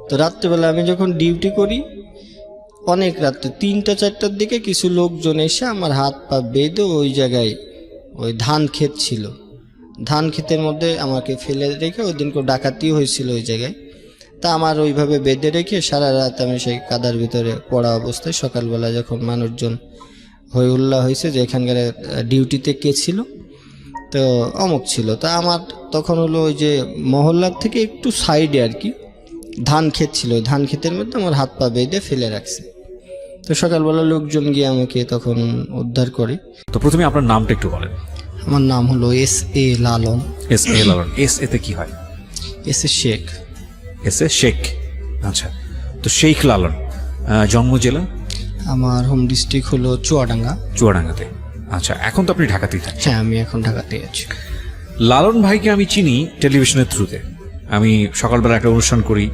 তো রাত্রেবেলা আমি যখন ডিউটি করি, অনেক রাত্রে 3টা-4টার দিকে কিছু লোকজন এসে আমার হাত পা বেঁধে ওই জায়গায়, ওই ধান ক্ষেত ছিল, ধান ক্ষেতের মধ্যে আমাকে ফেলে রেখে, ওই দিন ডাকাতিও হয়েছিল ওই জায়গায়। তা আমার ওইভাবে বেঁধে রেখে সারা রাত আমি সেই কাদার ভিতরে পড়া অবস্থায়, সকালবেলা যখন মানুষজন হই হুল্লা হয়েছে যে এখানকার ডিউটিতে কে ছিল, তো অমুক ছিল, তা আমার তখন হলো ওই যে মহল্লার থেকে একটু সাইডে আর কি ধান ক্ষেত ছিল, ওই ধান ক্ষেতের মধ্যে আমার হাত পা বেঁধে ফেলে রাখছে। তো সকালবেলা লোকজন গিয়ে আমাকে তখন উদ্ধার করে। তো প্রথমে আপনার নামটা একটু বলেন। আমার নাম হলো S.A. লালন। S.A. লালন। এস এতে কি হয়? S.A. শেখ। S.A. শেখ। আচ্ছা, তো শেখ লালন, জন্ম জেলা? আমার হোম ডিস্ট্রিক্ট হলো চুয়াডাঙ্গা। চুয়াডাঙ্গাতে। আচ্ছা, এখন তো আপনি ঢাকাতেই থাকেন। হ্যাঁ, আমি এখন ঢাকাতে আছি। লালন ভাইকে আমি চিনি টেলিভিশনের থ্রুতে। আমি সকালবেলা একটা অনুষ্ঠান করি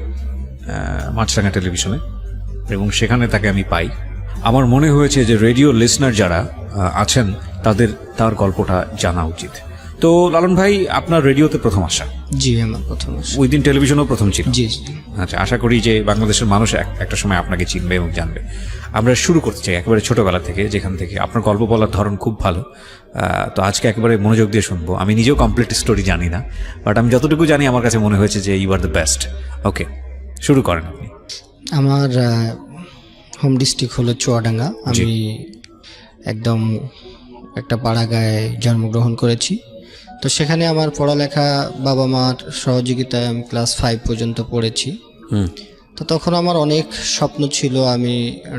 মাছরাঙা টেলিভিশনে, এবং সেখানে তাকে আমি পাই। আমার মনে হয়েছে যে রেডিও লিসনার যারা আছেন তার গল্পটা জানা উচিত। তো লালন ভাই, আপনার রেডিওতে প্রথম আসা? জি, আমার প্রথম আসা। ওই দিন টেলিভিশনও প্রথম ছিল? জি। আচ্ছা, আশা করি যে বাংলাদেশের মানুষ একটা সময় আপনাকে চিনবে এবং জানবে। আমরা শুরু করতে চাই একেবারে ছোটবেলা থেকে, যেখান থেকে আপনার গল্প বলার ধরন খুব ভালো। তো আজকে একেবারে মনোযোগ দিয়ে শুনবো। আমি নিজেও কমপ্লিট স্টোরি জানি না, বাট আমি যতটুকু জানি আমার কাছে মনে হয়েছে যে ইউ আর দ্য বেস্ট। ওকে, শুরু করেন আপনি। আমার হোম ডিস্ট্রিক্ট হলো চুয়াডাঙ্গা। আমি একদম একটা পাড়া গায়ে জন্মগ্রহণ করেছি। তো সেখানে আমার পড়ালেখা বাবা মার সহযোগিতায় আমি ক্লাস 5 পর্যন্ত পড়েছি। তো তখন আমার অনেক স্বপ্ন ছিল, আমি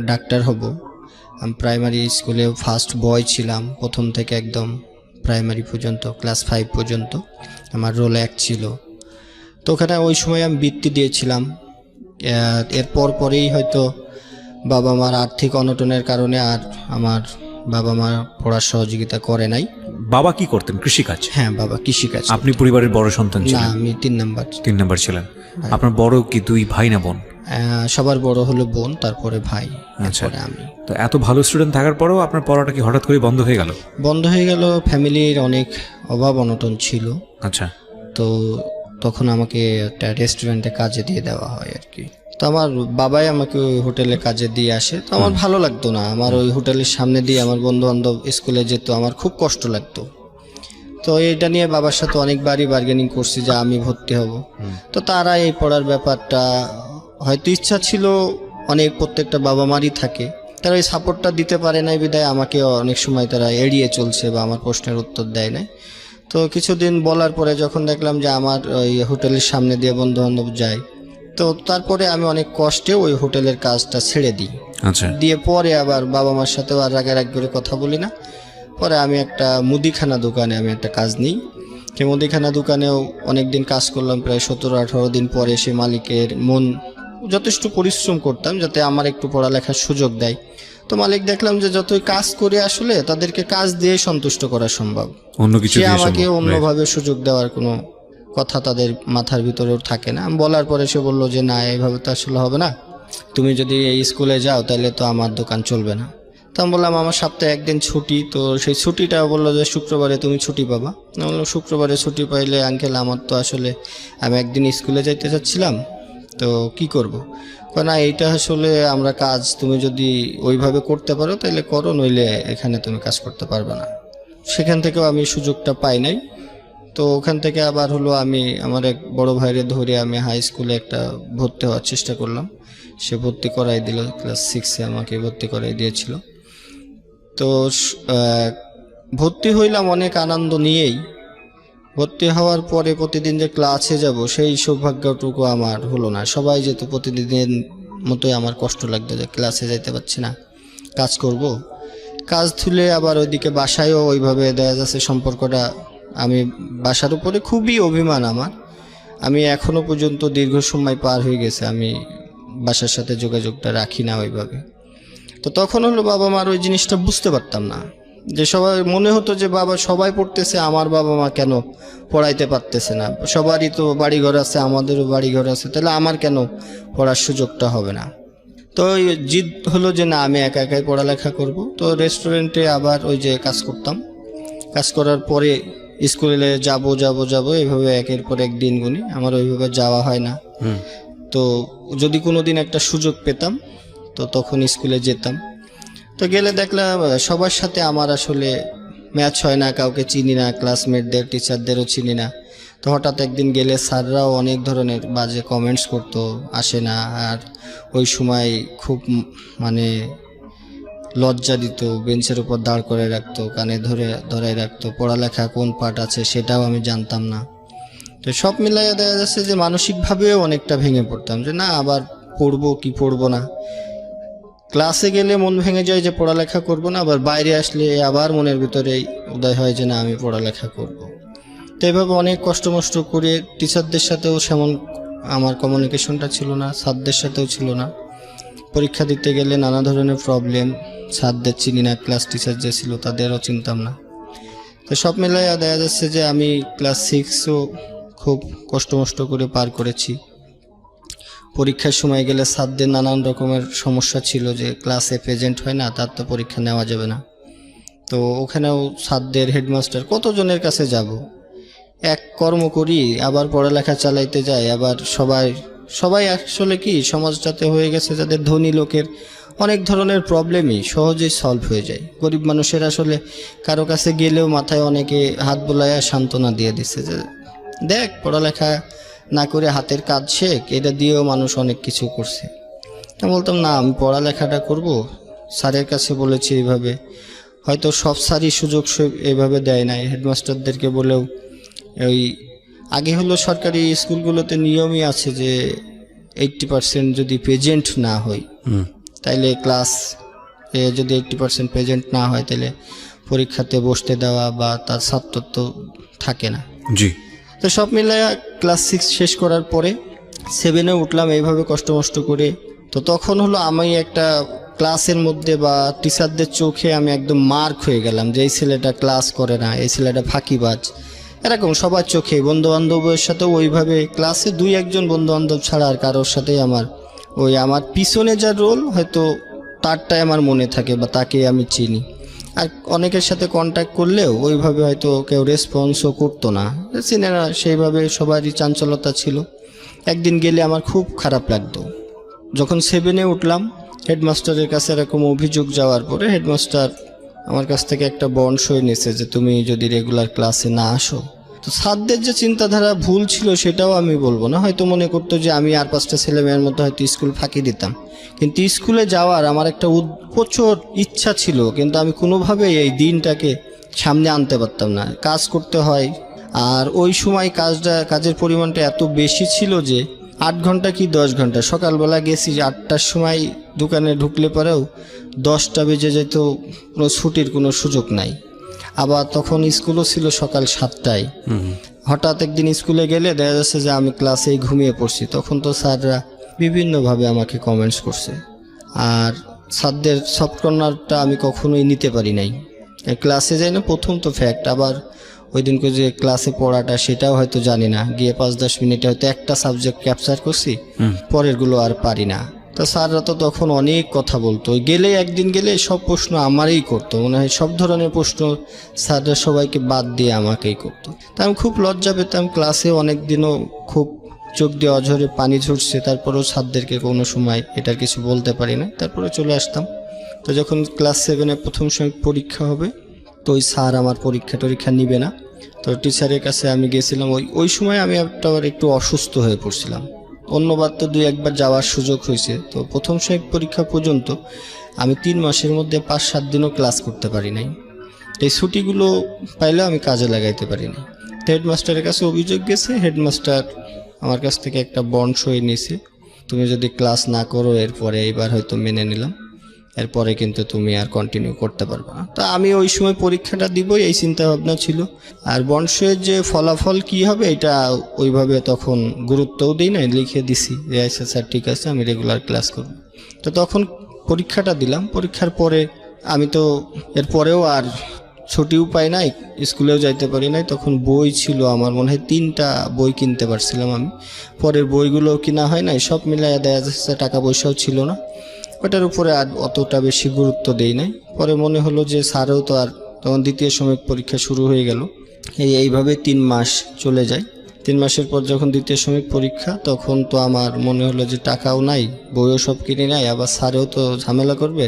ডাক্তার হব। আমি প্রাইমারি স্কুলে ফার্স্ট বয় ছিলাম, প্রথম থেকে একদম প্রাইমারি পর্যন্ত, ক্লাস 5 পর্যন্ত আমার রোল 1 ছিল। তো ওখানে ওই সময় আমি বৃত্তি দিয়েছিলাম। এরপর পরেই হয়তো বাবা মার আর্থিক অনটনের কারণে আর আমার বাবা মা পড়ার সহযোগিতা করে নাই। বাবা কি করতেন? কৃষিকাজ? হ্যাঁ, বাবা কৃষিকাজ। আপনি পরিবারের বড় সন্তান না, ছিলেন? আমি 3 নাম্বার ছিলেন। আপনার বড় কি 2 ভাই না বোন? সবার বড় হলো বোন, তারপরে ভাই, আচ্ছা, তারপরে আমি। তো এত ভালো স্টুডেন্ট থাকার পরেও আপনার পড়াটা কি হঠাৎ করে বন্ধ হয়ে গেল? বন্ধ হয়ে গেল, ফ্যামিলির অনেক অভাব অনটন ছিল। আচ্ছা, তো তখন আমাকে একটা রেস্টুরেন্টে কাজে দিয়ে দেওয়া হয় আর কি। তো আমার বাবাই আমাকে ওই হোটেলে কাজে দিয়ে আসে। তো আমার ভালো লাগতো না, আমার ওই হোটেলের সামনে দিয়ে আমার বন্ধু বান্ধব স্কুলে যেত, আমার খুব কষ্ট লাগতো। তো এটা নিয়ে বাবার সাথে অনেকবারই বার্গেনিং করছি যে আমি ভর্তি হব। তো তারা এই পড়ার ব্যাপারটা, হয়তো ইচ্ছা ছিল অনেক, প্রত্যেকটা বাবা মারই থাকে, তারা ওই সাপোর্টটা দিতে পারে নাই বিধায় আমাকে অনেক সময় তারা এড়িয়ে চলছে বা আমার প্রশ্নের উত্তর দেয় নাই। তো কিছুদিন বলার পরে যখন দেখলাম যে আমার ওই হোটেলের সামনে দিয়ে বন্ধু বান্ধব যায়, তো তারপরে আমি অনেক কষ্টে ওই হোটেলের কাজটা ছেড়ে দিই। আচ্ছা, দিয়ে পরে আবার বাবা মার সাথেও আর রাগারাগ করে কথা বলি না। পরে আমি একটা মুদিখানা দোকানে আমি একটা কাজ নিই। সেই মুদিখানা দোকানেও অনেক দিন কাজ করলাম, প্রায় 17-18 দিন। পরে সে মালিকের মন, যথেষ্ট পরিশ্রম করতাম যাতে আমার একটু পড়ালেখার সুযোগ দেয়। তো মালিক দেখলাম যে যতই কাজ করে আসলে তাদেরকে কাজ দিয়ে সন্তুষ্ট করা সম্ভব, অন্য কিছু সে আমাকে অন্যভাবে সুযোগ দেওয়ার কোনো কথা তাদের মাথার ভিতরেও থাকে না। আমি বলার পরে সে বললো যে না, এইভাবে তো আসলে হবে না, তুমি যদি এই স্কুলে যাও তাহলে তো আমার দোকান চলবে না। তো আমি বললাম আমার সপ্তাহে একদিন ছুটি, তো সেই ছুটিটা বললো যে শুক্রবারে তুমি ছুটি পাবা। আমি বললাম শুক্রবারে ছুটি পাইলে আঙ্কেল আমার তো আসলে, আমি একদিন স্কুলে যাইতে চাচ্ছিলাম, তো কি করব? না, এইটা আসলে আমরা কাজ, তুমি যদি ওইভাবে করতে পারো তাহলে করো, নইলে এখানে তুমি কাজ করতে পারবে না। সেখান থেকেও আমি সুযোগটা পাই নাই। তো ওখান থেকে আবার হলো আমি আমার এক বড় ভাইরে ধরে আমি হাই স্কুলে একটা ভর্তি হওয়ার চেষ্টা করলাম। সে ভর্তি করাই দিল, ক্লাস 6-এ আমাকে ভর্তি করাই দিয়েছিল। তো ভর্তি হইলাম অনেক আনন্দ নিয়েই। ভর্তি হওয়ার পরে প্রতিদিন যে ক্লাসে যাব সেই সৌভাগ্যটুকু আমার হলো না। সবাই যেত, প্রতিদিনের মতোই আমার কষ্ট লাগতো যে ক্লাসে যাইতে পারছি না, কাজ করব। কাজ তুলে আবার ওইদিকে বাসায়ও ওইভাবে দেখা যাচ্ছে সম্পর্কটা, আমি বাসার উপরে খুবই অভিমান আমার। আমি এখনো পর্যন্ত দীর্ঘ সময় পার হয়ে গেছে আমি বাসার সাথে যোগাযোগটা রাখি না ওইভাবে। তো তখন হলো বাবা মার ওই জিনিসটা বুঝতে পারতাম না, যে সবাই মনে হতো যে বাবা সবাই পড়তেছে, আমার বাবা মা কেন পড়াইতে পারতেছে না? সবারই তো বাড়িঘর আছে, আমাদেরও বাড়িঘর আছে, তাহলে আমার কেন পড়ার সুযোগটা হবে না? তো ওই জিদ হলো যে না, আমি একা একাই পড়ালেখা করব। তো রেস্টুরেন্টে আবার ওই যে কাজ করতাম, কাজ করার পরে স্কুলে যাব এইভাবে একের পর এক দিন গুনি, আমার ওইভাবে যাওয়া হয় না। তো যদি কোনো দিন একটা সুযোগ পেতাম তো তখন স্কুলে যেতাম। তো গেলে দেখলাম সবার সাথে আমার আসলে ম্যাচ হয় না, কাউকে চিনি না, ক্লাসমেটদের টিচারদেরও চিনি না। তো হঠাৎ একদিন গেলে স্যাররাও অনেক ধরনের বাজে কমেন্টস করতো, আসে না। আর ওই সময় খুব মানে লজ্জা দিত, বেঞ্চের উপর দাঁড় করে রাখতো, কানে ধরে রাখতো, পড়ালেখা কোন পার্ট আছে সেটাও আমি জানতাম না। তো সব মিলাইয়া দেখা যাচ্ছে যে মানসিকভাবেও অনেকটা ভেঙে পড়তাম, যে না আবার পড়বো কি পড়বো না। ক্লাসে গেলে মন ভেঙে যায় যে পড়ালেখা করব না, আবার বাইরে আসলে আবার মনের ভিতরে উদয় হয় যে না আমি পড়ালেখা করব। তো এইভাবে অনেক কষ্ট মষ্ট করে টিচারদের সাথেও সেমন আমার কমিউনিকেশনটা ছিল না, স্যারদের সাথেও ছিল না। পরীক্ষা দিতে গেলে নানা ধরনের প্রবলেম, স্যারদের চিনি না, ক্লাস টিচার যে ছিল তাদেরও চিনতাম না। তো সব মিলাই দেখা যাচ্ছে যে আমি ক্লাস 6ও খুব কষ্ট মষ্ট করে পার করেছি। পরীক্ষার সময় গেলে স্যারদের নানান রকমের সমস্যা ছিল, যে ক্লাসে প্রেজেন্ট হয় না তার তো পরীক্ষা নেওয়া যাবে না। তো ওখানেও স্যারদের, হেডমাস্টার কতজনের কাছে যাব, এক কর্ম করি আবার পড়ালেখা চালাইতে যাই। আবার সবাই আসলে কি সমাজটাতে হয়ে গেছে যাদের ধনী লোকের অনেক ধরনের প্রবলেমই সহজেই সলভ হয়ে যায়। গরিব মানুষের আসলে কারো কাছে গেলেও মাথায় অনেকে হাত বোলাইয়া সান্ত্বনা দিয়ে দিচ্ছে যে দেখ পড়ালেখা না করে হাতের কাজ শেখ, এটা দিয়েও মানুষ অনেক কিছু করছে। তা বলতাম না আমি পড়ালেখাটা করব। স্যারের কাছে বলেছি এইভাবে, হয়তো সব স্যারই সুযোগ এইভাবে দেয় নাই। হেডমাস্টারদেরকে বলেও ওই আগে হলো সরকারি স্কুলগুলোতে নিয়মই আছে যে 80% যদি প্রেজেন্ট না হয় তাইলে ক্লাস যদি 80% প্রেজেন্ট না হয় তাহলে পরীক্ষাতে বসতে দেওয়া বা তার ছাত্রত্ব থাকে না। জি। তো সব মিলাইয়া ক্লাস 6 শেষ করার পরে 7-এ উঠলাম এইভাবে কষ্ট মষ্ট করে। তো তখন হলো আমি একটা ক্লাসের মধ্যে বা টিচারদের চোখে আমি একদম মার্ক হয়ে গেলাম যে এই ছেলেটা ক্লাস করে না, এই ছেলেটা ফাঁকিবাজ, এরকম সবার চোখে। বন্ধু বান্ধবের সাথেও ওইভাবে ক্লাসে 2-1 জন বন্ধু বান্ধব ছাড়া আর কারোর সাথেই আমার পিছনে যা রোল হয়তো তারটাই আমার মনে থাকে বা তাকে আমি চিনি। আর অনেকের সাথে কন্ট্যাক্ট করলেও ওইভাবে হয়তো কেউ রেসপন্সও করতো না, চিনে না, সেইভাবে সবারই চাঞ্চলতা ছিল। একদিন গেলে আমার খুব খারাপ লাগতো। যখন 7-এ উঠলাম হেডমাস্টারের কাছে এরকম অভিযোগ যাওয়ার পরে হেডমাস্টার আমার কাছ থেকে একটা বন্ড সই নিয়েছে যে তুমি যদি রেগুলার ক্লাসে না আসো। তো স্যারদের যে চিন্তাধারা ভুল ছিল সেটাও আমি বলবো না, হয়তো মনে করতো যে আমি আর 5টা ছেলে মেয়ের মধ্যে হয়তো স্কুল ফাঁকি দিতাম, কিন্তু স্কুলে যাওয়ার আমার একটা প্রচুর ইচ্ছা ছিল, কিন্তু আমি কোনোভাবে এই দিনটাকে সামনে আনতে পারতাম না। কাজ করতে হয়, আর ওই সময় কাজের পরিমাণটা এত বেশি ছিল যে 8 ঘন্টা কি 10 ঘন্টা, সকালবেলা গেছি 8টার সময় দোকানে ঢুকলে পরেও 10টা বেজে যেত, কোনো ছুটির কোনো সুযোগ নাই। আবার তখন স্কুলও ছিল সকাল 7টায়। হঠাৎ একদিন স্কুলে গেলে দেখা যাচ্ছে যে আমি ক্লাসেই ঘুমিয়ে পড়ছি। তখন তো স্যাররা বিভিন্নভাবে আমাকে কমেন্টস করছে, আর স্যারদের সফট কর্নারটা আমি কখনোই নিতে পারি নাই। ক্লাসে যাই না প্রথম তো ফ্যাক্ট, আবার ওই দিনকে যে ক্লাসে পড়াটা সেটাও হয়তো জানি না, গিয়ে 5-10 মিনিটে হয়তো একটা সাবজেক্ট ক্যাপচার করছি, পরেরগুলো আর পারি না। তো স্যাররা তো তখন অনেক কথা বলতো, একদিন গেলে সব প্রশ্ন আমারই করতো, মনে হয় সব ধরনের প্রশ্ন স্যাররা সবাইকে বাদ দিয়ে আমাকেই করতো। তা আমি খুব লজ্জা পেতাম। ক্লাসে অনেক দিনও খুব চোখ দিয়ে অঝরে পানি ঝরছে, তারপরেও স্যারদেরকে কোনো সময় এটার কিছু বলতে পারি না, তারপরে চলে আসতাম। তো যখন ক্লাস 7-এ প্রথম সময় পরীক্ষা হবে, তো ওই স্যার আমার পরীক্ষা নিবে না। তো টিচারের কাছে আমি গেছিলাম, ওই সময় আমি একটু অসুস্থ হয়ে পড়ছিলাম। অন্যবার তো 2-1 বার যাওয়ার সুযোগ হয়েছে। তো প্রথম সময় পরীক্ষা পর্যন্ত আমি 3 মাসের মধ্যে 5-7 দিনও ক্লাস করতে পারি নাই। এই ছুটিগুলো পাইলেও আমি কাজে লাগাইতে পারি না। হেডমাস্টারের কাছে অভিযোগ গেছে, হেডমাস্টার আমার কাছ থেকে একটা বন্ড সই নিয়েছে, তুমি যদি ক্লাস না করো এরপরে এইবার হয়তো মেনে নিলাম, এরপরে কিন্তু তুমি আর কন্টিনিউ করতে পারবে না। তা আমি ওই সময় পরীক্ষাটা দিবই এই চিন্তা ভাবনা ছিল। আর বন্ড সইয়ের যে ফলাফল কি হবে এটা ওইভাবে তখন গুরুত্বও দিই না, লিখে দিছি যে আচ্ছা স্যার ঠিক আছে আমি রেগুলার ক্লাস করব। তো তখন পরীক্ষাটা দিলাম। পরীক্ষার পরে আমি তো এরপরেও আর ছুটিও পাই নাই, স্কুলেও যাইতে পারি নাই। তখন বই ছিল আমার মনে হয় 3টা বই কিনতে পারছিলাম আমি, পরের বইগুলোও কিনা হয় নাই। সব মিলাইয়া দেখা যাচ্ছে টাকা পয়সাও ছিল না, ওটার উপরে আর অতটা বেশি গুরুত্ব দেই নাই। পরে মনে হলো যে স্যারও তো আর, তখন দ্বিতীয় সময় পরীক্ষা শুরু হয়ে গেল। এইভাবে 3 মাস চলে যায়। 3 মাসের পর যখন দ্বিতীয় সাময়িক পরীক্ষা, তখন তো আমার মনে হলো যে টাকাও নাই, বইও সব কিনে নাই, আবার স্যারেও তো ঝামেলা করবে,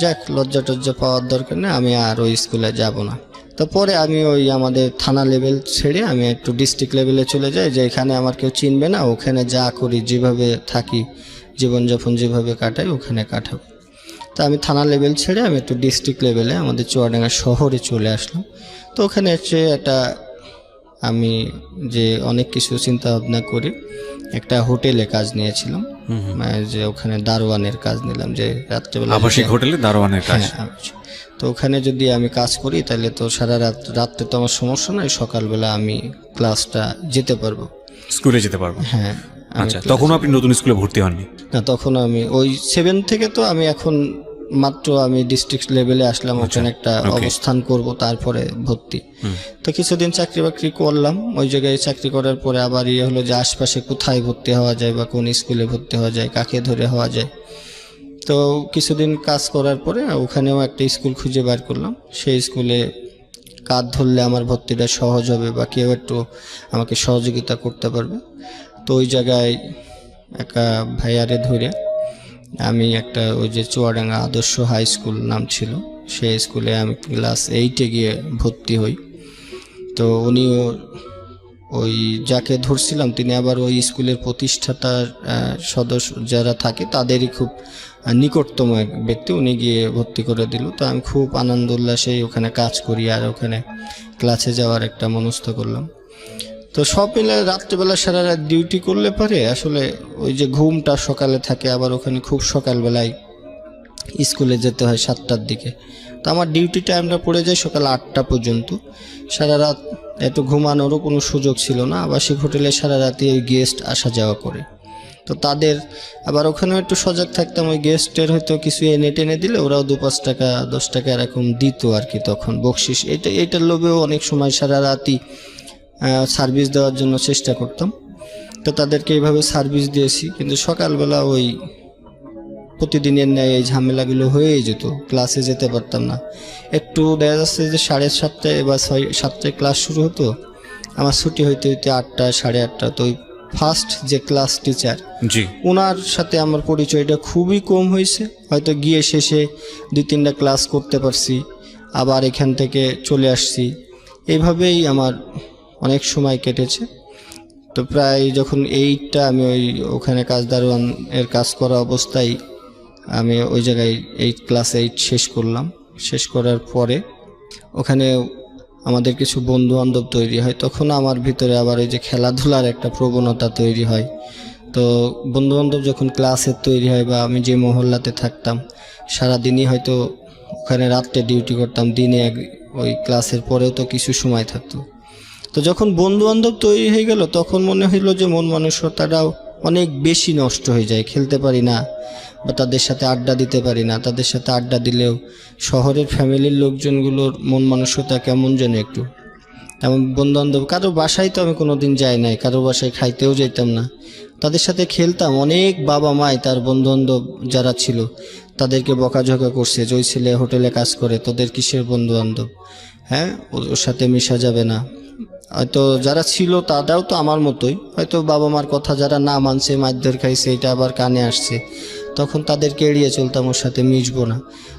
যাক লজ্জা টজ্জা পাওয়ার দরকার নেই, আমি আর ওই স্কুলে যাব না। তো পরে আমি ওই আমাদের থানা লেভেল ছেড়ে আমি একটু ডিস্ট্রিক্ট লেভেলে চলে যাই, যে এখানে আমার কেউ চিনবে না, ওখানে যা করি যেভাবে থাকি জীবনযাপন যেভাবে কাটাই ওখানে কাটাবো। তা আমি থানা লেভেল ছেড়ে আমি একটু ডিস্ট্রিক্ট লেভেলে আমাদের চুয়াডাঙ্গা শহরে চলে আসলাম। তো ওখানে হচ্ছে আমি যে অনেক কিছু চিন্তা ভাবনা করি, একটা হোটেলে কাজ নিয়েছিলাম, যে ওখানে দারোয়ানের কাজ নিলাম, যে রাত্রেবেলা আবাসিক হোটেলে দারোয়ানের কাজ। হ্যাঁ, তো ওখানে যদি আমি কাজ করি তাহলে তো সারা রাত্রে তো আমার সমস্যা নয়, সকালবেলা আমি ক্লাসটা যেতে পারবো, স্কুলে যেতে পারবো। হ্যাঁ। আচ্ছা, তখন আপনি নতুন স্কুলে ভর্তি হননি? না, তখন আমি ওই 7 থেকে, তো আমি এখন মাত্র আমি ডিস্ট্রিক্ট লেভেলে আসলাম, ওখানে একটা অবস্থান করব, তারপরে ভর্তি। তো কিছুদিন চাকরি বাকরি করলাম, ওই জায়গায় চাকরি করার পরে আবার হলো যে আশপাশে কোথায় ভর্তি হওয়া যায় বা কোন স্কুলে ভর্তি হওয়া যায়, কাকে ধরে হওয়া যায়। তো কিছুদিন কাজ করার পরে ওখানেও একটা স্কুল খুঁজে বার করলাম, সেই স্কুলে কাজ ধরলে আমার ভর্তিটা সহজ হবে বা কেউ একটু আমাকে সহযোগিতা করতে পারবে। তো ওই জায়গায় একটা ভাইয়ারে ধরে আমি একটা ওই যে চুয়াডাঙ্গা আদর্শ হাই স্কুল নাম ছিল, সেই স্কুলে আমি ক্লাস 8-এ গিয়ে ভর্তি হই। তো উনিও ওই যাকে ধরছিলাম তিনি আবার ওই স্কুলের প্রতিষ্ঠাতার সদস্য যারা থাকে তাদেরই খুব নিকটতম এক ব্যক্তি, উনি গিয়ে ভর্তি করে দিল। তো আমি খুব আনন্দ উল্লাসেই ওখানে কাজ করি আর ওখানে ক্লাসে যাওয়ার একটা মনস্থ করলাম। তো সব মিলে রাত্রেবেলা সারা রাত ডিউটি করলে পারে আসলে ওই যে ঘুমটা সকালে থাকে, আবার ওখানে খুব সকালবেলায় স্কুলে যেতে হয় 7টার দিকে। তো আমার ডিউটি টাইমটা পড়ে যায় সকাল 8টা পর্যন্ত, সারা রাত একটু ঘুমানোরও কোনো সুযোগ ছিল না। আবাসিক হোটেলে সারা রাতে ওই গেস্ট আসা যাওয়া করে, তো তাদের আবার ওখানেও একটু সজাগ থাকতাম, ওই গেস্টের হয়তো কিছু এনে টেনে দিলে ওরাও 2-5 টাকা 10 টাকা এরকম দিত আর কি, তখন বকশিস। এইটার লোভেও অনেক সময় সারা রাতই সার্ভিস দেওয়ার জন্য চেষ্টা করতাম। তো তাদেরকে এইভাবে সার্ভিস দিয়েছি, কিন্তু সকালবেলা ওই প্রতিদিনের ন্যায় এই ঝামেলাগুলো হয়েই যেত, ক্লাসে যেতে পারতাম না। একটু দেখা যাচ্ছে যে 7:30 বা 7টায় ক্লাস শুরু হতো, আমার ছুটি হইতে হইতে 8টা 8:30। তো ওই ফার্স্ট যে ক্লাস টিচার, জি, ওনার সাথে আমার পরিচয়টা খুবই কম হয়েছে, হয়তো গিয়ে শেষে 2-3টা ক্লাস করতে পারছি, আবার এখান থেকে চলে আসছি। এইভাবেই আমার অনেক সময় কেটেছে। তো প্রায় যখন 8টা আমি ওখানে কাজ দারোয়ান এর কাজ করা অবস্থায় আমি ওই জায়গায় ক্লাস 8 শেষ করলাম। শেষ করার পরে ওখানে আমাদের কিছু বন্ধু বান্ধব তৈরি হয়, তখন আমার ভিতরে আবার ওই যে খেলাধুলার একটা প্রবণতা তৈরি হয়। তো বন্ধু বান্ধব যখন ক্লাসে তৈরি হয় বা আমি যে মহল্লাতে থাকতাম সারাদিনই হয়তো ওখানে রাত্রে ডিউটি করতাম, দিনে ওই ক্লাসের পরেও তো কিছু সময় থাকতো। তো যখন বন্ধু বান্ধব তৈরি হয়ে গেল তখন মনে হইলো যে মন মানসিকতাটাও অনেক বেশি নষ্ট হয়ে যায়, খেলতে পারি না বা তাদের সাথে আড্ডা দিতে পারি না। তাদের সাথে আড্ডা দিলেও শহরের ফ্যামিলির লোকজনগুলোর মন মানসিকতা কেমন যেন একটু, এমন বন্ধু বান্ধব কারো বাসায় তো আমি কোনোদিন যাই নাই, কারো বাসায় খাইতেও যেতাম না, তাদের সাথে খেলতাম। অনেক বাবা মাই তার বন্ধু বান্ধব যারা ছিল তাদেরকে বকাঝকা করছে, যে ওই ছেলে হোটেলে কাজ করে, তোদের কিসের বন্ধু বান্ধব, হ্যাঁ ওর সাথে মিশা যাবে না। হয়তো যারা ছিল তারাও তো আমার মতোই, হয়তো বাবা মার কথা যারা না মানছে, মারধর খাইছে, এটা আবার কানে আসছে, তখন তাদেরকে এড়িয়ে চলতাম, ওর সাথে মিশবো না।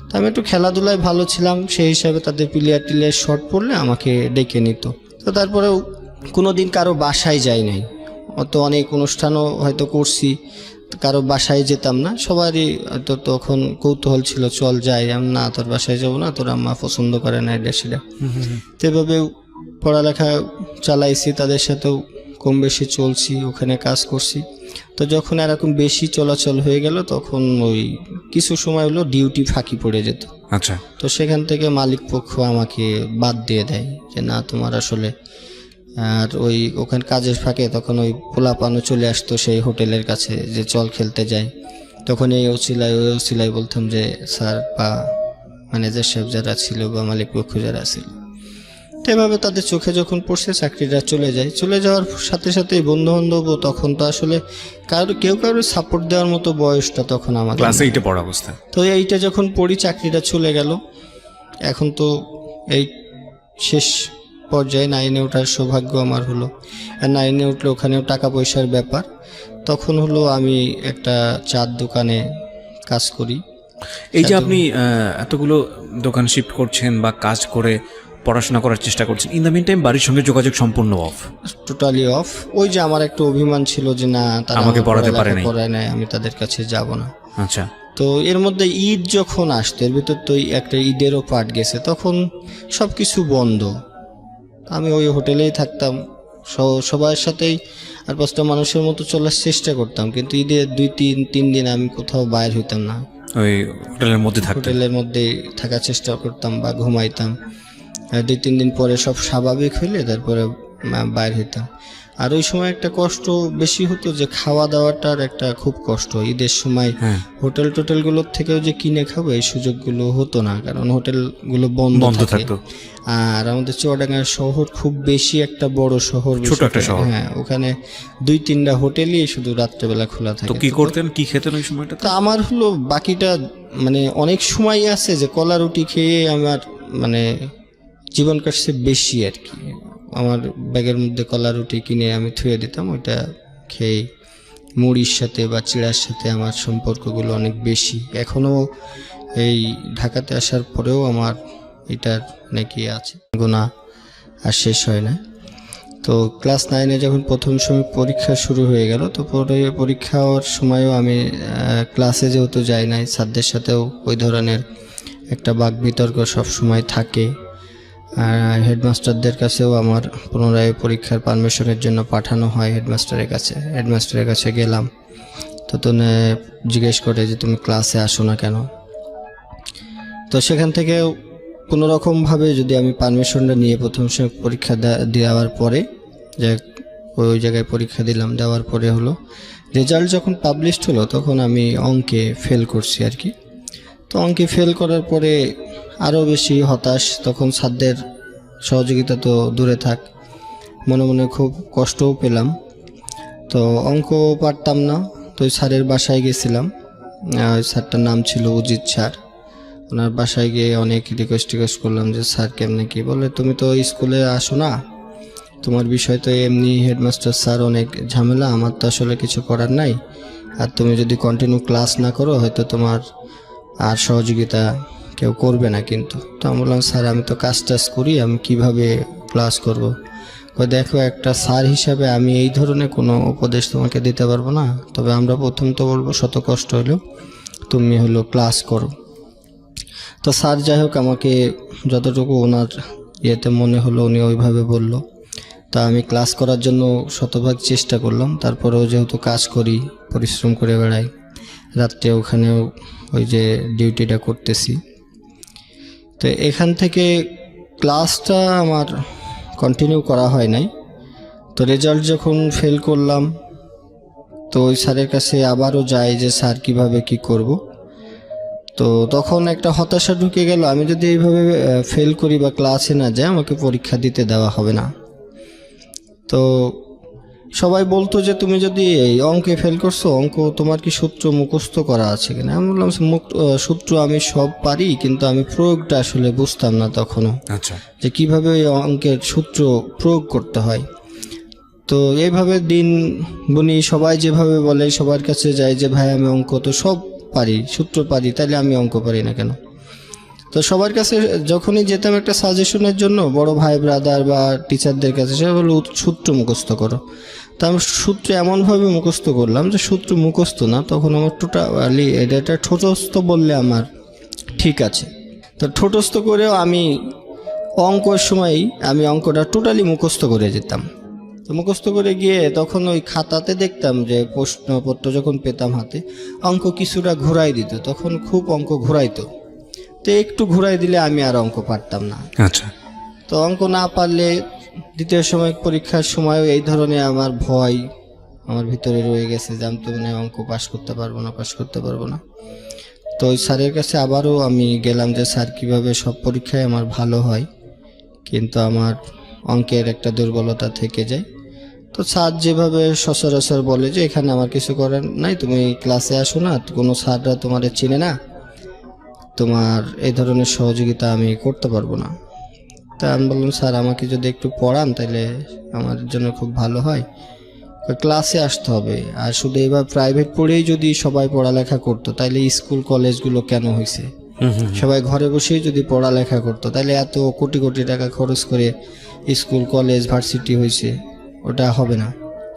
তো আমি একটু খেলাধুলায় ভালো ছিলাম, সেই হিসাবে তাদের প্লেয়ার টিলের শর্ট পড়লে আমাকে ডেকে নিত। তো তারপরেও কোনো দিন কারো বাসায় যাই নাই, অত অনেক অনুষ্ঠানও হয়তো করছি, কারো বাসায় যেতাম না। সবারই হয়তো তখন কৌতূহল ছিল, চল যাই, আমি না তোর বাসায় যাবো না, তোর আম্মা পছন্দ করে না এটা সেটা। তো এভাবেও পড়ালেখা চালাইছি, তাদের সাথেও কম বেশি চলছি, ওখানে কাজ করছি। তো যখন এরকম বেশি চলাচল হয়ে গেল তখন ওই কিছু সময় হলো ডিউটি ফাঁকি পড়ে যেত। আচ্ছা, তো সেখান থেকে মালিক পক্ষ আমাকে বাদ দিয়ে দেয়, যে না তোমার আসলে, আর ওখানে কাজের ফাঁকে তখন ওই পোলাপানও চলে আসতো সেই হোটেলের কাছে, যে চল খেলতে যাই। তখন এই ওসিলায় বলতাম যে স্যার বা ম্যানেজার সাহেব যারা ছিল বা মালিক পক্ষ যারা ছিল, তো এভাবে তাদের চোখে যখন পড়ছে চাকরিটা চলে যায়। চলে যাওয়ার সাথে সাথে বন্ধু বান্ধবও তখন তো আসলে কেউ কারোর সাপোর্ট দেওয়ার মতো বয়সটা তখন আমাদের ক্লাস 8-এ পড়া অবস্থা। তো এইটা যখন পড়ি চাকরিটা চলে গেল, এখন তো এই শেষ পর্যায়ে 9-এ ওঠার সৌভাগ্য আমার হলো। আর 9-এ উঠলে ওখানেও টাকা পয়সার ব্যাপার। তখন হলো আমি একটা চার দোকানে কাজ করি। এই যে আপনি এতগুলো দোকান শিফট করছেন বা কাজ করে পড়াশোনা করার চেষ্টা করছেন, ইন দ্য মিন টাইম বাড়ির সঙ্গে যোগাযোগ সম্পূর্ণ অফ? Totally off. ওই যে আমার একটা অভিমান ছিল যে না, তারা আমাকে পড়াতে পারে নাই, পড়ায় নাই, আমি তাদের কাছে যাব না। আচ্ছা। তো এর মধ্যে ঈদ যখন আসতো, এর ভিতর তো একটা ঈদেরও পার্ট গেছে, তখন সব কিছু বন্ধ। আমি ওই হোটেলেই থাকতাম, সবার সাথেই আর 5টা মানুষের মতো চলার চেষ্টা করতাম, কিন্তু ঈদের 2-3 দিন আমি কোথাও বাইর হইতাম না, ওই হোটেলের মধ্যে থাকতেন? হোটেলের মধ্যে থাকার চেষ্টা করতাম বা ঘুমাইতাম। 2-3 দিন পরে সব স্বাভাবিক হইলে তারপরে বাইর হইতাম। আর ওই সময় একটা কষ্ট বেশি হতো যে খাওয়া দাওয়াটার একটা খুব কষ্ট। ঈদের সময় হোটেলগুলোর থেকেও যে কিনে খাবো এই সুযোগগুলো হতো না, কারণ হোটেলগুলো বন্ধ থাকতো। আর আমাদের চুয়াডাঙ্গা শহর খুব বেশি একটা বড় শহর, ছোট একটা শহর। হ্যাঁ, ওখানে 2-3টা হোটেলই শুধু রাত্রেবেলা খোলা থাকে। তো কি করতেন, কি খেতেন ওই সময়টা? তা আমার হলো বাকিটা মানে অনেক সময় আছে যে কলা রুটি খেয়ে আমার মানে জীবন কাটছে বেশি আর কি। আমার ব্যাগের মধ্যে কলা রুটি কিনে আমি থুয়ে দিতাম, ওইটা খেয়ে মুড়ির সাথে বা চিড়ার সাথে আমার সম্পর্কগুলো অনেক বেশি। এখনও এই ঢাকাতে আসার পরেও আমার এটার নাকি আছে, গুণা আর শেষ হয় না। তো ক্লাস 9-এ যখন প্রথম সময় পরীক্ষা শুরু হয়ে গেল, তো পরে পরীক্ষার সময়ও আমি ক্লাসে যেহেতু যাই নাই, স্যারদের সাথেও ওই ধরনের একটা বাক বিতর্ক সবসময় থাকে। আর হেডমাস্টারদের কাছেও আমার পুনরায় পরীক্ষার পারমিশনের জন্য পাঠানো হয় হেডমাস্টারের কাছে গেলাম, তো জিজ্ঞেস করে যে তুমি ক্লাসে আসো না কেন। তো সেখান থেকে কোনোরকমভাবে যদি আমি পারমিশনটা নিয়ে প্রথম সময় পরীক্ষা দেওয়ার পরে যে ওই জায়গায় পরীক্ষা দিলাম, দেওয়ার পরে হলো রেজাল্ট যখন পাবলিশড হলো তখন আমি অঙ্কে ফেল করছি আর কি। তো অঙ্কে ফেল করার পরে আরও বেশি হতাশ, তখন স্যারদের সহযোগিতা তো দূরে থাক, মনে মনে খুব কষ্টও পেলাম। তো অঙ্ক পারতাম না, তো ওই স্যারের বাসায় গেছিলাম। ওই স্যারটার নাম ছিল অজিত স্যার। ওনার বাসায় গিয়ে অনেক রিকোয়েস্ট করলাম যে স্যার কেমনে কি, বলে তুমি তো স্কুলে আসো না, তোমার বিষয় তো এমনি হেডমাস্টার স্যার অনেক ঝামেলা, আমার তো আসলে কিছু করার নাই, আর তুমি যদি কন্টিনিউ ক্লাস না করো হয়তো তোমার আর সহযোগিতা কেউ করবে না কিন্তু। তো আমি বললাম স্যার আমি তো কাজ করি, আমি কিভাবে ক্লাস করব। দেখো একটা স্যার হিসাবে আমি এই ধরনের কোনো উপদেশ তোমাকে দিতে পারবো না, তবে আমরা প্রথম তো বলবো শত কষ্ট হলেও তুমি হলো ক্লাস করো। তো স্যার যাই হোক আমাকে যতটুকু ওনার ইয়েতে মনে হলো উনি ওইভাবে বলল। তা আমি ক্লাস করার জন্য শতভাগ চেষ্টা করলাম। তারপরেও যেহেতু কাজ করি, পরিশ্রম করে বেড়াই, রাত্রে ওখানেও ওই যে ডিউটিটা করতেছি, তো এখান থেকে ক্লাসটা আমার কন্টিনিউ করা হয় নাই। তো রেজাল্ট যখন ফেল করলাম তো ওই স্যারের কাছে আবারও যাই যে স্যার কিভাবে কি করব। তো তখন একটা হতাশা ঢুকে গেল, আমি যদি এইভাবে ফেল করি বা ক্লাসে না যাই আমাকে পরীক্ষা দিতে দেওয়া হবে না। তো সবাই বলতো যে তুমি যদি এই অঙ্কে ফেল করছো, অঙ্ক তোমার কি সূত্র মুখস্থ করা আছে কিনা। আমি বললাম সূত্র আমি সব পারি, কিন্তু আমি প্রয়োগটা আসলে বুঝতাম না তখনও, আচ্ছা, যে কিভাবে ওই অঙ্কের সূত্র প্রয়োগ করতে হয়। তো এইভাবে দিন গুনি, সবাই যেভাবে বলে সবার কাছে যাই যে ভাই আমি অঙ্ক তো সব পারি, সূত্র পারি, তাহলে আমি অঙ্ক পারি না কেন। তো সবার কাছে যখনই যেতাম একটা সাজেশনের জন্য, বড় ভাই ব্রাদার বা টিচারদের কাছে, সে বললো সূত্র মুখস্থ করো। তা আমি সূত্র এমনভাবে মুখস্থ করলাম যে সূত্র মুখস্থ না, তখন আমার টোটালি এটা ঠোঁটস্থ বললে আমার ঠিক আছে। তো ঠোঁটস্থ করেও আমি অঙ্কের সময়ই আমি অঙ্কটা টোটালি মুখস্থ করে যেতাম। তো মুখস্থ করে গিয়ে তখন ওই খাতাতে দেখতাম যে প্রশ্নপত্র যখন পেতাম হাতে, অঙ্ক কিছুটা ঘুরাই দিত, তখন খুব অঙ্ক ঘুরাইতো। তো একটু ঘুরাই দিলে আমি আর অঙ্ক পারতাম না। আচ্ছা। তো অঙ্ক না পারলে দ্বিতীয় সময় পরীক্ষার সময়ও এই ধরনের আমার ভয় আমার ভিতরে রয়ে গেছে যে আমি তো মানে অঙ্ক পাস করতে পারবো না। তো ওই স্যারের কাছে আবারও আমি গেলাম যে স্যার কীভাবে সব পরীক্ষায় আমার ভালো হয়, কিন্তু আমার অঙ্কের একটা দুর্বলতা থেকে যায়। তো স্যার যেভাবে সচরাচর বলে যে এখানে আমার কিছু করার নাই, তুমি ক্লাসে আসো না, কোনো স্যাররা তোমার চিনে না, তোমার এই ধরনের সহযোগিতা আমি করতে পারবো না। তা আমি বললাম স্যার আমাকে যদি একটু পড়ান তাহলে আমার জন্য খুব ভালো হয়। ক্লাসে আসতে হবে, আর শুধু এবার প্রাইভেট পড়েই যদি সবাই পড়ালেখা করতো তাহলে স্কুল কলেজগুলো কেন হয়েছে? সবাই ঘরে বসেই যদি পড়ালেখা করতো তাহলে এত কোটি কোটি টাকা খরচ করে স্কুল কলেজ ভার্সিটি হয়েছে, ওটা হবে না।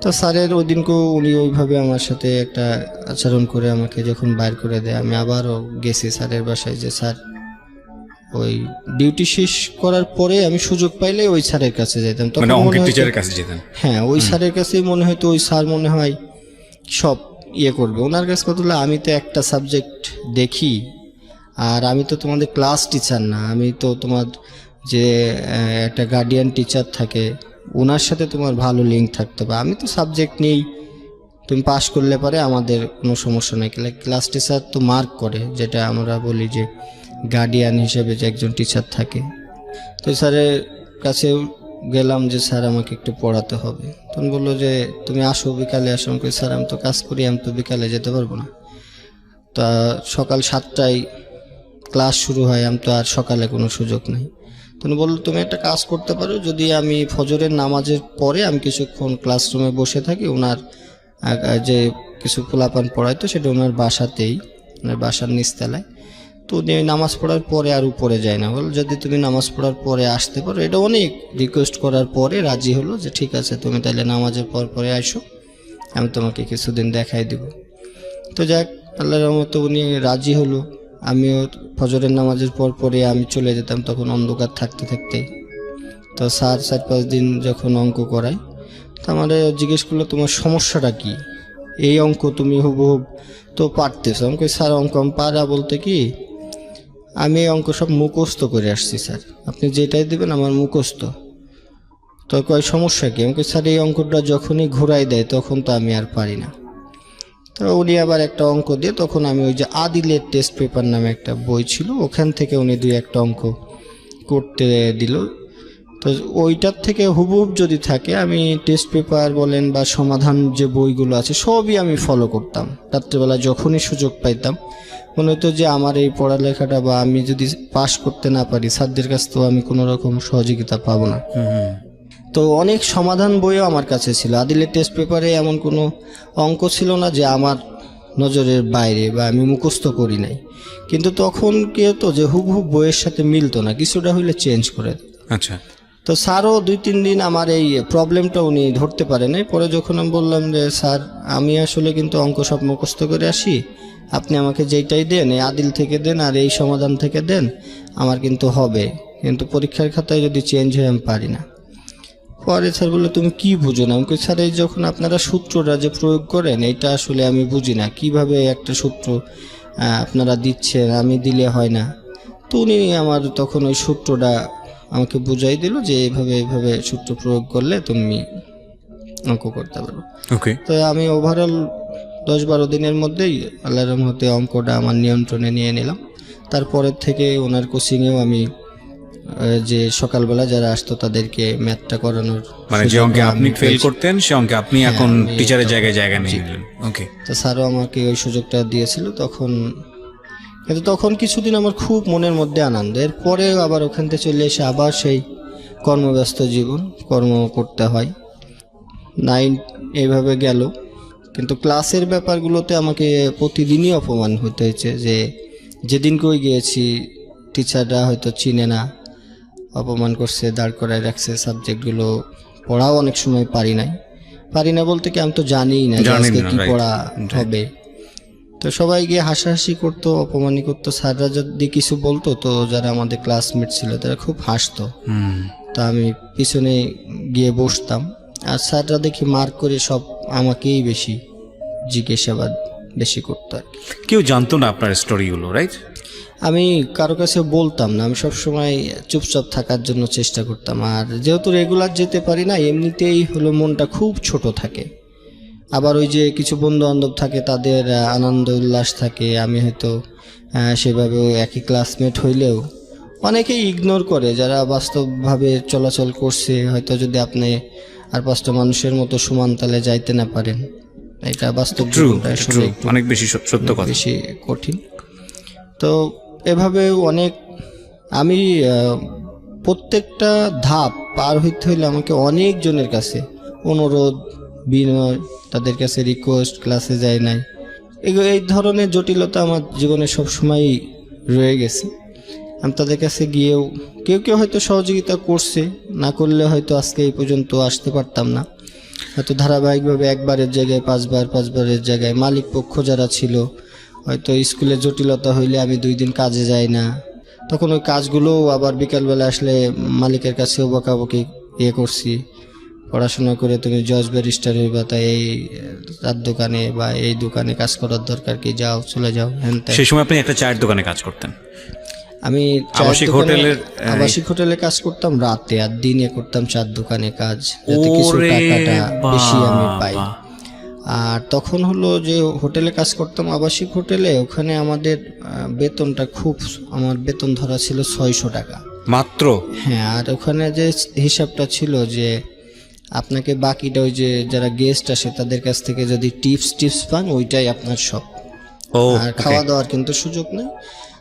তো স্যারের ওই দিনকেও উনি ওইভাবে আমার সাথে একটা আচরণ করে আমাকে যখন বাইর করে দেয়, আমি আবারও গেছি স্যারের বাসায় যে স্যার ওই ডিউটি শেষ করার পরে আমি সুযোগ পাইলে ওই স্যারের কাছে যেতাম। তখন মানে মনে অঙ্কের হতো- টিচারের কাছে যেতেন? হ্যাঁ, ওই স্যারের কাছেই মনে হয়তো ওই স্যার মনে হয় সব ইয়ে করবে। ওনার কাছে কত হলো, আমি তো একটা সাবজেক্ট দেখি, আর আমি তো তোমাদের ক্লাস টিচার না, আমি তো তোমার যে একটা গার্ডিয়ান টিচার থাকে ওনার সাথে তোমার ভালো লিঙ্ক থাকতে হবে। আমি তো সাবজেক্ট নেই, তুমি পাশ করলে পারে আমাদের কোনো সমস্যা নেই। ক্লাস টিচার তো মার্ক করে, যেটা আমরা বলি যে গার্ডিয়ান হিসেবে যে একজন টিচার থাকে। তো স্যারের কাছে গেলাম যে স্যার আমাকে একটু পড়াতে হবে। তখন বললো যে তুমি আসো, বিকালে আসো। আমি কই স্যার আমি তো কাজ করি, আমি তো বিকালে যেতে পারবো না। তা সকাল 7টায় ক্লাস শুরু হয়, আমি তো আর সকালে কোনো সুযোগ নেই। তখন বললো তুমি একটা কাজ করতে পারো, যদি আমি ফজরের নামাজের পরে আমি কিছুক্ষণ ক্লাসরুমে বসে থাকি, ওনার যে কিছু পোলাপান পড়াইতো সেটা ওনার বাসাতেই, ওনার বাসার নিচতলায়। তো উনি নামাজ পড়ার পরে আর উপরে যায় না। বল যদি তুমি নামাজ পড়ার পরে আসতে পারো। এটা অনেক রিকোয়েস্ট করার পরে রাজি হলো যে ঠিক আছে তুমি তাহলে নামাজের পরে আসো, আমি তোমাকে কিছুদিন দেখাই দিব। তো যাক, আল্লাহর রহমতে উনি রাজি হলো। আমিও ফজরের নামাজের পরে আমি চলে যেতাম, তখন অন্ধকার থাকতে থাকতে। তো স্যার 4-5 দিন যখন অঙ্ক করায়, তো আমাদের জিজ্ঞেস করলো তোমার সমস্যাটা কি, এই অঙ্ক তুমি হুবহুব তো পারতেছো। আমি কই স্যার অঙ্ক আমি পারা বলতে কি, আমি এই অঙ্ক সব মুখস্থ করে আসছি স্যার, আপনি যেটাই দেবেন আমার মুখস্থ। তো কয় সমস্যা কি? আমি কই স্যার এই অঙ্কটা যখনই ঘুরাই দেয় তখন তো আমি আর পারি না। তো উনি আবার একটা অঙ্ক দিয়ে, তখন আমি ওই যে আদিলের টেস্ট পেপার নামে একটা বই ছিল, ওখান থেকে উনি 2-1টা অঙ্ক করতে দিল। তো ওইটার থেকে হুবহুব যদি থাকে, আমি টেস্ট পেপার বলেন বা সমাধান যে বইগুলো আছে সবই আমি ফলো করতাম। রাত্রেবেলা যখনই সুযোগ পাইতাম মনে হতো যে আমার এই পড়ালেখাটা বা আমি যদি পাশ করতে না পারি, স্যারদের কাছ তো আমি কোনো রকম সহযোগিতা পাবো না। তো অনেক সমাধান বইও আমার কাছে ছিল। আদিলের টেস্ট পেপারে এমন কোনো অঙ্ক ছিল না যে আমার নজরের বাইরে বা আমি মুখস্থ করি নাই। কিন্তু তখন কি হতো যে হুবহুব বইয়ের সাথে মিলতো না, কিছুটা হইলে চেঞ্জ করে দিত। আচ্ছা। তো স্যারও 2-3 দিন আমার এই প্রবলেমটা উনি ধরতে পারে নাই। পরে যখন আমি বললাম যে স্যার আমি আসলে কিন্তু অঙ্ক সব মুখস্থ করে আসি, আপনি আমাকে যেইটাই দেন এই আদিল থেকে দেন আর এই সমাধান থেকে দেন, আমার কিন্তু হবে, কিন্তু পরীক্ষার খাতায় যদি চেঞ্জ হয় আমি পারি না। পরে স্যার বললো তুমি কি বুঝো না? আমি কই স্যার এই যখন আপনারা সূত্রটা যে প্রয়োগ করেন এটা আসলে আমি বুঝি না, কিভাবে একটা সূত্র আপনারা দিচ্ছেন, আমি দিলে হয় না। তো উনি আমার তখন ওই সূত্রটা আমাকে বুঝাই দিল যে এইভাবে সূত্র প্রয়োগ করলে তুমি অঙ্ক করতে পারো। ওকে। তো আমি ওভারঅল 10-12 দিনের মধ্যেই আল্লাহর রহমতে অঙ্কটা আমার নিয়ন্ত্রণে নিয়ে নিলাম। তারপরের থেকে ওনার কোচিংয়েও আমি যে সকালবেলা যারা আসতো তাদেরকে ম্যাথটা করানোর, মানে যে অঙ্কে আপনি ফেল করতেন সে অঙ্কে আপনি এখন আমি টিচারের জায়গায় জায়গা নিয়ে নিলেন। ওকে। তো স্যারও আমাকে ওই সুযোগটা দিয়েছিল তখন। কিন্তু তখন কিছুদিন আমার খুব মনের মধ্যে আনন্দ, এরপরে আবার ওখান থেকে চলে এসে আবার সেই কর্মব্যস্ত জীবন, কর্ম করতে হয়। 9 এইভাবে গেল। কিন্তু ক্লাসের ব্যাপারগুলোতে আমাকে প্রতিদিনই অপমান হতে হয়েছে, যে যেদিন কই গিয়েছি টিচাররা হয়তো চিনে না, অপমান করছে, দাঁড় করায় রাখছে। সাবজেক্টগুলো পড়াও অনেক সময় পারি না বলতে কি আমি তো জানিই না যে আজকে কি পড়া হবে। তো সবাই গিয়ে হাসাহাসি করতো, অপমানই করতো। স্যাররা যদি কিছু বলতো তো যারা আমাদের ক্লাসমেট ছিল তারা খুব হাসতো। তো আমি পিছনে গিয়ে বসতাম, আর স্যাররা দেখি মার্ক করে সব আমাকেই বেশি জিজ্ঞাসাবাদ বেশি করতো আর কি। কেউ জানতো না আপনার স্টোরিগুলো, রাইট? আমি কারো কাছে বলতাম না, আমি সবসময় চুপচাপ থাকার জন্য চেষ্টা করতাম। আর যেহেতু রেগুলার যেতে পারি না, এমনিতেই হলো মনটা খুব ছোট থাকে। আবার ওই যে কিছু বন্ধু বান্ধব থাকে তাদের আনন্দ উল্লাস থাকে, আমি হয়তো সেভাবে একই ক্লাসমেট হইলেও অনেকেই ইগনোর করে যারা বাস্তবভাবে চলাচল করছে। হয়তো যদি আপনি আর 5টা মানুষের মতো সমান তালে যাইতে না পারেন, এটা বাস্তব জীবনটা আসলে অনেক বেশি সত্য কথা, বেশি কঠিন। তো এভাবে অনেক আমি প্রত্যেকটা ধাপ পার হইতে হইলে আমাকে অনেকজনের কাছে অনুরোধ, বিনয়, তাদের কাছে রিকোয়েস্ট, ক্লাসে যায় নাই, এই ধরনের জটিলতা আমার জীবনে সবসময়ই রয়ে গেছে। আমি তাদের কাছে গিয়েও কেউ কেউ হয়তো সহযোগিতা করছে, না করলে হয়তো আজকে এই পর্যন্ত আসতে পারতাম না। হয়তো ধারাবাহিকভাবে একবারের জায়গায় পাঁচবারের জায়গায় মালিক পক্ষ যারা ছিল, হয়তো স্কুলে জটিলতা হইলে আমি 2 দিন কাজে যাই না, তখন ওই কাজগুলোও আবার বিকালবেলা আসলে মালিকের কাছেও বকাবকি করছি, পড়াশোনা করে তুমি জজ ব্যারিস্টার হইবা, তাই এই তার দোকানে বা এই দোকানে কাজ করার দরকার কি, যাও চলে যাও হ্যান ত্যান। সেই সময় আপনি একটা চায়ের দোকানে কাজ করতেন? আমি আবাসিক আবাসিক হোটেলে কাজ করতাম রাতে, আর দিনে করতাম চার দোকানে কাজ, যাতে কিছু টাকাটা বেশি আমি পাই। আর তখন হলো যে হোটেলে কাজ করতাম, আবাসিক হোটেলে, ওখানে আমাদের বেতনটা খুব, আমার বেতন ধরা ছিল 600 টাকা মাত্র। হ্যাঁ, আর ওখানে যে হিসাবটা ছিল যে আপনাকে বাকিটা ওই যে যারা গেস্ট আসে তাদের কাছ থেকে যদি টিপস পান, ওইটাই আপনার সব। আর খাওয়া দাওয়ার কিন্তু সুযোগ নেই,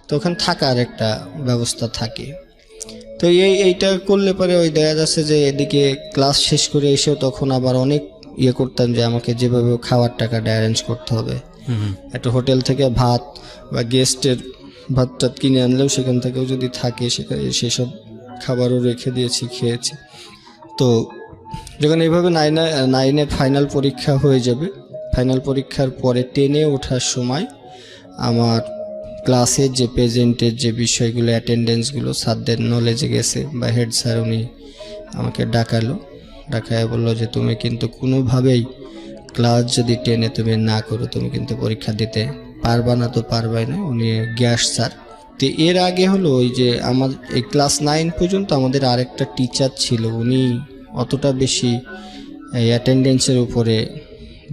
তো ওখানে থাকার একটা ব্যবস্থা থাকে। তো এইটা করলে পরে ওই দেখা যাচ্ছে যে এদিকে ক্লাস শেষ করে এসেও তখন আবার অনেক করতাম যে আমাকে যেভাবে খাওয়ার টাকাটা অ্যারেঞ্জ করতে হবে। একটা হোটেল থেকে ভাত বা গেস্টের ভাত টাত কিনে আনলেও সেখান থেকেও যদি থাকে সেসব খাবারও রেখে দিয়েছি, খেয়েছি। তো যখন এইভাবে নাইনের ফাইনাল পরীক্ষা হয়ে যাবে, ফাইনাল পরীক্ষার পরে 10-এ ওঠার সময় আমার ক্লাসের যে প্রেজেন্টের যে বিষয়গুলো, অ্যাটেন্ডেন্সগুলো স্যারদের নলেজে গেছে, বা হেড স্যার উনি আমাকে ডাকায় বললো যে তুমি কিন্তু কোনোভাবেই ক্লাস যদি 10-এ তুমি না করো, তুমি কিন্তু পরীক্ষা দিতে পারবা না, তো পারবাই না। উনি গ্যাস স্যার। তো এর আগে হলো ওই যে আমার এই ক্লাস 9 পর্যন্ত আমাদের আরেকটা টিচার ছিল, উনি অতটা বেশি এই অ্যাটেন্ডেন্সের উপরে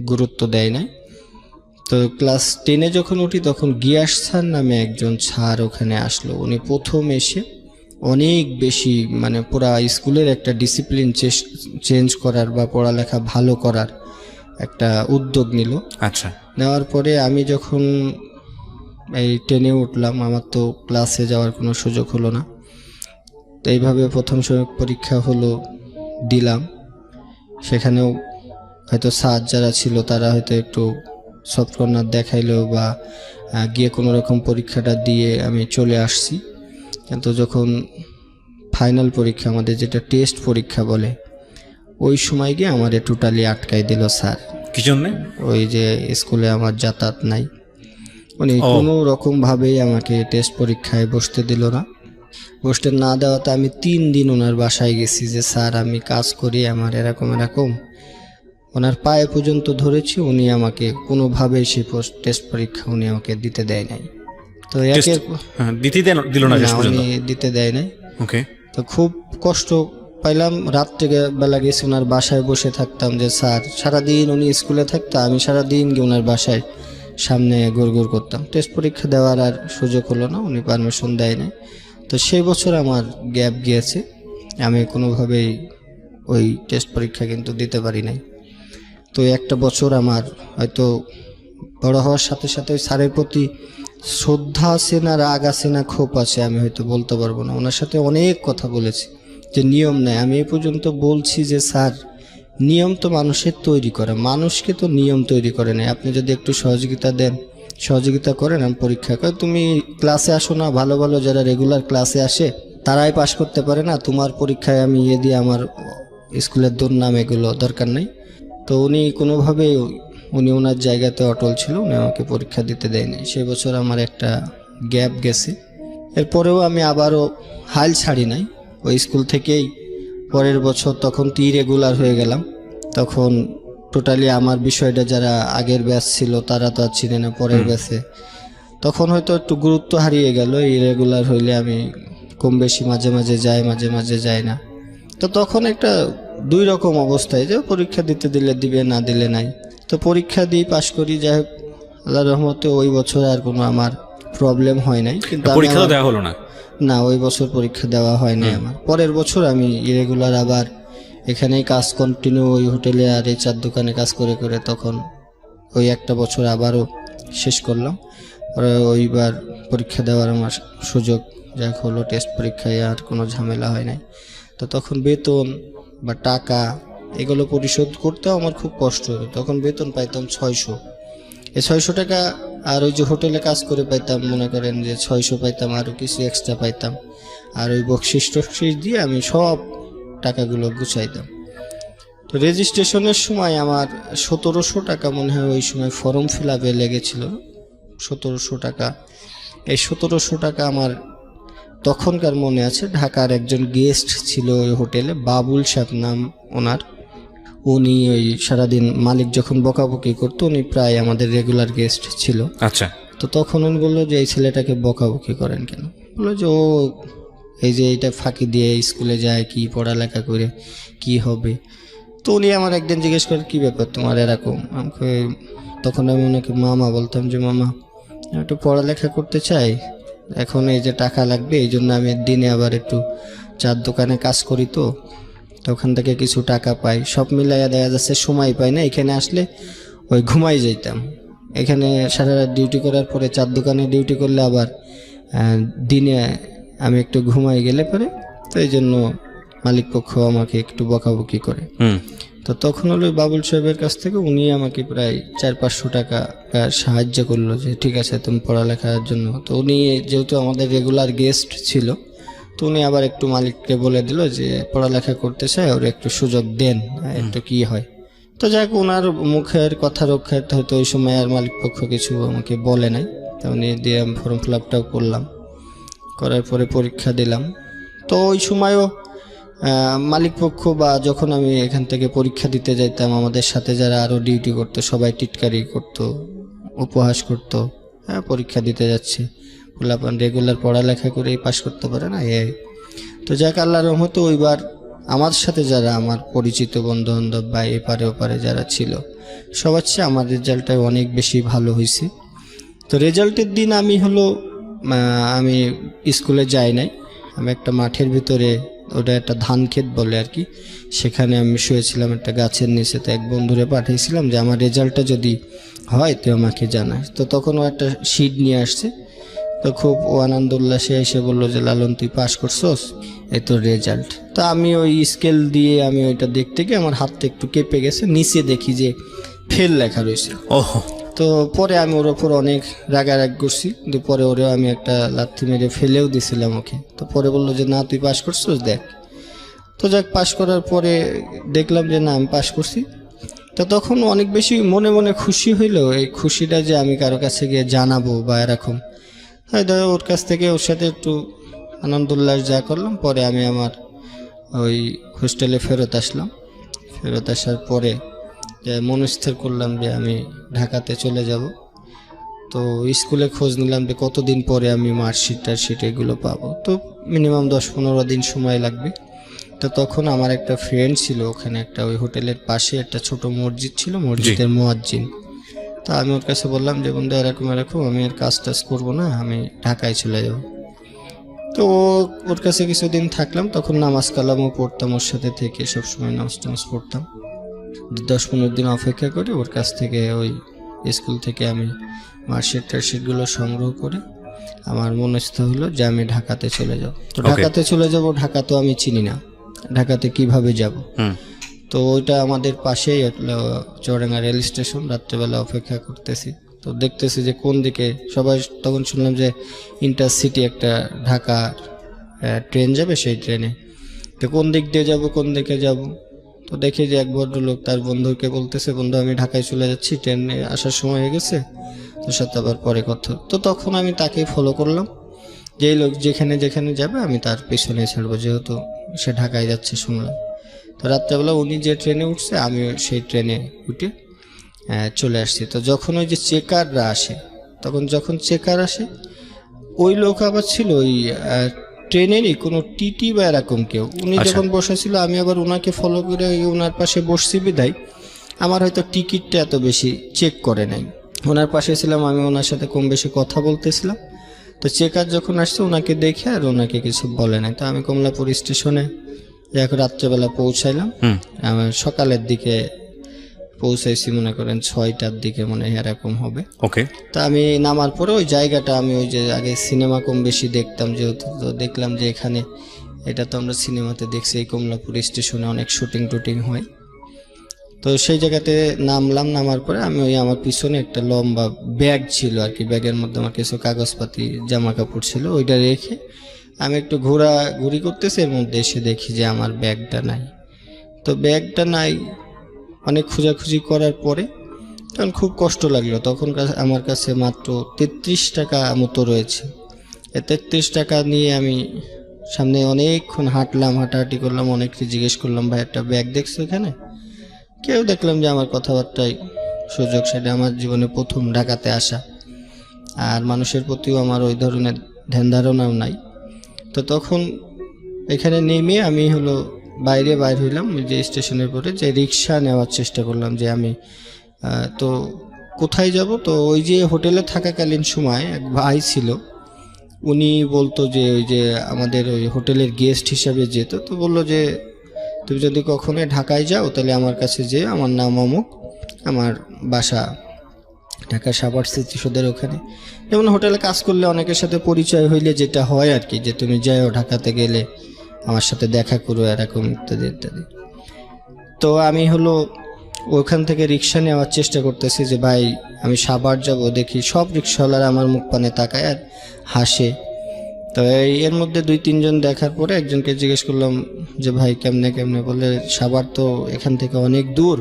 গুরুত্ব দেয় না। তো ক্লাস 10-এ যখন উঠি তখন গিয়াস স্যার নামে একজন স্যার ওখানে আসলো। উনি প্রথম এসে অনেক বেশি মানে পুরা স্কুলের একটা ডিসিপ্লিন চেঞ্জ করার বা পড়ালেখা ভালো করার একটা উদ্যোগ নিল। আচ্ছা, নেওয়ার পরে আমি যখন এই 10-এ উঠলাম, আমার তো ক্লাসে যাওয়ার কোনো সুযোগ হলো না। তো এইভাবে প্রথম পরীক্ষা হলো, দিলাম। সেখানেও হয়তো স্যার যারা ছিল তারা হয়তো একটু সফট কর্নার দেখাইলো বা গিয়ে কোনো রকম পরীক্ষাটা দিয়ে আমি চলে আসছি। কিন্তু যখন ফাইনাল পরীক্ষা, আমাদের যেটা টেস্ট পরীক্ষা বলে, ওই সময় গিয়ে আমার টোটালি আটকাই দিল স্যার। কি জন্য? ওই যে স্কুলে আমার যাতায়াত নাই, উনি কোনো রকমভাবেই আমাকে টেস্ট পরীক্ষায় বসতে দিল না। বসতে না দেওয়াতে আমি 3 দিন ওনার বাসায় গেছি যে স্যার আমি কাজ করি, আমার এরকম ওনার পায়ে পর্যন্ত ধরেছি, উনি আমাকে কোনোভাবেই সেই টেস্ট পরীক্ষা উনি আমাকে দিতে দেয় নাই। তো দিল না, উনি দিতে দেয় নাই। ওকে। তো খুব কষ্ট পাইলাম। রাত্রে বেলা গেছি ওনার বাসায়, বসে থাকতাম যে স্যার, সারাদিন উনি স্কুলে থাকতো, আমি সারাদিন গিয়ে ওনার বাসায় সামনে ঘুরঘুর করতাম। টেস্ট পরীক্ষা দেওয়ার আর সুযোগ হলো না, উনি পারমিশন দেয় নাই। তো সেই বছর আমার গ্যাপ গিয়েছে, আমি কোনোভাবেই ওই টেস্ট পরীক্ষা কিন্তু দিতে পারি নাই। তো একটা বছর আমার হয়তো বড় হওয়ার সাথে সাথে ওই স্যারের প্রতি শ্রদ্ধা আছে না রাগ আছে না ক্ষোভ আছে আমি হয়তো বলতে পারবো না। ওনার সাথে অনেক কথা বলেছি যে নিয়ম নেই, আমি এই পর্যন্ত বলছি যে স্যার নিয়ম তো মানুষের তৈরি করে, মানুষকে তো নিয়ম তৈরি করে নেই। আপনি যদি একটু সহযোগিতা করেন, আমি পরীক্ষা করে, তুমি ক্লাসে আসো না, ভালো ভালো যারা রেগুলার ক্লাসে আসে তারাই পাশ করতে পারে না, তোমার পরীক্ষায় আমি দিয়ে আমার স্কুলের দুর্নাম এগুলো দরকার নেই। তো উনি কোনোভাবেই ওনার জায়গাতে অটল ছিল, উনি আমাকে পরীক্ষা দিতে দেয়নি। সেই বছর আমার একটা গ্যাপ গেছে। এরপরেও আমি আবারও হাল ছাড়ি নাই ওই স্কুল থেকেই। পরের বছর তখন রেগুলার হয়ে গেলাম। তখন টোটালি আমার বিষয়টা যারা আগের ব্যাচ ছিল তারা তো আর চিনে না, পরের ব্যাচে তখন হয়তো একটু গুরুত্ব হারিয়ে গেল। ইরেগুলার হইলে আমি কম বেশি মাঝে মাঝে যাই, মাঝে মাঝে যাই না। তো তখন একটা 2 রকম অবস্থায়, যে পরীক্ষা দিতে দিলে দিবে, না দিলে নাই। তো পরীক্ষা দিয়ে পাশ করি, যাই হোক আল্লাহর রহমতে ওই বছর আর কোনো আমার প্রবলেম হয় নাই। কিন্তু পরীক্ষা দেওয়া হলো না? না, ওই বছর পরীক্ষা দেওয়া হয় নাই আমার। পরের বছর আমি ইরেগুলার আবার এখানেই কাজ কন্টিনিউ, ওই হোটেলে আর এই 4 দোকানে কাজ করে করে তখন ওই একটা বছর আবারও শেষ করলাম। পরে ওইবার পরীক্ষা দেওয়ার আমার সুযোগ যাক হলো, টেস্ট পরীক্ষায় আর কোনো ঝামেলা হয় নাই। তো তখন বেতন বা টাকা এগুলো পরিশোধ করতেও আমার খুব কষ্ট হতো। তখন বেতন পাইতাম 600, এই 600 টাকা আর ওই যে হোটেলে কাজ করে পাইতাম, মনে করেন যে 600 পাইতাম, আরও কিছু এক্সট্রা পাইতাম, আর ওই বকশিস টকশিস দিয়ে আমি সব টাকাগুলো গুছাইতাম। তো রেজিস্ট্রেশনের সময় আমার 1700 টাকা মনে হয় ওই সময় ফর্ম ফিল আপে লেগেছিল, 1700 টাকা। এই 1700 টাকা আমার তখনকার মনে আছে, ঢাকার একজন গেস্ট ছিল ওই হোটেলে, বাবুল সাহেব নাম ওনার। উনি ওই সারাদিন মালিক যখন বকাবকি করতো, উনি প্রায় আমাদের রেগুলার গেস্ট ছিল। আচ্ছা। তো তখন উনি বললো যে এই ছেলেটাকে বকাবকি করেন কেন? বললো যে ও এই যে এইটা ফাঁকি দিয়ে স্কুলে যায়, কি পড়ালেখা করে কি হবে। তো উনি আমার একদিন জিজ্ঞেস করেন কী ব্যাপার তোমার এরকম। আমাকে তখন আমি ওনাকে মামা বলতাম যে মামা আমি একটু পড়ালেখা করতে চাই, এখন এই যে টাকা লাগবে, এই জন্য আমি দিনে আবার একটু চার দোকানে কাজ করি, তো ওখান থেকে কিছু টাকা পাই, সব মিলাইয়া দেখা যাচ্ছে সময় পাই না। এখানে আসলে ওই ঘুমাই যাইতাম, এখানে সারা রাত ডিউটি করার পরে চার দোকানে ডিউটি করলে আবার দিনে আমি একটু ঘুমাই গেলে পরে, তো এই জন্য মালিক পক্ষ আমাকে একটু বকাবকি করে। তো তখন হলো বাবুল সাহেবের কাছ থেকে উনি আমাকে প্রায় 400-500 টাকা সাহায্য করলো, যে ঠিক আছে তুমি পড়ালেখার জন্য। তো উনি যেহেতু আমাদের রেগুলার গেস্ট ছিল, তো উনি আবার একটু মালিককে বলে দিল যে পড়ালেখা করতে চায়, ওর একটু সুযোগ দেন, একটু কি হয়। তো যাক, ওনার মুখের কথা রক্ষার্থে হয়তো ওই সময় আর মালিক পক্ষ কিছু আমাকে বলে নাই। তো উনি দিয়ে আমি ফর্ম ফিল আপটাও করলাম, করার পরে পরীক্ষা দিলাম। তো ওই সময়ও মালিক পক্ষ বা যখন আমি এখান থেকে পরীক্ষা দিতে যাইতাম, আমাদের সাথে যারা আরও ডিউটি করতো সবাই টিটকারি করতো, উপহাস করতো, হ্যাঁ পরীক্ষা দিতে যাচ্ছে, পোলাপান রেগুলার পড়ালেখা করেই পাশ করতে পারে না এই। তো যাক, আল্লাহর রহমতে ওইবার আমার সাথে যারা আমার পরিচিত বন্ধু বান্ধব বা এপারে ওপারে যারা ছিল, সবার চেয়ে আমার রেজাল্টটা অনেক বেশি ভালো হয়েছে। তো রেজাল্টের দিন আমি আমি স্কুলে যাই নাই, আমি একটা মাঠের ভিতরে, ওটা একটা ধান ক্ষেত বলে আর কি, সেখানে আমি শুয়েছিলাম একটা গাছের নিচে। তো এক বন্ধুরে পাঠিয়েছিলাম যে আমার রেজাল্টটা যদি হয় তো আমাকে জানায়। তো তখন ও একটা শিট নিয়ে আসছে, তো খুব ও আনন্দ উল্লাসে এসে বললো যে লালন তুই পাস করছস, এই তোর রেজাল্ট। তো আমি ওই স্কেল দিয়ে আমি ওইটা দেখতে গিয়ে আমার হাতটা একটু কেঁপে গেছে, নিচে দেখি যে ফেল লেখা রয়েছে। ওহো। তো পরে আমি ওর ওপর অনেক রাগারাগ করছি, কিন্তু পরে ওরেও আমি একটা লাথি মেরে ফেলেও দিছিলাম ওকে। তো পরে বললো যে না তুই পাস করছিস দেখ। তো যাক, পাস করার পরে দেখলাম যে না আমি পাস করছি। তো তখন অনেক বেশি মনে মনে খুশি হইলো, এই খুশিটা যে আমি কারো কাছে গিয়ে জানাবো বা এরকম, হয়তো ওর কাছ থেকে ওর সাথে একটু আনন্দ উল্লাস যা করলাম। পরে আমি আমার ওই হোস্টেলে ফেরত আসলাম। ফেরত আসার পরে মনস্থির করলাম যে আমি ঢাকাতে চলে যাব। তো স্কুলে খোঁজ নিলাম যে কতদিন পরে আমি মার্কশিট টার্কশিট এগুলো পাবো। তো মিনিমাম 10-15 দিন সময় লাগবে। তো তখন আমার একটা ফ্রেন্ড ছিল ওখানে, একটা ওই হোটেলের পাশে একটা ছোট মসজিদ ছিল, মসজিদের মুয়াজ্জিন। তো আমি ওর কাছে বললাম যে বন্ধু এরকম এরকম আমি আর কাজ টাজ করবো না, আমি ঢাকায় চলে যাব। তো ওর কাছে কিছুদিন থাকলাম, তখন নামাজ কালামও পড়তাম ওর সাথে থেকে, সবসময় নামাজ টামাজ পড়তাম। 10-15 দিন অপেক্ষা করে ওর কাছ থেকে ওই স্কুল থেকে আমি মার্কশিট টার্কশিটগুলো সংগ্রহ করে আমার মনস্থ হলো যে আমি ঢাকাতে চলে যাব। তো ঢাকাতে চলে যাব, ঢাকা তো আমি চিনি না, ঢাকাতে কিভাবে যাব। তো ওইটা আমাদের পাশেই চুয়াডাঙ্গা রেল স্টেশন। রাত্রেবেলা অপেক্ষা করতেছি, তো দেখতেছি যে কোন দিকে সবাই, তখন শুনলাম যে ইন্টারসিটি একটা ঢাকা ট্রেন যাবে, সেই ট্রেনে। তো কোন দিক দিয়ে যাব, কোন দিকে যাব। তো দেখি যে এক ভদ্রলোক তার বন্ধুকে বলতেছে বন্ধু আমি ঢাকায় চলে যাচ্ছি, ট্রেনে আসার সময় হয়ে গেছে, তোর সাথে আবার পরে কথা। তো তখন আমি তাকেই ফলো করলাম, যেই লোক যেখানে যেখানে যাবে আমি তার পেছনে ছাড়বো, যেহেতু সে ঢাকায় যাচ্ছে শুনলাম। তো রাত্রেবেলা উনি যে ট্রেনে উঠছে আমি সেই ট্রেনে উঠে চলে আসছি। তো যখন ওই যে চেকাররা আসে, তখন যখন চেকার আসে ওই লোক আবার ছিল ওই ট্রেনেরই কোনো টিটি বা এরকম কেউ। উনি যখন বসেছিল আমি আবার ওনাকে ফলো করে ওনার পাশে বসছি বিদায় আমার হয়তো টিকিটটা এত বেশি চেক করে নাই। ওনার পাশে ছিলাম আমি, ওনার সাথে কম বেশি কথা বলতেছিলাম। তো চেকার যখন আসছে ওনাকে দেখে আর ওনাকে কিছু বলে নাই। তো আমি কমলাপুর স্টেশনে রাত্রেবেলা পৌঁছাইলাম। আমার সকালের দিকে পৌঁছাইছি মনে করেন 6টার দিকে মনে হয় এরকম হবে। ওকে। তা আমি নামার পরে ওই জায়গাটা আমি ওই যে আগে সিনেমা কম বেশি দেখতাম যেহেতু, তো দেখলাম যে এখানে এটা তো আমরা সিনেমাতে দেখছি এই কমলাপুর স্টেশনে অনেক শুটিং টুটিং হয়। তো সেই জায়গাতে নামলাম, নামার পরে আমি ওই আমার পিছনে একটা লম্বা ব্যাগ ছিল আর কি, ব্যাগের মধ্যে আমার কিছু কাগজপাতি জামা কাপড় ছিল, ওইটা রেখে আমি একটু ঘোরাঘুরি করতেছি, এর মধ্যে এসে দেখি যে আমার ব্যাগটা নাই। তো ব্যাগটা নাই, অনেক খোঁজাখুঁজি করার পরে তখন খুব কষ্ট লাগলো। তখন আমার কাছে মাত্র 33 টাকা মতো রয়েছে। এই 33 টাকা নিয়ে আমি সামনে অনেকক্ষণ হাঁটলাম, হাঁটাহাঁটি করলাম, অনেককে জিজ্ঞেস করলাম ভাই একটা ব্যাগ দেখছো এখানে? কেউ দেখলাম যে আমার কথাবার্তায় সুযোগ, সেটা আমার জীবনে প্রথম ঢাকাতে আসা, আর মানুষের প্রতিও আমার ওই ধরনের ধ্যান ধারণাও নাই। তো তখন এখানে নেমে আমি হলো বাইরে হইলাম, ওই যে স্টেশনের পরে যে রিক্সা নেওয়ার চেষ্টা করলাম যে আমি তো কোথায় যাব। তো ওই যে হোটেলে থাকাকালীন সময় এক ভাই ছিল, উনি বলতো যে ওই যে আমাদের ওই হোটেলের গেস্ট হিসাবে যেত, তো বললো যে তুমি যদি কখনো ঢাকায় যাও তাহলে আমার কাছে যে, আমার নাম অমুক, আমার বাসা ঢাকা সাভার স্মৃতিসৌধের ওখানে। যেমন হোটেলে কাজ করলে অনেকের সাথে পরিচয় হইলে যেটা হয় আর কি, যে তুমি যাও ঢাকাতে গেলে আমার সাথে দেখা করো এরকম ইত্যাদি ইত্যাদি। তো আমি হলো ওখান থেকে রিক্সা নেওয়ার চেষ্টা করতেছি যে ভাই আমি সাভার যাব, দেখি সব রিক্সাওয়ালারা আমার মুখ পানে তাকায় আর হাসে। তো এর মধ্যে 2-3 জন দেখার পরে একজনকে জিজ্ঞেস করলাম যে ভাই কেমনে কেমনে, বলে সাভার তো এখান থেকে অনেক দূর,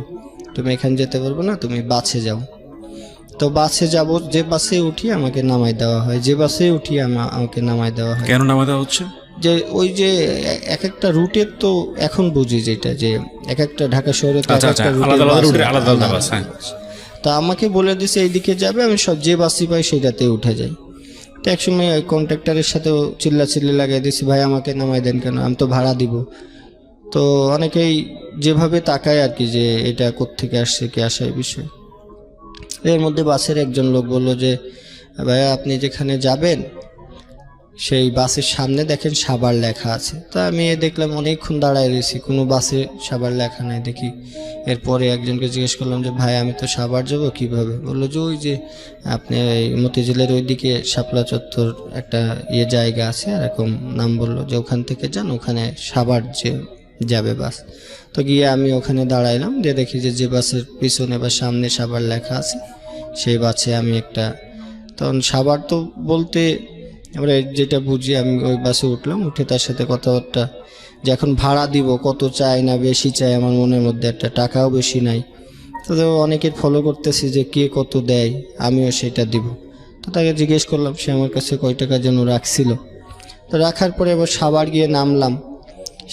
তুমি এখান যেতে পারবে না, তুমি বাসে যাও। তো বাসে যাব, যে বাসে উঠি আমাকে নামাই দেওয়া হয়, যে বাসে উঠি আমাকে নামাই দেওয়া হয়। কেন নামা দেওয়া হচ্ছে? যে ওই যে এক একটা রুটের তো এখন বুঝি যেটা যে এক একটা ঢাকা শহরে তো এক একটা রুটের আলাদা আলাদা বাস। হ্যাঁ, তা আমাকে বলে দিছে এইদিকে যাবে, আমি সব যে বাসই পাই সেইটাতে উঠে যাই। তো একসময় ওই কন্ট্রাক্টরের সাথেও চিল্লাচিল্লি লাগিয়ে দিছি, ভাই আমাকে নামাই দেন কেন, আমি তো ভাড়া দিব। তো অনেকেই যেভাবে তাকায় আর কি যে এটা কোত্থেকে আসছে, কে আসে এই বিষয়। এর মধ্যে বাসের একজন লোক বলল যে ভাইয়া আপনি যেখানে যাবেন সেই বাসের সামনে দেখেন সাভার লেখা আছে। তা আমি দেখলাম অনেকক্ষণ দাঁড়ায় রয়েছি, কোনো বাসে সাভার লেখা নাই দেখি। এরপরে একজনকে জিজ্ঞেস করলাম যে ভাই আমি তো সাভার যাব কিভাবে? বললো যে ওই যে আপনি এই মতিঝিলের ওইদিকে শাপলা চত্বর একটা জায়গা আছে এরকম নাম বললো, যে ওখান থেকে যান, ওখানে সাভার যে যাবে বাস। তো গিয়ে আমি ওখানে দাঁড়াইলাম, দিয়ে দেখি যে বাসের পিছনে বা সামনে সাভার লেখা আছে সেই বাসে আমি একটা, তখন সাভার তো বলতে আমরা যেটা বুঝি, আমি ওই বাসে উঠলাম, উঠে তার সাথে কথাবার্তা যে এখন ভাড়া দিব, কত চাই না বেশি চাই, আমার মনের মধ্যে একটা টাকাও বেশি নাই। তো অনেকের ফলো করতেছি যে কে কত দেয়, আমিও সেটা দিব। তো তাকে জিজ্ঞেস করলাম, সে আমার কাছে কয় টাকা যেন রাখছিল। তো রাখার পরে আবার সাভার গিয়ে নামলাম।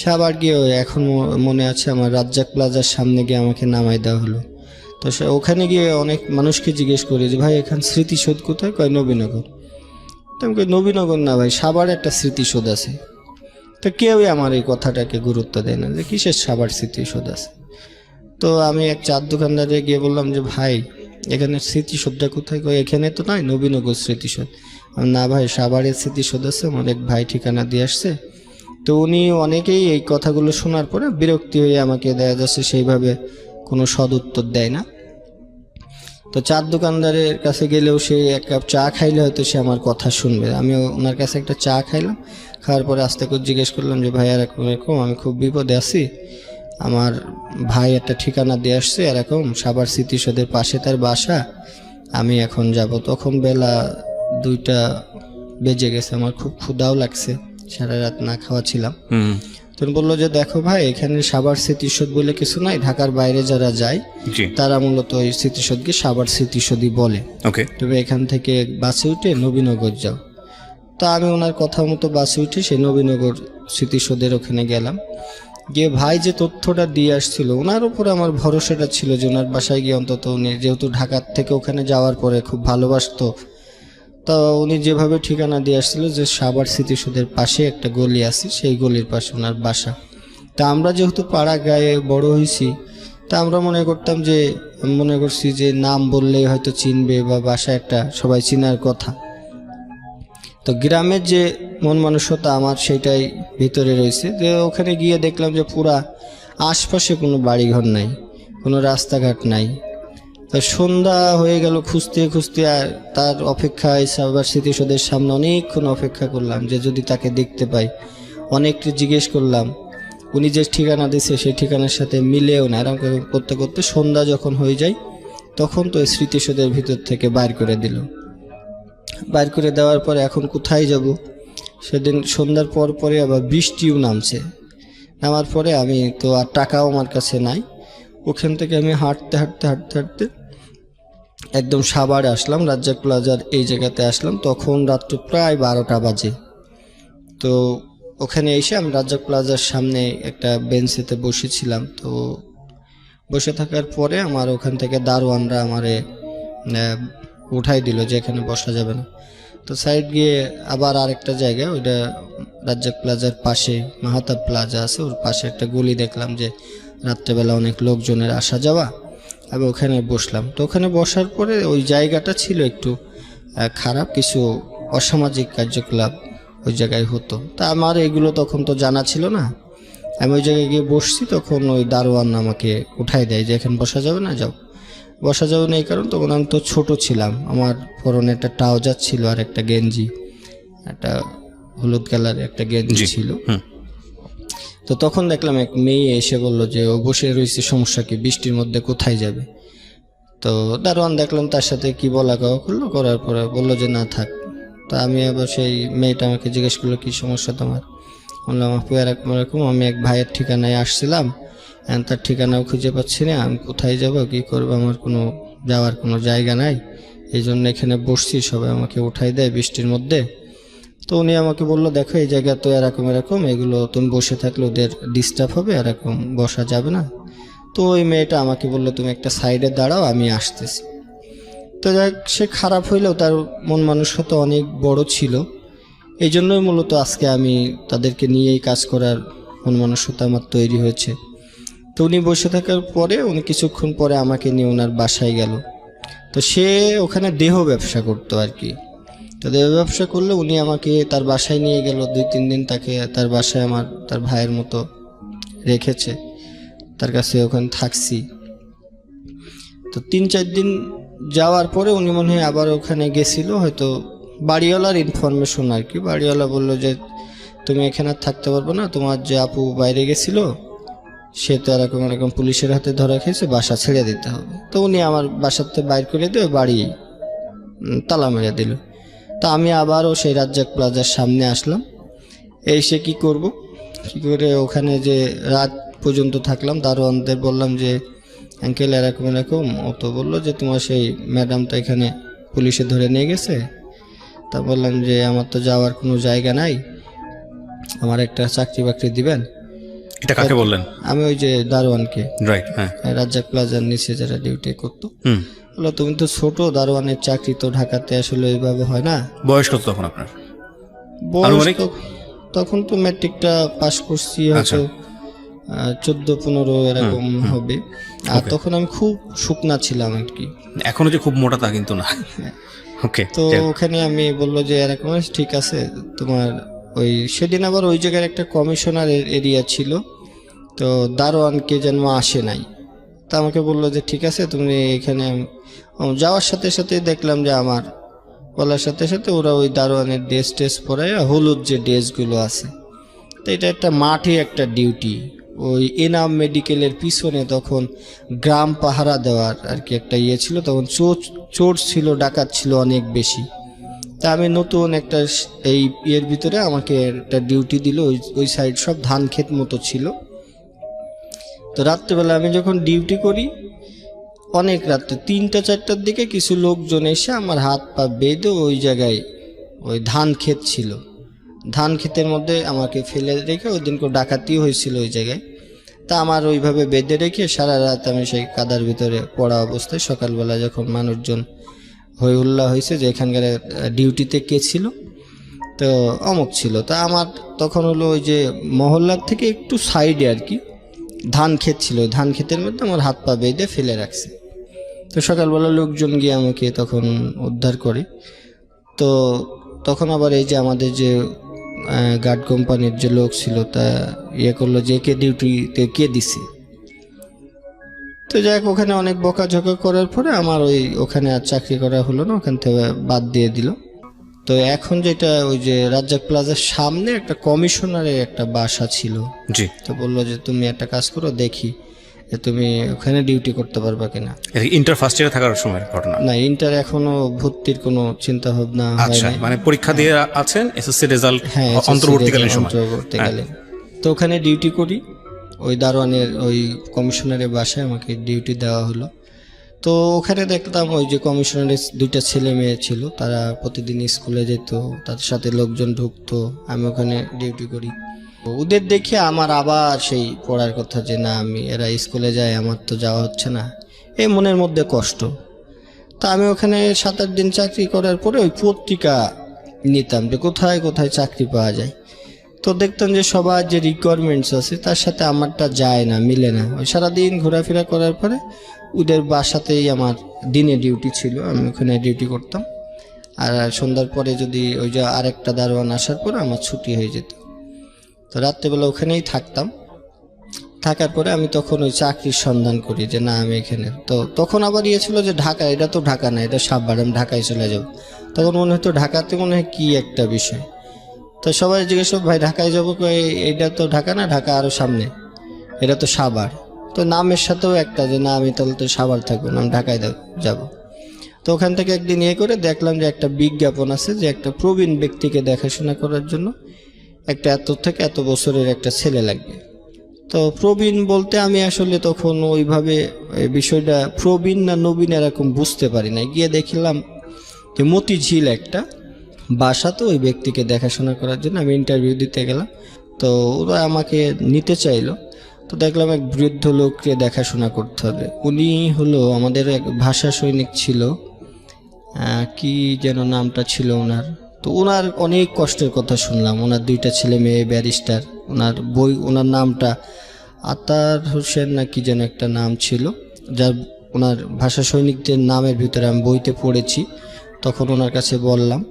সাভার গিয়ে এখন মনে আছে আমার রাজ্জাক প্লাজার সামনে গিয়ে আমাকে নামাই দেওয়া হলো। তো ওখানে গিয়ে অনেক মানুষকে জিজ্ঞেস করি যে ভাই এখানে স্মৃতিসৌধ কোথায়? কয় নবীনগর। তো আমি কই নবীনগর না ভাই, সাভার একটা স্মৃতিসৌধ আছে। তো কেউই আমার এই কথাটাকে গুরুত্ব দেয় না যে কিসের সাভার স্মৃতিসৌধ আছে। তো আমি এক চার দোকানদারে গিয়ে বললাম যে ভাই এখানে স্মৃতিসৌধটা কোথায়? কয় এখানে তো নয়, নবীনগর স্মৃতিসৌধ। না ভাই সাভারের স্মৃতিসৌধ আছে, আমার এক ভাই ঠিকানা দিয়ে আসছে। তো উনি অনেকেই এই কথাগুলো শোনার পরে বিরক্তি হয়ে আমাকে দেখা যাচ্ছে সেইভাবে কোনো সদ উত্তর দেয় না। তো চার দোকানদারের কাছে গেলেও সে এক কাপ চা খাইলে হয়তো সে আমার কথা শুনবে। আমি ওনার কাছে একটা চা খাইলাম, খাওয়ার পরে আস্তে করে জিজ্ঞেস করলাম যে ভাই এরকম এরকম আমি খুব বিপদে আছি, আমার ভাই একটা ঠিকানা দিয়ে আসছে এরকম সাভার স্মৃতিসৌধের পাশে তার বাসা, আমি এখন যাব। তখন বেলা 2টা বেজে গেছে, আমার খুব ক্ষুধাও লাগছে, সারা রাত না খাওয়া ছিলাম। তখন বললো যে দেখো ভাই এখানে সাভার স্মৃতিসৌধ বলে কিছু নাই, ঢাকার বাইরে যারা যায় তারা মূলত ওই স্মৃতিসৌধকে সাভার স্মৃতিসৌধই বলে। তুমি এখান থেকে বাসে উঠে নবীনগর যাও। তা আমি ওনার কথা মতো বাসে উঠে সেই নবীনগর স্মৃতিসৌধের ওখানে গেলাম। গিয়ে ভাই যে তথ্যটা দিয়ে আসছিল ওনার উপর আমার ভরসাটা ছিল যে ওনার বাসায় গিয়ে অন্তত উনি যেহেতু ঢাকার থেকে ওখানে যাওয়ার পরে খুব ভালোবাসতো, তা উনি যেভাবে ঠিকানা দিয়ে আসছিল যে সাভার স্মৃতিসৌধের পাশে একটা গলি আছে, সেই গলির পাশে ওনার বাসা। তা আমরা যেহেতু পাড়া গায়ে বড় হয়েছি, তা আমরা মনে করছি যে নাম বললেই হয়তো চিনবে বা বাসা একটা সবাই চিনার কথা। তো গ্রামের যে মন মানসিকতা আমার সেটাই ভিতরে রয়েছে, যে ওখানে গিয়ে দেখলাম যে পুরা আশপাশে কোনো বাড়িঘর নাই, কোনো রাস্তাঘাট নাই। তো সন্ধ্যা হয়ে গেল, খুঁজতে খুঁজতে আর তার অপেক্ষায় আবার স্মৃতিসৌধের সামনে অনেকক্ষণ অপেক্ষা করলাম যে যদি তাকে দেখতে পাই। অনেককে জিজ্ঞেস করলাম, উনি যে ঠিকানা দিছে সেই ঠিকানার সাথে মিলেও না। এরকম করতে করতে সন্ধ্যা যখন হয়ে যায় তখন তো এই স্মৃতিসৌধের ভিতর থেকে বাইর করে দিল। বাইর করে দেওয়ার পরে এখন কোথায় যাব? সেদিন সন্ধ্যার পর পরে আবার বৃষ্টিও নামছে। নামার পরে আমি তো আর টাকাও আমার কাছে নাই। ওখান থেকে আমি হাঁটতে হাঁটতে হাঁটতে হাঁটতে একদম সাভারে আসলাম, রাজ্জাক প্লাজার এই জায়গাতে আসলাম। তখন রাত্র প্রায় 12টা বাজে। তো ওখানে এসে আমি রাজ্জাক প্লাজার সামনে একটা বেঞ্চেতে বসেছিলাম। তো বসে থাকার পরে আমার ওখান থেকে দারোয়ানরা আমারে উঠাই দিল যে এখানে বসা যাবে না। তো সাইড গিয়ে আবার আরেকটা জায়গায়, ওইটা রাজ্জাক প্লাজার পাশে মাহাতাব প্লাজা আছে, ওর পাশে একটা গলি দেখলাম যে রাত্রেবেলা অনেক লোকজনের আসা যাওয়া। আমি ওখানে বসলাম। তো ওখানে বসার পরে ওই জায়গাটা ছিল একটু খারাপ, কিছু অসামাজিক কার্যকলাপ ওই জায়গায় হতো। তা আমার এগুলো তখন তো জানা ছিল না। আমি ওই জায়গায় গিয়ে বসছি, তখন ওই দারোয়ান আমাকে উঠাই দেয় যে এখানে বসা যাবে না, যাও। বসা যাবে না এই কারণ তখন আমি তো ছোট ছিলাম, আমার পরনে একটা ট্রাউজার ছিল আর একটা গেঞ্জি, একটা হলুদ কালারের একটা গেঞ্জি ছিল। তো তখন দেখলাম এক মেয়ে এসে বলল যে ও বসে রয়েছে, সমস্যা কি, বৃষ্টির মধ্যে কোথায় যাবে? তো দারোয়ান দেখলাম তার সাথে কি বলা কওয়া করলো, করার পরে বললো যে না থাক। তা আমি আবার সেই মেয়েটা আমাকে জিজ্ঞেস করলো কি সমস্যা তোমার? বললাম আপু এরকম এরকম, আমি এক ভাইয়ের ঠিকানায় আসছিলাম, তার ঠিকানাও খুঁজে পাচ্ছি না, আমি কোথায় যাব কি করবো, আমার কোনো যাওয়ার কোনো জায়গা নাই, এই জন্য এখানে বসছি, সবাই আমাকে উঠাই দেয় বৃষ্টির মধ্যে। তো উনি আমাকে বললো দেখো এই জায়গা তো এরকম এরকম, এগুলো তুমি বসে থাকলে ওদের ডিস্টার্ব হবে, এরকম বসা যাবে না। তো ওই মেয়েটা আমাকে বললো তুমি একটা সাইডে দাঁড়াও, আমি আসতেছি। তো যাক, সে খারাপ হইলেও তার মন মানসিকতা অনেক বড় ছিল। এই জন্যই মূলত আজকে আমি তাদেরকে নিয়েই কাজ করার মন মানসিকতা আমার তৈরি হয়েছে। তো উনি বসে থাকার পরে উনি কিছুক্ষণ পরে আমাকে নিয়ে ওনার বাসায় গেল। তো সে ওখানে দেহ ব্যবসা করতো আর কি। তো দেহ ব্যবসা করলে উনি আমাকে তার বাসায় নিয়ে গেল, 2-3 দিন তাকে তার বাসায় আমার তার ভাইয়ের মতো রেখেছে, তার কাছে ওখানে থাকছি। তো 3-4 দিন যাওয়ার পরে উনি মনে হয় আবার ওখানে গেছিল, হয়তো বাড়িওয়ালার ইনফরমেশন আর কি। বাড়িওয়ালা বলল যে তুমি এখানে আর থাকতে পারবে না, তোমার যে আপু বাইরে গেছিল সে তো এরকম এরকম পুলিশের হাতে ধরা খেয়েছে, বাসা ছেড়ে দিতে হবে। তো উনি আমার বাসাতে বাইর করে দিয়ে বাড়ি তালা মেরে দিল। তো আমি আবারও সেই রাজ্জাক প্লাজার সামনে আসলাম। এসে কি করব, কি করে ওখানে যে রাত পর্যন্ত থাকলাম। দারোয়ানদের বললাম যে আঙ্কেল এরকম এরকম, ও তো বললো যে তোমার সেই ম্যাডামটা এখানে পুলিশে ধরে নিয়ে গেছে। তা বললাম যে আমার তো যাওয়ার কোনো জায়গা নাই, আমার একটা চাকরি বাকরি দিবেন। এটা কাকে বললেন? আমি ওই যে দারোয়ানকে, রাইট, হ্যাঁ, রাজ্জাক প্লাজার নিচে যারা ডিউটি করতো। বললো তুমি তো ছোট, দারোয়ানের চাকরি তো ঢাকাতে আসলে ওইভাবে হয় না। বয়স কত তখন আপনার? বয়স তখন তো ম্যাট্রিকটা পাস করছি, হয়তো 14-15 এরকম হবে। আর তখন আমি খুব শুকনা ছিলাম আর কি। এখনো যে খুব মোটা তা কিন্তু না। ওকে। তো ওখানে আমি বললো যে এরকম ঠিক আছে তোমার ওই, সেদিন আবার ওই জায়গার একটা কমিশনার এরিয়া ছিল, তো দারোয়ানকে যেন আসে নাই। তা আমাকে বললো যে ঠিক আছে তুমি এখানে। যাওয়ার সাথে সাথে দেখলাম যে আমার বলার সাথে সাথে ওরা ওই দারোয়ানের ড্রেস টেস পরায়, হলুদ যে ড্রেসগুলো আছে। তো এটা একটা মাঠে একটা ডিউটি, ওই এনাম মেডিকেলের পিছনে তখন গ্রাম পাহারা দেওয়ার আর কি একটা ইয়ে ছিল। তখন চোর ছিল, ডাকাত ছিল অনেক বেশি। তা আমি নতুন একটা এই ইয়ের ভিতরে আমাকে একটা ডিউটি দিল। ওই সাইড সব ধান ক্ষেত মতো ছিল। তো রাত্রেবেলা আমি যখন ডিউটি করি, অনেক রাত্রে 3টা-4টার দিকে কিছু লোকজন এসে আমার হাত পা বেঁধে ওই জায়গায়, ওই ধান ক্ষেত ছিল, ধান ক্ষেতের মধ্যে আমাকে ফেলে রেখে, ওই দিন ডাকাতিও হয়েছিল ওই জায়গায়। তা আমার ওইভাবে বেঁধে রেখে সারা রাত আমি সেই কাদার ভিতরে পড়া অবস্থায়, সকালবেলা যখন মানুষজন হই হুল্লা হয়েছে যে এখানকার ডিউটিতে কে ছিল, তো অমুক ছিল। তা আমার তখন হলো ওই যে মহল্লার থেকে একটু সাইডে আর কি ধান ক্ষেত ছিল, ধান ক্ষেতের মধ্যে আমার হাত পা বেঁধে ফেলে রাখছে। তো সকালবেলা লোকজন গিয়ে আমাকে তখন উদ্ধার করে। তো তখন আবার এই যে আমাদের যে গার্ড কোম্পানির যে লোক ছিল তা ইয়ে করলো যে কে ডিউটিতে কে দিছে। তো তো যাই হোক, ওখানে অনেক বকাঝকা করার পরে আমার ওখানে আর চাকরি করা হলো না, ওখান থেকে বাদ দিয়ে দিল। তো এখন যেটা ওই যে রাজ্জাক প্লাজার সামনে একটা কমিশনারের একটা বাসা ছিল, জি, তো বললো যে তুমি একটা কাজ করো, দেখি যে তুমি ওখানে ডিউটি করতে পারবা কিনা। এটা ইন্টার ফার্স্ট ইয়ারে থাকার সময়ের ঘটনা? না, ইন্টার এখনো ভর্তির কোনো চিন্তা ভাবনা হয় আচ্ছা, নাই। মানে পরীক্ষা দিয়ে আছেন, এসএসসি রেজাল্ট হ্যাঁ, অন্তর্বর্তীকালীন সময়। অন্তর্বর্তীকালীন। তো ওখানে ডিউটি করি, ওই দারোয়ানের ওই কমিশনারের বাসায় আমাকে ডিউটি দেওয়া হলো। তো ওখানে দেখতাম ওই যে কমিশনারের দুইটা ছেলে মেয়ে ছিল, তারা প্রতিদিন স্কুলে যেত, তাদের সাথে লোকজন ঢুকতো, আমি ওখানে ডিউটি করি। ওদের দেখে আমার আবার সেই পড়ার কথা, যে না আমি এরা স্কুলে যায়, আমার তো যাওয়া হচ্ছে না, এই মনের মধ্যে কষ্ট। তা আমি ওখানে 7-8 দিন চাকরি করার পরে ওই পত্রিকা নিতাম যে কোথায় কোথায় চাকরি পাওয়া যায়। তো দেখতাম যে সবার যে রিকোয়ারমেন্টস আছে তার সাথে আমারটা যায় না, মিলে না। ওই সারাদিন ঘোরাফেরা করার পরে ওদের বাসাতেই আমার দিনে ডিউটি ছিল, আমি ওখানে ডিউটি করতাম। আর সন্ধ্যার পরে যদি ওই যে আরেকটা দারোয়ান আসার পর আমার ছুটি হয়ে যেত, তো রাত্রেবেলা ওখানেই থাকতাম। থাকার পরে আমি তখন ওই চাকরির সন্ধান করি যে না আমি এখানে, তো তখন আবার ছিল যে ঢাকা, এটা তো ঢাকা না, এটা সাভার, আমি ঢাকায় চলে যাব। তখন মনে হতো ঢাকাতে মনে হয় কী একটা বিষয়। তো সবাই জিজ্ঞেস করো ভাই ঢাকায় যাবো, এইটা তো ঢাকা না, ঢাকা আরও সামনে, এটা তো সাভার। তো নামের সাথেও একটা যে না আমি তাহলে তো সাভার থাকবো না, আমি ঢাকায় যাব। তো ওখান থেকে একদিন করে দেখলাম যে একটা বিজ্ঞাপন আছে যে একটা প্রবীণ ব্যক্তিকে দেখাশোনা করার জন্য একটা এত থেকে এত বছরের একটা ছেলে লাগবে। তো প্রবীণ বলতে আমি আসলে তখন ওইভাবে বিষয়টা প্রবীণ না নবীন এরকম বুঝতে পারি না। গিয়ে দেখলাম যে মতিঝিল একটা বাসা, তো ওই ব্যক্তিকে দেখাশোনা করার জন্য আমি ইন্টারভিউ দিতে গেলাম। তো ওরা আমাকে নিতে চাইলো। তো দেখলাম এক বৃদ্ধ লোককে দেখাশোনা করতে হবে। উনি হলো আমাদের এক ভাষা সৈনিক ছিল, কি যেন নামটা ছিল ওনার। তো ওনার অনেক কষ্টের কথা শুনলাম, ওনার 2টা ছেলে মেয়ে ব্যারিস্টার, ওনার বই, ওনার নামটা আতার হোসেন না কি যেন একটা নাম ছিল, যার ওনার ভাষা সৈনিকদের নামের ভিতরে আমি বইতে পড়েছি। তখন ওনার কাছে বললাম,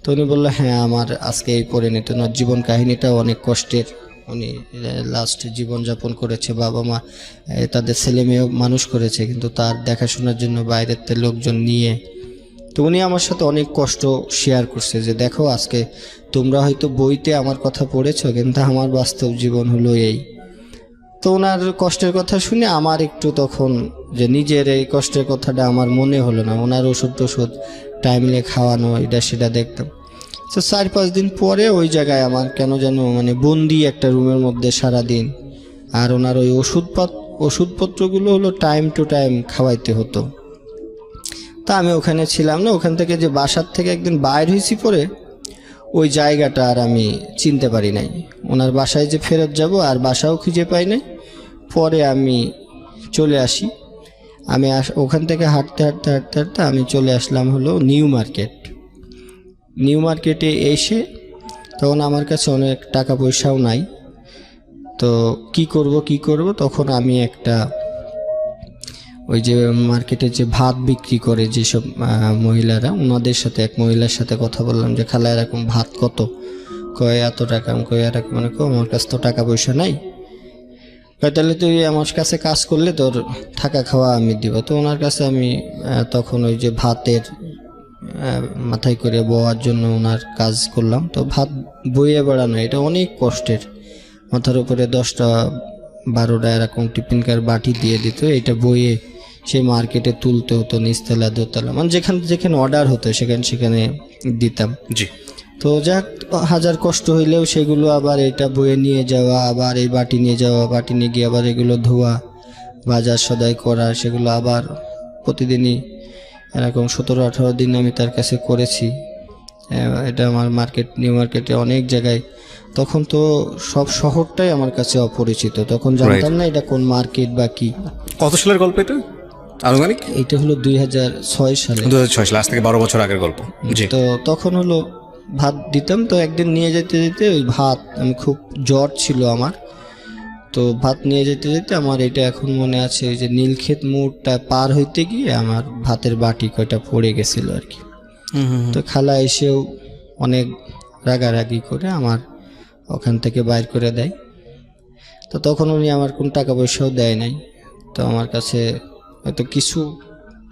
তো উনি বললো হ্যাঁ আমার আজকে এই পড়ে নিতে। ওনার জীবন কাহিনীটাও অনেক কষ্টের, উনি লাস্ট জীবনযাপন করেছে, বাবা মা তাদের ছেলে মেয়েও মানুষ করেছে, কিন্তু তার দেখাশোনার জন্য বাইরের লোকজন নিয়ে। তো উনি আমার সাথে অনেক কষ্ট শেয়ার করছে যে দেখো আজকে তোমরা হয়তো বইতে আমার কথা পড়েছো, কিন্তু আমার বাস্তব জীবন হলো এই। তো ওনার কষ্টের কথা শুনে আমার একটু তখন যে নিজের এই কষ্টের কথাটা আমার মনে হলো না। ওনার ওষুধ টষুধ টাইমলে খাওয়ানো, এটা সেটা দেখতাম। তো 4-5 দিন পরে ওই জায়গায় আমার কেন যেন মানে বন্দি একটা রুমের মধ্যে সারাদিন, আর ওনার ওই ওষুধপত্রগুলো হলো টাইম টু টাইম খাওয়াইতে হতো। তা আমি ওখানে ছিলাম না। ওখান থেকে যে বাসার থেকে একদিন বাইর হয়েছি পরে ওই জায়গাটা আর আমি চিনতে পারি নাই। ওনার বাসায় যে ফেরত যাব আর বাসাও খুঁজে পাই নাই। পরে আমি চলে আসি। আমি ওখান থেকে হাঁটতে হাঁটতে হাঁটতে হাঁটতে আমি চলে আসলাম হলো নিউ মার্কেট। নিউ মার্কেটে এসে তখন আমার কাছে অনেক টাকা পয়সাও নাই। তো কি করব তখন আমি একটা ওই যে মার্কেটে যে ভাত বিক্রি করে যেসব মহিলারা, ওনাদের সাথে এক মহিলার সাথে কথা বললাম যে খালা এরকম ভাত কত? কয় এত টাকা। আমি কই এরকম, মানে আমার কাছে তো টাকা পয়সা নাই। কয় তাহলে তুই আমার কাছে কাজ করলে তোর থাকা খাওয়া আমি দিব। তো ওনার কাছে আমি তখন ওই যে ভাতের মাথায় করে বওয়ার জন্য ওনার কাজ করলাম। তো ভাত বইয়ে বেড়ানো এটা অনেক কষ্টের। মাথার উপরে 10টা-12টা এরকম টিফিনকার বাটি দিয়ে দিত, এটা বইয়ে সেই মার্কেটে তুলতে হতো, নিচতলা দোতলা, মানে যেখানে অর্ডার হতো সেখানে দিতাম। জি। তো যাক, হাজার কষ্ট হইলেও সেগুলো আবার এটা বয়ে নিয়ে যাওয়া, আবার এই বাটি নিয়ে যাওয়া, বাটি নিয়ে গিয়ে আবার এগুলো ধোয়া, বাজার সদাই করা, সেগুলো আবার প্রতিদিনই এরকম 17-18 দিন আমি তার কাছে করেছি। এটা আমার নিউ মার্কেটে অনেক জায়গায়। তখন তো সব শহরটাই আমার কাছে অপরিচিত, তখন জানতাম না এটা কোন মার্কেট বা কি। কত সালের গল্প এটা আনুমানিক? এটা হলো 2006 সালে। 2006 সালে, আজ থেকে 12 বছর আগের গল্প। জি। তো তখন হলো ভাত দিতাম। তো একদিন নিয়ে যেতে যেতে ওই ভাত, আমি খুব জ্বর ছিল আমার, তো ভাত নিয়ে যেতে যেতে আমার এটা এখন মনে আছে, ওই যে নীলক্ষেত মোড়টা পার হইতে গিয়ে আমার ভাতের বাটি কয়টা পড়ে গেছিল আর কি। তো খালা এসেও অনেক রাগারাগি করে আমার ওখান থেকে বাইর করে দেয়। তো তখন উনি আমার কোন টাকা পয়সাও দেয় নাই। তো আমার কাছে হয়তো কিছু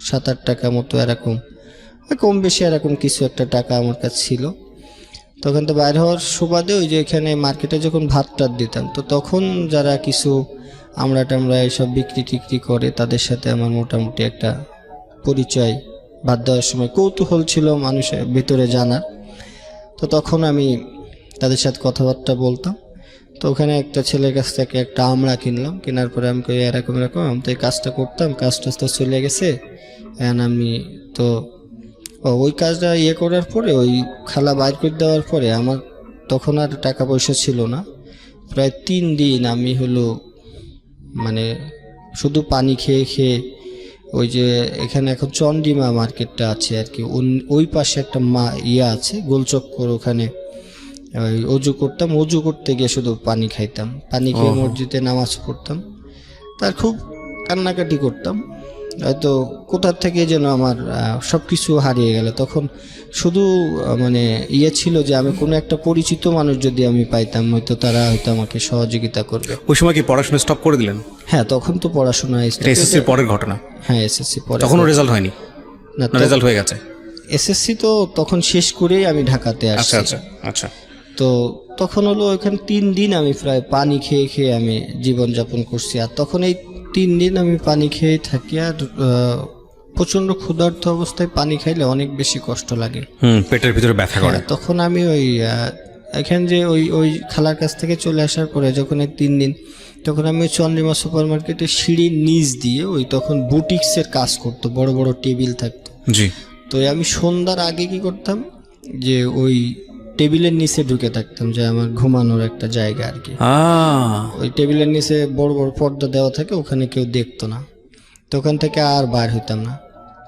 7-8 টাকা মতো এরকম, কম বেশি এরকম কিছু একটা টাকা আমার কাছে ছিল। তখন তো বাইরে হওয়ার সুবাদে ওই যে এখানে মার্কেটে যখন ভাত টাত দিতাম, তো তখন যারা কিছু আমরা টামরা এইসব বিক্রি টিক্রি করে তাদের সাথে আমার মোটামুটি একটা পরিচয়, ভাত দেওয়ার সময় কৌতূহল ছিল মানুষের ভিতরে জানার। তো তখন আমি তাদের সাথে কথাবার্তা বলতাম। তো ওখানে একটা ছেলের কাছ থেকে একটা আমড়া কিনলাম, কেনার পরে আমি কই এরকম এরকম আমি তো এই কাজটা করতাম, কাজটা তো চলে গেছে। এখন আমি তো ওই কাজটা করার পরে ওই খালা বাইর করে দেওয়ার পরে আমার তখন আর টাকা পয়সা ছিল না। প্রায় 3 দিন আমি হলো মানে শুধু পানি খেয়ে খেয়ে, ওই যে এখানে এখন চন্ডিমা মার্কেটটা আছে আর কি, ওই পাশে একটা আছে গোলচক্কর, ওখানে ওই অজু করতাম, অজু করতে গিয়ে শুধু পানি খাইতাম, পানি খেয়ে মসজিদে নামাজ পড়তাম। তার খুব কান্নাকাটি করতাম, হয়তো কোথার থেকে যেন আমার সব কিছু হারিয়ে গেল। তখন শুধু মানে ছিল যে আমি কোনো একটা পরিচিত মানুষ যদি আমি পাইতাম, হয়তো তারা হয়তো আমাকে সহযোগিতা করবে। ওই সময় কি পড়াশোনা স্টপ করে দিলেন? হ্যাঁ, তখন তো পড়াশোনা এসএসসির পরের ঘটনা? হ্যাঁ, এসএসসি পরে। তখনও রেজাল্ট হয়নি? না, রেজাল্ট হয়ে গেছে। এসএসসি তো তখন শেষ করেই আমি ঢাকাতে আসছি। আচ্ছা আচ্ছা আচ্ছা। তো তখন হলো ওখানে 3 দিন আমি প্রায় পানি খেয়ে খেয়ে আমি জীবনযাপন করছি। আর তখন এই 3 দিন আমি পানি খেয়ে থাকি, আর প্রচন্ড ক্ষুধার্ত অবস্থায় পানি খাইলে অনেক বেশি কষ্ট লাগে, পেটের ভিতরে ব্যথা করে। তখন আমি ওই এখান যে ওই খালার কাছ থেকে চলে আসার পরে যখন এই 3 দিন, তখন আমি ওই চন্দ্রিমা সুপার মার্কেটে সিঁড়ির নিচ দিয়ে ওই তখন বুটিক্সের কাজ করতো, বড় বড় টেবিল থাকতো। জি। তো আমি সন্ধ্যার আগে কি করতাম, যে ওই টেবিলের নিচে ঢুকে থাকতাম, যে আমার ঘুমানোর একটা জায়গা আর কি। ওই টেবিলের নিচে বড় বড় পর্দা দেওয়া থাকে, ওখানে কেউ দেখতো না। তো ওখান থেকে আর বার হইতাম না।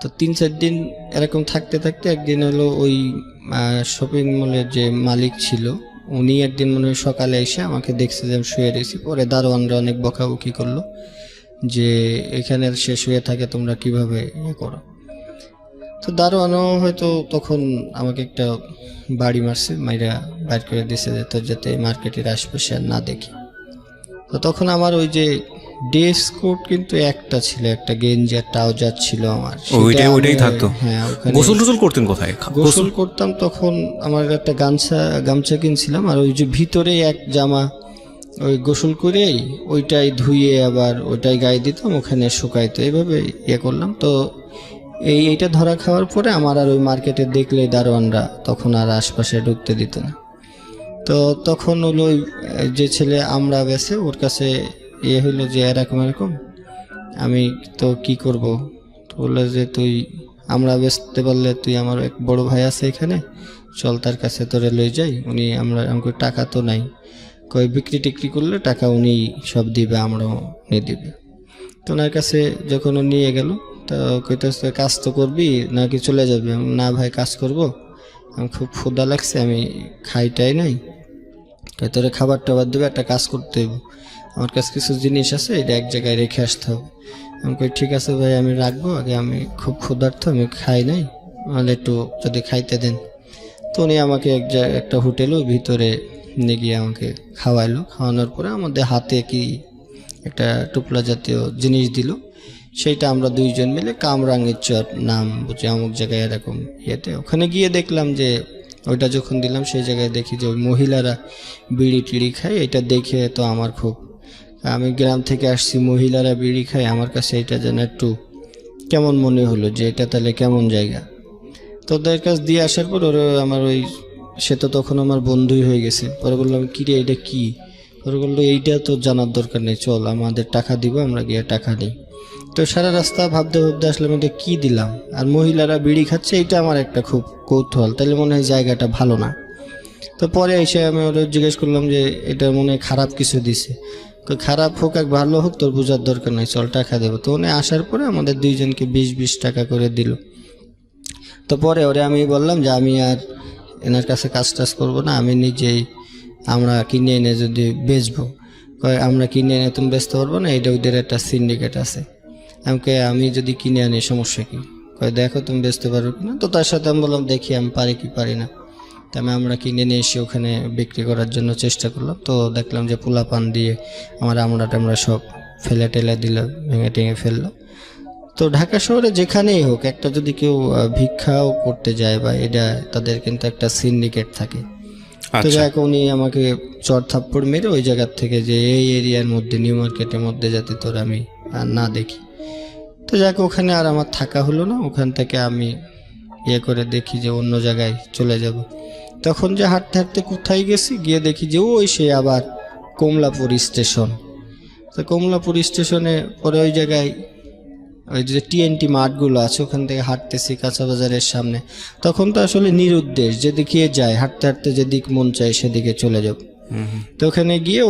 তো 3-4 দিন এরকম থাকতে থাকতে একদিন হলো ওই শপিং মলের যে মালিক ছিল, উনি একদিন মনে হয় সকালে এসে আমাকে দেখছে যে আমি শুয়ে রয়েছি। পরে দারোয়ানরা অনেক বকাবকি করলো যে এখানে সে শুয়ে থাকে, তোমরা কিভাবে করো। তো দারোয়ানও হয়তো তখন আমাকে একটা বাড়ি মারছে, মাইরা বাইর করে দিছে যে তোর যাতে মার্কেটের আশপাশে আর না দেখি। তো তখন আমার ওই যে ড্রেস কোড কিন্তু একটা ছিল, একটা গেঞ্জি আর ট্রাউজার ছিল আমার, ওইটাই থাকতো। হ্যাঁ, গোসল টোসল করতেন কোথায়? গোসল করতাম তখন আমার একটা গামছা কিনছিলাম, আর ওই যে ভিতরে এক জামা ওই গোসল করেই ওইটাই ধুয়ে আবার ওইটাই গায়ে দিতাম, ওখানে শুকাইতো, এইভাবে করলাম। তো এইটা ধরা খাওয়ার পরে আমার আর ওই মার্কেটে দেখলে দারোয়ানরা তখন আর আশপাশে ঢুকতে দিত না। তো তখন হলো যে ছেলে আমরা বেছে, ওর কাছে হইলো যে এরকম এরকম, আমি তো কি করব। তো বললো যে তুই আমরা বেচতে পারলে তুই, আমার এক বড় ভাই আছে এখানে, চল তার কাছে তোরে লই যাই, উনি আমাকে টাকা তো নাই, কই বিক্রি টিক্রি করলে টাকা উনি সব দিবে, আমরাও নিয়ে দিবে। তো ওনার কাছে যখন ও নিয়ে গেল, তো কইতেছে কাজ তো করবি নাকি চলে যাবি? না ভাই, কাজ করব, আমি খুব ক্ষুধা লাগছে, আমি খাইটাই নাই, তোরে খাবার টাবার দেবে, একটা কাজ করতে হইব, আমার কাছে কিছু জিনিস আছে, এটা এক জায়গায় রেখে আসতে হবে। আমি কই ঠিক আছে ভাই, আমি রাখবো, আগে আমি খুব ক্ষুধার্ত, আমি খাই নাই, নাহলে একটু যদি খাইতে দেন। তো উনি আমাকে একটা হোটেলও ভিতরে নিয়ে গিয়ে আমাকে খাওয়াইলো। খাওয়ানোর পরে আমাদের হাতে কি একটা টুপলা জাতীয় জিনিস দিল, সেইটা আমরা 2 জন মিলে কামরাঙ্গের চর নাম বুঝে অমুক জায়গায় এরকম ওখানে গিয়ে দেখলাম যে ওইটা যখন দিলাম সেই জায়গায় দেখি যে ওই মহিলারা বিড়ি টিড়ি খায়। এটা দেখে তো আমার খুব, আমি গ্রাম থেকে আসছি, মহিলারা বিড়ি খায়, আমার কাছে এটা যেন একটু কেমন মনে হলো যে এটা তাহলে কেমন জায়গা। তো ওদের কাছে দিয়ে আসার পর ওরা আমার সে তো তখন আমার বন্ধুই হয়ে গেছে। পরে বললাম কি রে, এটা কি? পরে বললো এইটা তো জানার দরকার নেই, চল আমাদের টাকা দিব, আমরা গিয়ে টাকা নিই। তো সারা রাস্তা ভাবতে ভাবতে আসলাম এটা কি দিলাম, আর মহিলারা বিড়ি খাচ্ছে, এটা আমার একটা খুব কৌতূহল, তাহলে মনে হয় জায়গাটা ভালো না। তো পরে এসে আমি ওরা জিজ্ঞেস করলাম যে এটা মনে হয় খারাপ কিছু দিছে। খারাপ হোক আর ভালো হোক তোর বোঝার দরকার নেই, চল টাকা দেবো। তো উনি আসার পরে আমাদের 2 জনকে 20-20 টাকা করে দিল। তো পরে ওরে আমি বললাম যে আমি আর এনার কাছে কাজ টাজ করবো না, আমি নিজেই আমরা কিনে এনে যদি বেচবো। আমরা কিনে এনে তুমি বেচতে পারবো না, এটা ওদের একটা সিন্ডিকেট আছে। আমি যদি কিনে আনি সমস্যা কি? দেখো তুমি বেচতে পারো কিনা। তো তার সাথে আমি বললাম দেখি আমি পারি কি পারি না। তাই আমরা কিনে নিয়ে এসে ওখানে বিক্রি করার জন্য চেষ্টা করলাম। তো দেখলাম যে পোলাপান দিয়ে আমরা টামরা সব ফেলে টেলে দিল, ভেঙে টেঙে ফেললো। তো ঢাকা শহরে যেখানেই হোক, একটা যদি কেউ ভিক্ষাও করতে যায় বা এটা, তাদের কিন্তু একটা সিন্ডিকেট থাকে। তো আচ্ছা, যাক, উনি আমাকে চড় থাপ্পড় মেরে ওই জায়গার থেকে যে এই এরিয়ার মধ্যে, নিউ মার্কেটের মধ্যে যাতে তোর আমি আর না দেখি। তো যাক, ওখানে আর আমার থাকা হলো না। ওখান থেকে আমি করে দেখি যে অন্য জায়গায় চলে যাব। তখন যে হাঁটতে হাঁটতে কোথায় গেছি, গিয়ে দেখি যে ওই সে আবার কমলাপুর স্টেশন। তো কমলাপুর স্টেশনে পরে ওই জায়গায় ওই যে টিএনটি মাঠগুলো আছে, ওখান থেকে হাঁটতেছি কাঁচা বাজারের সামনে। তখন তো আসলে নিরুদ্দেশ, যেদিকে যায় হাঁটতে হাঁটতে যেদিক মন চায় সেদিকে চলে যাব। তো ওখানে গিয়ে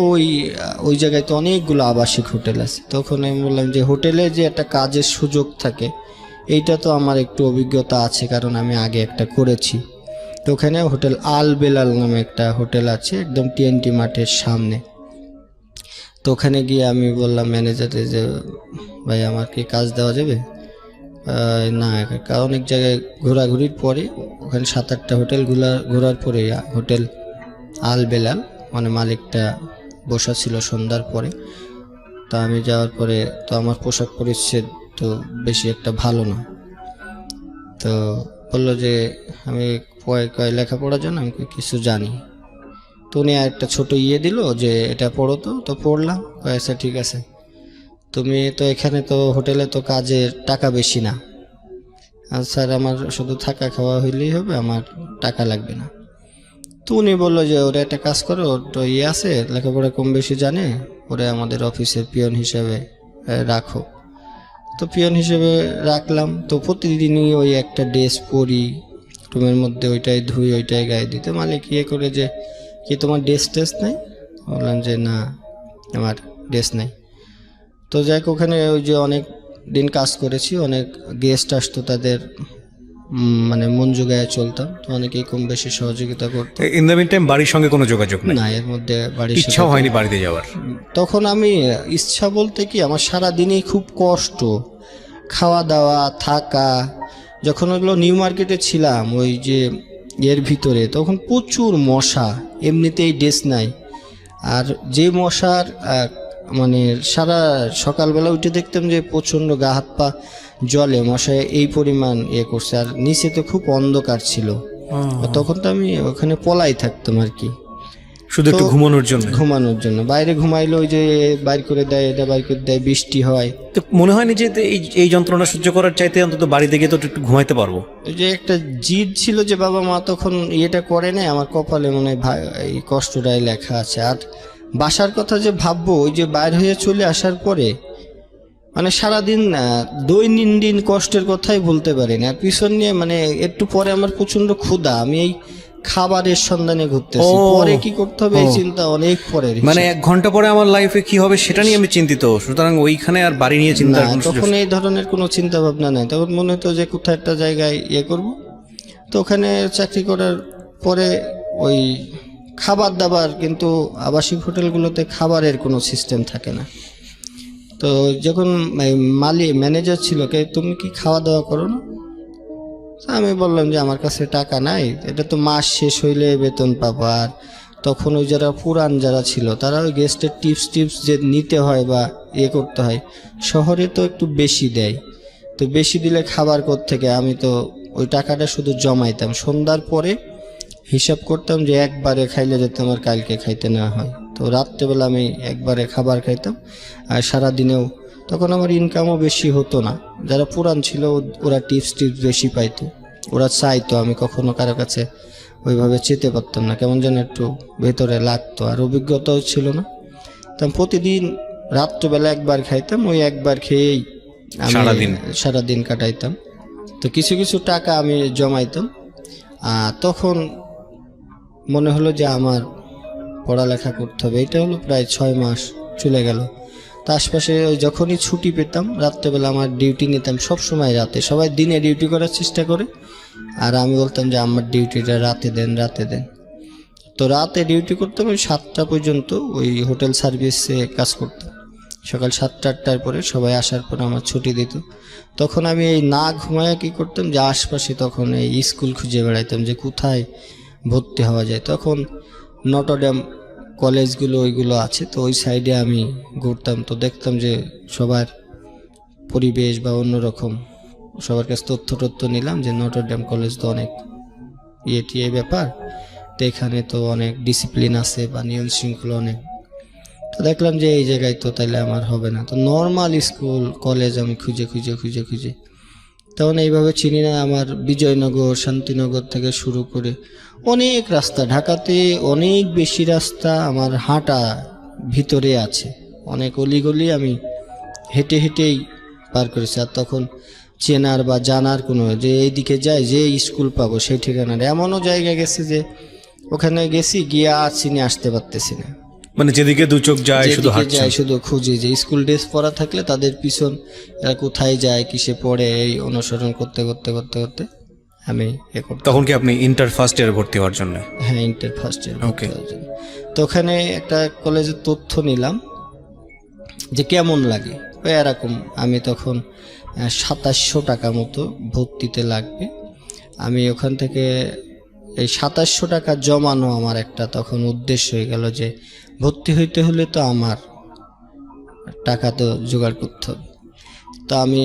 ওই জায়গায় তো অনেকগুলো আবাসিক হোটেল আছে। তখন আমি বললাম যে হোটেলে যে একটা কাজের সুযোগ থাকে, এইটা তো আমার একটু অভিজ্ঞতা আছে, কারণ আমি আগে একটা করেছি। তো ওখানে হোটেল আল বেলাল নামে একটা হোটেল আছে একদম টিএনটি মাঠের সামনে। তো ওখানে গিয়ে আমি বললাম ম্যানেজারে যে ভাই আমার কি কাজ দেওয়া যাবে? না, অনেক জায়গায় ঘোরাঘুরির পরে ওখানে 7-8টা হোটেল ঘোরার পরে হোটেল আল বেলাল মানে মালিকটা বসা ছিল সন্ধ্যার পরে। তা আমি যাওয়ার পরে তো আমার পোশাক পরিচ্ছদ তো বেশি একটা ভালো না। তো বললো যে আমি কয় লেখাপড়া জানো? আমি কিছু জানি। তো উনি একটা ছোট দিল যে এটা পড়ো। তো পড়লাম। আচ্ছা ঠিক আছে, তুমি তো এখানে তো হোটেলে তো কাজের টাকা বেশি না। আর স্যার আমার শুধু থাকা খাওয়া হইলেই হবে, আমার টাকা লাগবে না। তো উনি বললো যে ওরা একটা কাজ করো, ওর তো আছে, লেখাপড়া কম বেশি জানে, ওরা আমাদের অফিসে পিয়ন হিসেবে রাখো। তো পিয়ন হিসেবে রাখলাম। তো প্রতিদিনই ওই একটা ড্রেস পরি, রুমের মধ্যে ওইটাই ধুই, ওইটাই গায়ে দিতে। মালিক করে যে কি তোমার ড্রেস নাই? বললাম যে না, আমার ড্রেস নাই। তো যাক, ওখানে ওই যে অনেক দিন কাজ করেছি, অনেক গেস্ট আসতো, তাদের মানে মন জোগায় চলতাম। তো অনেকেই কম বেশি সহযোগিতা করতো। ইন দ্য মিন টাইম বাড়ির সঙ্গে কোনো যোগাযোগ নেই? না, এর মধ্যে বাড়ির ইচ্ছাও হয়নি বাড়িতে যাওয়ার? তখন আমি ইচ্ছা বলতে কি, আমার সারা দিনই খুব কষ্ট, খাওয়া দাওয়া থাকা। যখন ওগুলো নিউ মার্কেটে ছিলাম ওই যে এর ভিতরে, তখন প্রচুর মশা, এমনিতেই ড্রেস নাই। আর যে মশার মানে সারা সকালবেলা উঠে দেখতাম যে প্রচণ্ড গা হাত পা জলে, মশায় এই পরিমাণ করছে। আর নিচে তো খুব অন্ধকার ছিল। তখন তো আমি ওখানে পলাই থাকতাম আর কি, শুধু একটু ঘুমানোর জন্য। বাইরে ঘুমাইলে ওই যে বাইর করে দেয়, এটা বাইর করে দেয়, বৃষ্টি হয়। তো মনে হয়নি যে এই যন্ত্রণা সহ্য করার চাইতে অন্তত বাড়িতে গিয়ে তো একটু ঘুমাইতে পারবো? ওই যে একটা জিদ ছিল যে বাবা মা তখন করে নাই, আমার কপালে মনে হয় এই কষ্টটাই লেখা আছে। আর বাসার কথা যে ভাববো, ওই যে বাইর হয়ে চলে আসার পরে মানে সারাদিন দৈনন্দিন কষ্টের কথাই বলতে পারি না। আর পিছন নিয়ে মানে একটু পরে আমার প্রচন্ড ক্ষুধা, আমি এই খাবারের সন্ধানে ঘুরতেছি, পরে কি করতে হবে এই চিন্তা অনেক পরে। মানে 1 ঘন্টা পরে আমার লাইফে কি হবে সেটা নিয়ে আমি চিন্তিত, সুতরাং ওইখানে আর বাড়ি নিয়ে চিন্তা। তখন এই ধরনের কোনো চিন্তা ভাবনা নাই। তখন মনে হতো যে কোথাও একটা জায়গায় করব। তো ওখানে চাকরি করার পরে ওই খাবার দাবার, কিন্তু আবাসিক হোটেলগুলোতে খাবারের কোনো সিস্টেম থাকে না। তো যখন ম্যানেজার ছিল, তুমি কি খাওয়া দাওয়া করো না? আমি বললাম যে আমার কাছে টাকা নাই, এটা তো মাস শেষ হইলে বেতন পাবো। আর তখন ওই যারা পুরান যারা ছিল, তারা ওই গেস্টের টিপস যে নিতে হয় বা করতে হয়, শহরে তো একটু বেশি দেয়। তো বেশি দিলে খাবার থেকে, আমি তো ওই টাকাটা শুধু জমাইতাম। সন্ধ্যার পরে হিসাব করতাম যে একবারে খাইলে যাতে আমার কালকে খাইতে না হয়। তো রাত্রেবেলা আমি একবারে খাবার খাইতাম। আর সারাদিনেও তখন আমার ইনকামও বেশি হতো না। যারা পুরান ছিল ওরা টিপস বেশি পাইতো, ওরা চাইতো। আমি কখনো কারো কাছে ওইভাবে চেতে পারতাম না, কেমন যেন একটু ভেতরে লাগতো। আর অভিজ্ঞতাও ছিল না। তো প্রতিদিন রাত্রেবেলা একবার খাইতাম, ওই একবার খেয়েই আমি সারাদিন কাটাইতাম। তো কিছু কিছু টাকা আমি জমাইতাম। তখন মনে হলো যে আমার পড়ালেখা করতে হবে। এটা হলো প্রায় 6 মাস চলে গেল। তো আশপাশে ওই যখনই ছুটি পেতাম, রাত্রেবেলা আমার ডিউটি নিতাম সবসময় রাতে। সবাই দিনে ডিউটি করার চেষ্টা করে, আর আমি বলতাম যে আমার ডিউটিটা রাতে দেন। তো রাতে ডিউটি করতাম ওই 7টা পর্যন্ত, ওই হোটেল সার্ভিসে কাজ করতাম। সকাল 7টা-8টার পরে সবাই আসার পর আমার ছুটি দিত। তখন আমি এই না ঘুমায়া কি করতাম, যে আশপাশে তখন এই স্কুল খুঁজে বেড়াইতাম যে কোথায় ভর্তি হওয়া যায়। তখন নটরডেম কলেজগুলো ওইগুলো আছে, তো ওই সাইডে আমি ঘুরতাম, তো দেখতাম যে সবার পরিবেশ বা অন্যরকম, সবার কাছে তথ্য নিলাম যে নটরডেম কলেজ তো অনেক টিয়ে ব্যাপার, তো এখানে তো অনেক ডিসিপ্লিন আছে বা নিয়ম শৃঙ্খলা অনেক। তো দেখলাম যে এই জায়গায় তো তাইলে আমার হবে না, তো নর্মাল স্কুল কলেজ আমি খুঁজে তখন এইভাবে চিনি না। আমার বিজয়নগর, শান্তিনগর থেকে শুরু করে অনেক রাস্তা, ঢাকাতে অনেক বেশি রাস্তা আমার হাঁটা ভিতরে আছে, অনেক অলিগলি আমি হেঁটেই পার করেছি। আর তখন চেনার বা জানার কোনো যে এইদিকে যায় যে স্কুল পাবো সেই ঠিকানার এমনও জায়গা গেছে যে ওখানে গেছি গিয়ে আর চিনে আসতে পারতেছি না, মানে যেদিকে দু চোখ যায় শুধু যেদিকে হাঁটছেন। যায় শুধু খুঁজি যে স্কুল ড্রেস পরা থাকলে তাদের পিছন এরা কোথায় যায় কিসে পড়ে এই অনুসরণ করতে আমি করতাম। তখন কি আপনি ইন্টার ফার্স্ট ইয়ার ভর্তি হওয়ার জন্য? হ্যাঁ, ইন্টার ফার্স্ট ইয়ার। Okay. তো ওখানে একটা কলেজের তথ্য নিলাম যে কেমন লাগে ওই এরকম। আমি তখন 2700 টাকা মতো ভর্তিতে লাগবে। আমি ওখান থেকে এই 2700 টাকা জমানো আমার একটা তখন উদ্দেশ্য হয়ে গেল যে ভর্তি হইতে হলে তো আমার টাকা তো জোগাড় করতে হবে। তো আমি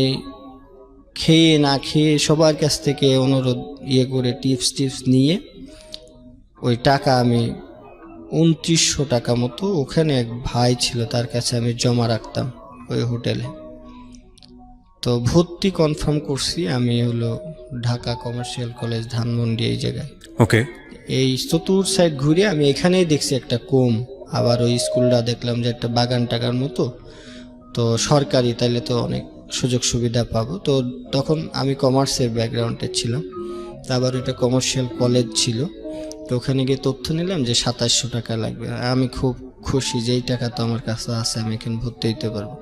খেয়ে না খেয়ে সবার কাছ থেকে অনুরোধ করে টিপস নিয়ে ওই টাকা আমি 2900 টাকা মতো ওখানে এক ভাই ছিল তার কাছে আমি জমা রাখতাম ওই হোটেলে। তো ভর্তি কনফার্ম করছি আমি হলো ঢাকা কমার্শিয়াল কলেজ ধানমন্ডি এই জায়গায়। ওকে। এই চতুর সাইড ঘুরে আমি এখানেই দেখছি একটা কম, আবার ওই স্কুলটা দেখলাম যে একটা বাগান টাকার মতো, তো সরকারি, তাইলে তো অনেক সুযোগ সুবিধা পাবো। তো তখন আমি কমার্সের ব্যাকগ্রাউন্ডে ছিলাম, আবার ওইটা কমার্শিয়াল কলেজ ছিল। তো ওখানে গিয়ে তথ্য নিলাম যে 2700 টাকা লাগবে। আমি খুব খুশি যে এই টাকা তো আমার কাছে আছে, আমি এখানে ভর্তি হইতে পারবো।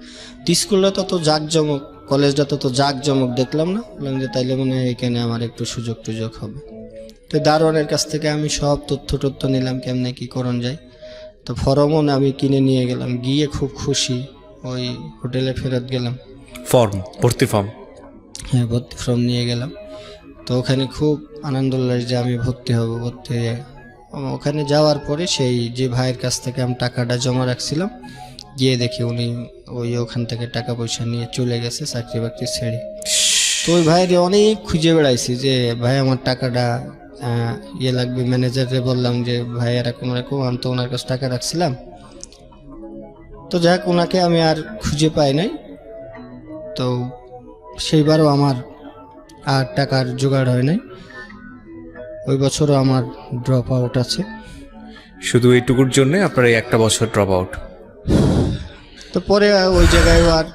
তো স্কুলটা তত জাঁকজমক, কলেজটা তত জাঁকজমক দেখলাম না, বললাম যে তাইলে মনে হয় এখানে আমার একটু সুযোগ হবে। তো দারোয়ানের কাছ থেকে আমি সব তথ্য নিলাম কেমনে কি করণ যায়। তো ফর্মও আমি কিনে নিয়ে গেলাম, গিয়ে খুব খুশি ওই হোটেলে ফেরত গেলাম। ভর্তি ফর্ম? হ্যাঁ, ভর্তি ফর্ম নিয়ে গেলাম। তো ওখানে খুব আনন্দ লাগে যে আমি ভর্তি হব। ভর্তি হয়ে ওখানে যাওয়ার পরে সেই যে ভাইয়ের কাছ থেকে আমি টাকাটা জমা রাখছিলাম, গিয়ে দেখি উনি ওখান থেকে টাকা পয়সা নিয়ে চলে গেছে চাকরি বাকরি ছেড়ে। তো ওই ভাইরে অনেক খুঁজে বেড়াইছি যে ভাই আমার টাকাটা লাগবে। ম্যানেজারে বললাম যে ভাই এরকম আমি তো ওনার কাছে টাকা রাখছিলাম। তো যাক, ওনাকে আমি আর খুঁজে পাই নাই। তো সেইবারও আমার আর টাকার জোগাড় হয় নাই, ওই বছরও আমার ড্রপ আউট আছে। শুধু এইটুকুর জন্য আপনার এই একটা বছর ড্রপ আউট। তো পরে ওই জায়গায় আর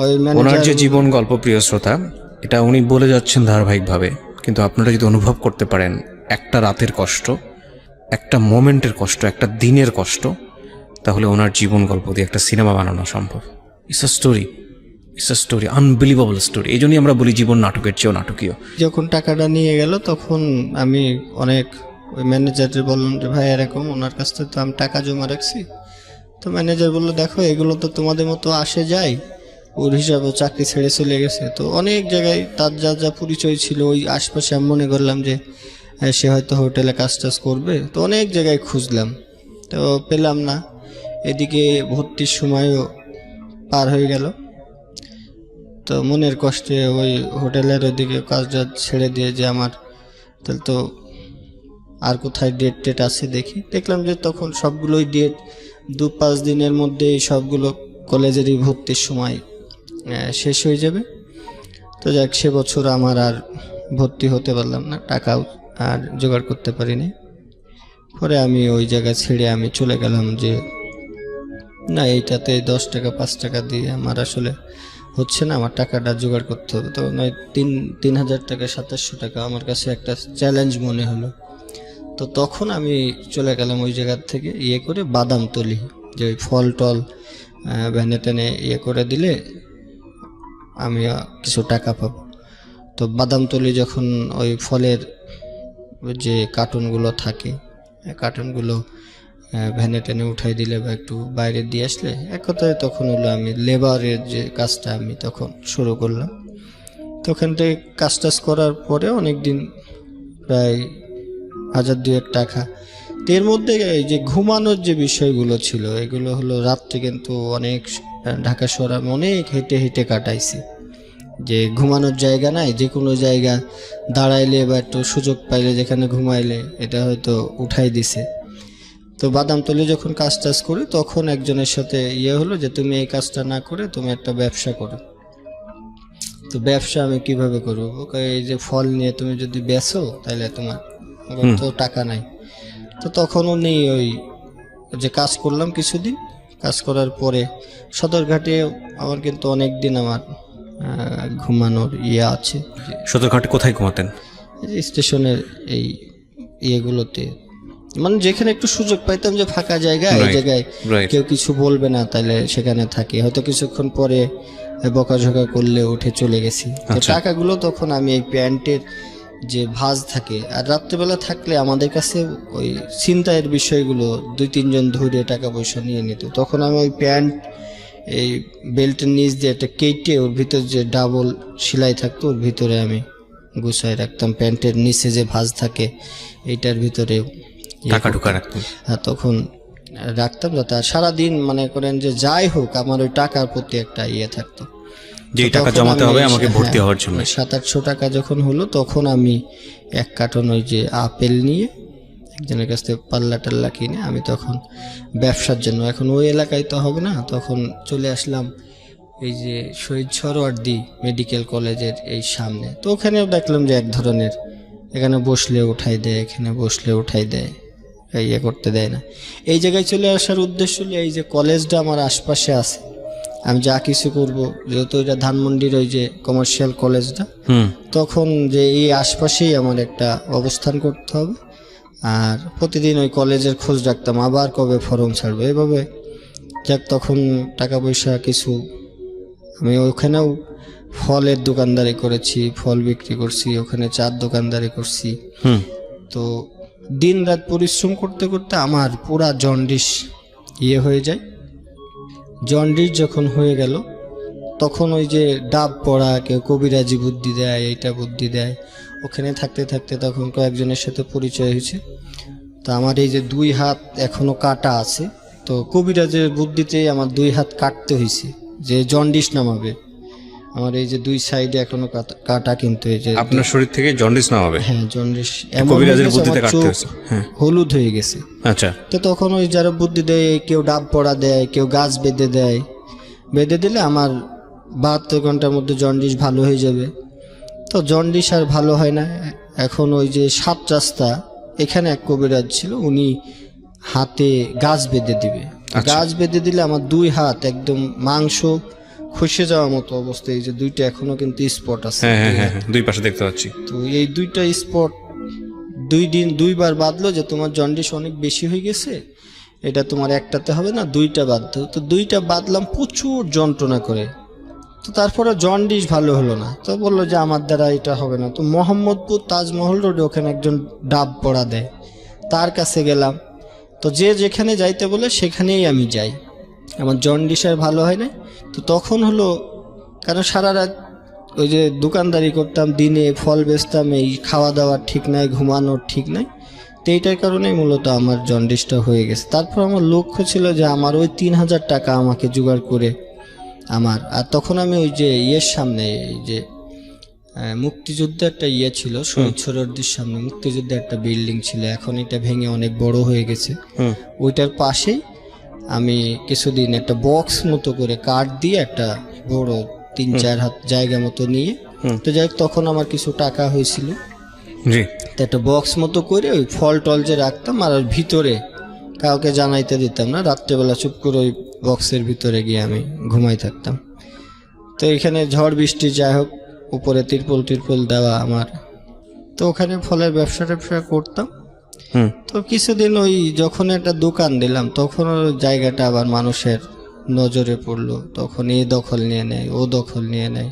ওই ওনার যে ম্যানেজার জীবন গল্প, প্রিয় শ্রোতা, এটা উনি বলে যাচ্ছেন ধারাবাহিকভাবে, কিন্তু আপনারা যদি অনুভব করতে পারেন একটা রাতের কষ্ট, একটা মোমেন্টের কষ্ট, একটা দিনের কষ্ট, তাহলে ওনার জীবন গল্প দিয়ে একটা সিনেমা বানানো সম্ভব। It's a story, unbelievable story. এই জন্যই আমরা বলি জীবন নাটকের চেয়েও নাটকীয়। যখন টাকাটা নিয়ে গেল তখন আমি অনেক ওই ম্যানেজারকে বললাম যে ভাই এরকম, ওনার কাছ থেকে তো আমি টাকা জমা রাখছি। তো ম্যানেজার বললো দেখো এগুলো তো তোমাদের মতো আসে যায়, ওর হিসাবে চাকরি ছেড়ে চলে গেছে। তো অনেক জায়গায় তার যা পরিচয় ছিল ওই আশপাশে আমি মনে করলাম যে সে হয়তো হোটেলে কাজ টাজ করবে। তো অনেক জায়গায় খুঁজলাম, তো পেলাম না। এদিকে ভর্তির সময়ও পার হয়ে গেল। তো মনের কষ্টে ওই হোটেলের ওইদিকে কাজটা ছেড়ে দিয়ে যে আমার তাহলে তো আর কোথায় ডেট আছে দেখলাম যে তখন সবগুলোই ডেট 2-5 দিনের মধ্যে সবগুলো কলেজেরই ভর্তির সময় শেষ হয়ে যাবে। তো যাক, সে বছর আমার আর ভর্তি হতে পারলাম না, টাকাও আর জোগাড় করতে পারিনি। পরে আমি ওই জায়গা ছেড়ে আমি চলে গেলাম যে না, এইটাতে 10 টাকা 5 টাকা দিয়ে আমার আসলে হচ্ছে না, আমার টাকাটা জোগাড় করতে হবে। তো 3,000 টাকা 2700 টাকা আমার কাছে একটা চ্যালেঞ্জ মনে হলো। তো তখন আমি চলে গেলাম ওই জায়গার থেকে করে বাদামতলি, যে ওই ফল টল ভ্যানে টেনে করে দিলে আমি কিছু টাকা পাবো। তো বাদামতলি যখন ওই ফলের যে কার্টুনগুলো থাকে, কার্টুনগুলো ভ্যানে টেনে উঠাই দিলে বা একটু বাইরে দিয়ে আসলে, এক কথায় তখন হলো আমি লেবারের যে কাজটা আমি তখন শুরু করলাম। তো ওখান থেকে কাজ টাজ করার পরে অনেক দিন, প্রায় 1,000-2,000 টাকা তো এর মধ্যে এই যে ঘুমানোর যে বিষয়গুলো ছিল এগুলো হলো রাত্রে কিন্তু অনেক ঢাকা শহরে আমি অনেক হেঁটে হেঁটে কাটাইছি, যে ঘুমানোর জায়গা নাই, যে কোনো জায়গা দাঁড়াইলে বা একটু সুযোগ পাইলে যেখানে ঘুমাইলে এটা হয়তো উঠাই দিছে। তো বাদামতলী যখন কাজ টাজ করি তখন একজনের সাথে হলো যে তুমি এই কাজটা না করে তুমি একটা ব্যবসা করো। তো ব্যবসা আমি কিভাবে করবো? এই যে ফল নিয়ে তুমি যদি বেচো তাহলে তোমার তো টাকা নাই। তো তখন উনি ওই যে কাজ করলাম কিছুদিন, কাজ করার পরে সদরঘাটে আমার কিন্তু অনেক দিন আমার ঘুমানোর আছে। সদরঘাটে কোথায় ঘুমাতেন? এই যে স্টেশনের এই ইয়েগুলোতে, মানে যেখানে একটু সুযোগ পাইতাম যে ফাঁকা জায়গা, এই জায়গায় কেউ কিছু বলবে না, তাহলে সেখানে থাকি। হয়তো কিছুক্ষণ পরে বকাঝকা করলে উঠে চলে গেছি। তো টাকাগুলো তখন আমি এই প্যান্টের যে ভাঁজ থাকে, আর রাত্রেবেলা থাকলে আমাদের কাছে ওই ছিনতাইয়ের বিষয়গুলো 2-3 জন ধরে টাকা পয়সা নিয়ে নিত। তখন আমি ওই প্যান্ট এই বেল্টের নিচ দিয়ে একটা কেটে ওর ভিতর যে ডাবল সেলাই থাকতো ওর ভিতরে আমি গুছাই রাখতাম। প্যান্টের নিচে যে ভাঁজ থাকে এইটার ভিতরে টাকা ঢুকা রাখতাম। হ্যাঁ, তখন রাখতাম যাতে সারাদিন মনে করেন যে যাই হোক আমার ওই টাকার প্রতি একটা থাকতো, যে টাকা জমাতে হবে আমাকে ভর্তি হওয়ার জন্য। 700-800 টাকা যখন হলো তখন আমি 1 কার্টন ওই যে আপেল নিয়ে একজনের কাছ থেকে পাল্লা টাল্লা কিনে আমি তখন ব্যবসার জন্য, এখন ওই এলাকায় তো হবে না, তখন চলে আসলাম এই যে শহীদ সরোয়ার্দী মেডিকেল কলেজের এই সামনে। তো ওখানেও দেখলাম যে এক ধরনের, এখানে বসলে উঠাই দেয়, এখানে বসলে উঠাই দেয়, করতে দেয় না। এই জায়গায় চলে আসার উদ্দেশ্য হলো এই যে কলেজটা আমার আশপাশে আছে, আমি যা কিছু করব, যেহেতু এটা ধানমন্ডির ওই যে কমার্শিয়াল কলেজটা, তখন যে এই আশপাশেই আমার একটা অবস্থান করতে হবে। আর প্রতিদিন ওই কলেজের খোঁজ রাখতাম, আবার কবে ফর্ম ছাড়বে, এভাবে যাক তখন টাকা পয়সা কিছু, আমি ওখানেও ফলের দোকানদারি করেছি, ফল বিক্রি করছি, ওখানে চার দোকানদারি করছি। তো দিন রাত পরিশ্রম করতে করতে আমার পুরা জন্ডিস হয়ে যায়। জন্ডিস যখন হয়ে গেল তখন ওই যে ডাব পড়া, কেউ কবিরাজি বুদ্ধি দেয়, এইটা বুদ্ধি দেয়, ওখানে থাকতে থাকতে তখন কয়েকজনের সাথে পরিচয় হয়েছে। তো আমার এই যে 2 হাত এখনো কাটা আছে, তো কবিরাজের বুদ্ধিতেই আমার 2 হাত কাটতে হয়েছে যে জন্ডিস নামাবে। আমার এই যে 2 সাইডে এখনো কাটা, কিন্তু এই যে আপনার শরীর থেকে জন্ডিস নামাবে। হ্যাঁ, জন্ডিস কবিরাজের বুদ্ধিতে কাটতে হয়েছে। হ্যাঁ, হলুদ হয়ে গেছে। আচ্ছা। তো তখন ওই যারা বুদ্ধি দেয়, কেউ ডাব পড়া দেয়, কেউ গাছ বেঁধে দেয়, বেঁধে দিলে আমার 72 ঘন্টার মধ্যে জন্ডিস ভালো হয়ে যাবে। তো জন্ডিস আর ভালো হয় না। এখন ওই যে 7 রাস্তা এখানে এক কবিরাজ ছিল, উনি হাতে গাছ বেঁধে দিবে। গাছ বেঁধে দিলে আমার 2 হাত একদম মাংস খসে যাওয়ার মতো অবস্থা। এই যে 2টা এখনো কিন্তু স্পট আছে। হ্যাঁ, 2 পাশে দেখতে পাচ্ছি। তো এই 2টা স্পট 2 বার বাঁধলো যে তোমার জন্ডিস অনেক বেশি হয়ে গেছে, এটা তোমার একটাতে হবে না, 2টা বাঁধতে। তো 2টা বাঁধলাম প্রচুর যন্ত্রণা করে। তো তারপরে জন্ডিস ভালো হলো না। তো বললো যে আমার দ্বারা এটা হবে না। তো মোহাম্মদপুর তাজমহল রোডে ওখানে একজন ডাব পড়া দেয়, তার কাছে গেলাম। তো যে যেখানে যাইতে বলে সেখানেই আমি যাই, আমার জন্ডিস আর ভালো হয় না। তো তখন হলো, কারণ সারা রাত ওই যে দোকানদারি করতাম, দিনে ফল বেচতাম, এই খাওয়া দাওয়ার ঠিক নাই, ঘুমানোর ঠিক নাই। তো এইটার কারণেই মূলত আমার জন্ডিসটা হয়ে গেছে। তারপর আমার লক্ষ্য ছিল যে আমার ওই 3000 টাকা আমাকে জোগাড় করে আমার, আর তখন আমি ওই যে সামনে এই যে মুক্তিযুদ্ধে একটা ছিল, শহীদ সরোয়ার্দীর সামনে মুক্তিযুদ্ধে একটা বিল্ডিং ছিল, এখন এটা ভেঙে অনেক বড় হয়ে গেছে। ওইটার পাশেই আমি কিছুদিন একটা বক্স মতো করে কাঠ দিয়ে একটা বড় 3-4 হাত জায়গা মতো নিয়ে, তো যাই হোক তখন আমার কিছু টাকা হয়েছিল, তো একটা বক্স মতো করে ওই ফল টল যে রাখতাম, আর ওর ভিতরে কাউকে জানাইতে দিতাম না, রাত্রেবেলা চুপ করে ওই বক্সের ভিতরে গিয়ে আমি ঘুমাই থাকতাম। তো এখানে ঝড় বৃষ্টি যাই হোক, উপরে তিরপল দেওয়া আমার, তো ওখানে ফলের ব্যবসা করতাম। তো কিছুদিন ওই যখন একটা দোকান দিলাম তখন জায়গাটা আবার মানুষের নজরে পড়লো, তখন এই দখল নিয়ে নেয়, ও দখল নিয়ে নেয়।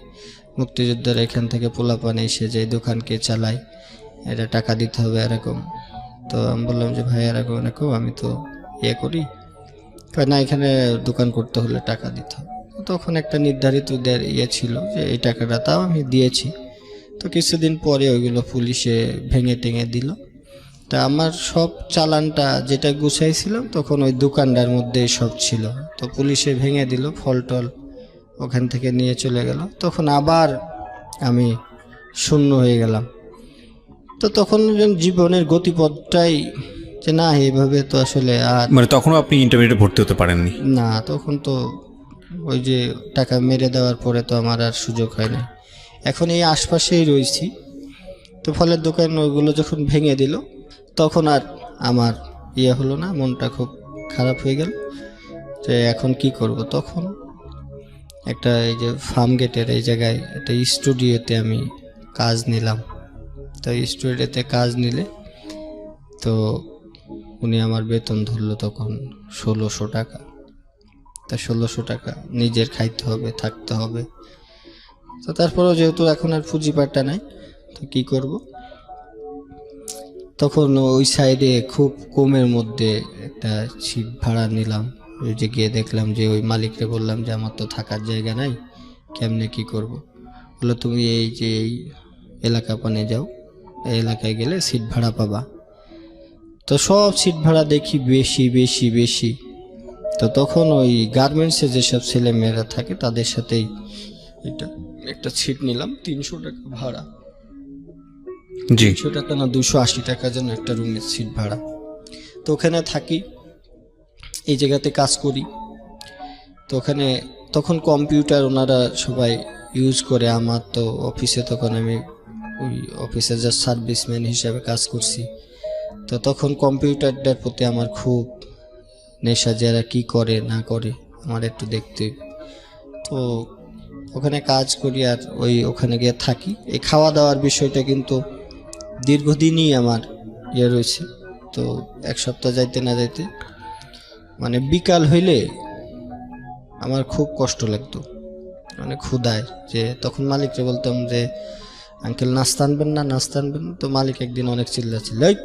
মুক্তিযোদ্ধার এখান থেকে পোলাপান এসে যে দোকানকে চালায়, এটা টাকা দিতে হবে এরকম। তো আমি বললাম যে ভাই এরকম আমি তো করি না, এখানে দোকান করতে হলে টাকা দিতে হবে। তখন একটা নির্ধারিত ছিল যে এই টাকাটা, তাও আমি দিয়েছি। তো কিছুদিন পরে ওইগুলো পুলিশে ভেঙে টেঙে দিল। তা আমার সব চালানটা যেটা গুছাইছিলাম তখন ওই দোকানটার মধ্যেই সব ছিল। তো পুলিশে ভেঙে দিল, ফল টল ওখান থেকে নিয়ে চলে গেল। তখন আবার আমি শূন্য হয়ে গেলাম। তো তখন যেন জীবনের গতিপথটাই যে না, এইভাবে তো আসলে আর মানে তখনও আপনি ইন্টারমিডিয়েটে ভর্তি হতে পারেননি? না, তখন তো ওই যে টাকা মেরে দেওয়ার পরে তো আমার আর সুযোগ হয় না। এখন এই আশপাশেই রয়েছি। তো ফলের দোকান ওইগুলো যখন ভেঙে দিল তখন আর আমার হলো না, মনটা খুব খারাপ হয়ে গেল যে এখন কি করব। তখন একটা এই যে ফার্ম গেটের এই জায়গায় একটা স্টুডিওতে আমি কাজ নিলাম। তো স্টুডিওতে কাজ নিলে তো উনি আমার বেতন ধরলো তখন 1600 টাকা। তা 1600 টাকা নিজের খাইতে হবে, থাকতে হবে। তো তারপরেও যেহেতু এখন আর পুঁজিপাটটা নাই, তো কী করব। তখন ওই সাইডে খুব কমের মধ্যে একটা ছিট ভাড়া নিলাম। ওই যে গিয়ে দেখলাম যে ওই মালিককে বললাম যে আমার তো থাকার জায়গা নাই, কেমনে কি করব। বললো তুমি এই যে এই এলাকা পানে যাও, এই এলাকায় গেলে সিট ভাড়া পাবা। তো সব সিট ভাড়া দেখি বেশি বেশি বেশি। তো তখন ওই গার্মেন্টসে যেসব ছেলে মেয়েরা থাকে তাদের সাথেই এটা একটা সিট নিলাম, 300 টাকা ভাড়া। জি। 300 টাকা না 280 টাকা যেন একটা রুমের সিট ভাড়া। তো ওখানে থাকি, এই জায়গাতে কাজ করি। তো ওখানে তখন কম্পিউটার ওনারা সবাই ইউজ করে। আমার তো অফিসে তখন আমি ওই অফিসে যা সার্ভিসম্যান হিসাবে কাজ করছি। তো তখন কম্পিউটারটার প্রতি আমার খুব নেশা, যারা কি করে না করে আমার একটু দেখতে। তো ওখানে কাজ করি আর ওখানে গিয়ে থাকি। এই খাওয়া দাওয়ার বিষয়টা কিন্তু দীর্ঘদিনই আমার রয়েছে। তো এক সপ্তাহ যাইতে না যাইতে মানে বিকাল হইলে আমার খুব কষ্ট লাগতো, মানে ক্ষুধায়। যে তখন মালিককে বলতাম যে আঙ্কেল নাস্তা আনবেন না, নাস্তা আনবেন না। তো মালিক একদিন অনেক চিল্লাছিল, এই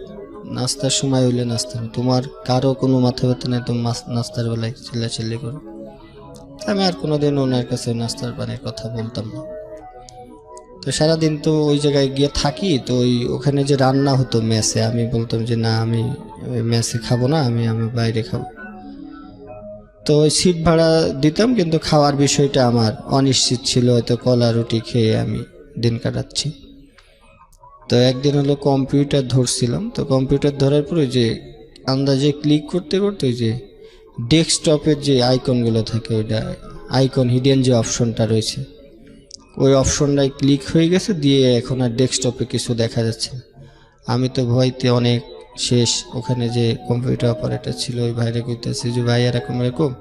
নাস্তার সময় হইলে নাস্তা, তোমার কারো কোনো মাথা ব্যথা নেই, তুমি নাস্তার বেলায় চিল্লাচিল্লি করো। আমি আর কোনোদিন ওনার কাছে নাস্তার পানির কথা বলতাম না। তো সারাদিন তো ওই জায়গায় গিয়ে থাকি। তো ওখানে যে রান্না হতো মেসে, আমি বলতাম যে না, আমি মেসে খাবো না, আমি বাইরে খাবো। তো ওই সিট ভাড়া দিতাম, কিন্তু খাওয়ার বিষয়টা আমার অনিশ্চিত ছিল। হয়তো কলা রুটি খেয়ে আমি দিন কাটাচ্ছি। তো একদিন হলো কম্পিউটার ধরছিলাম। তো কম্পিউটার ধরার পরে যে আন্দাজে ক্লিক করতে করতে ওই যে ডেস্কটপের যে আইকনগুলো থাকে, ওইটা আইকন হিডেন যে অপশনটা রয়েছে, ওই অপশনটায় ক্লিক হয়ে গেছে। দিয়ে এখন আর ডেস্কটপে কিছু দেখা যাচ্ছে না। আমি তো ভয়তে অনেক শেষ। ওখানে যে কম্পিউটার অপারেটর ছিল ওই ভাইরে কইতেছে যে ভাই এরকম এরকম।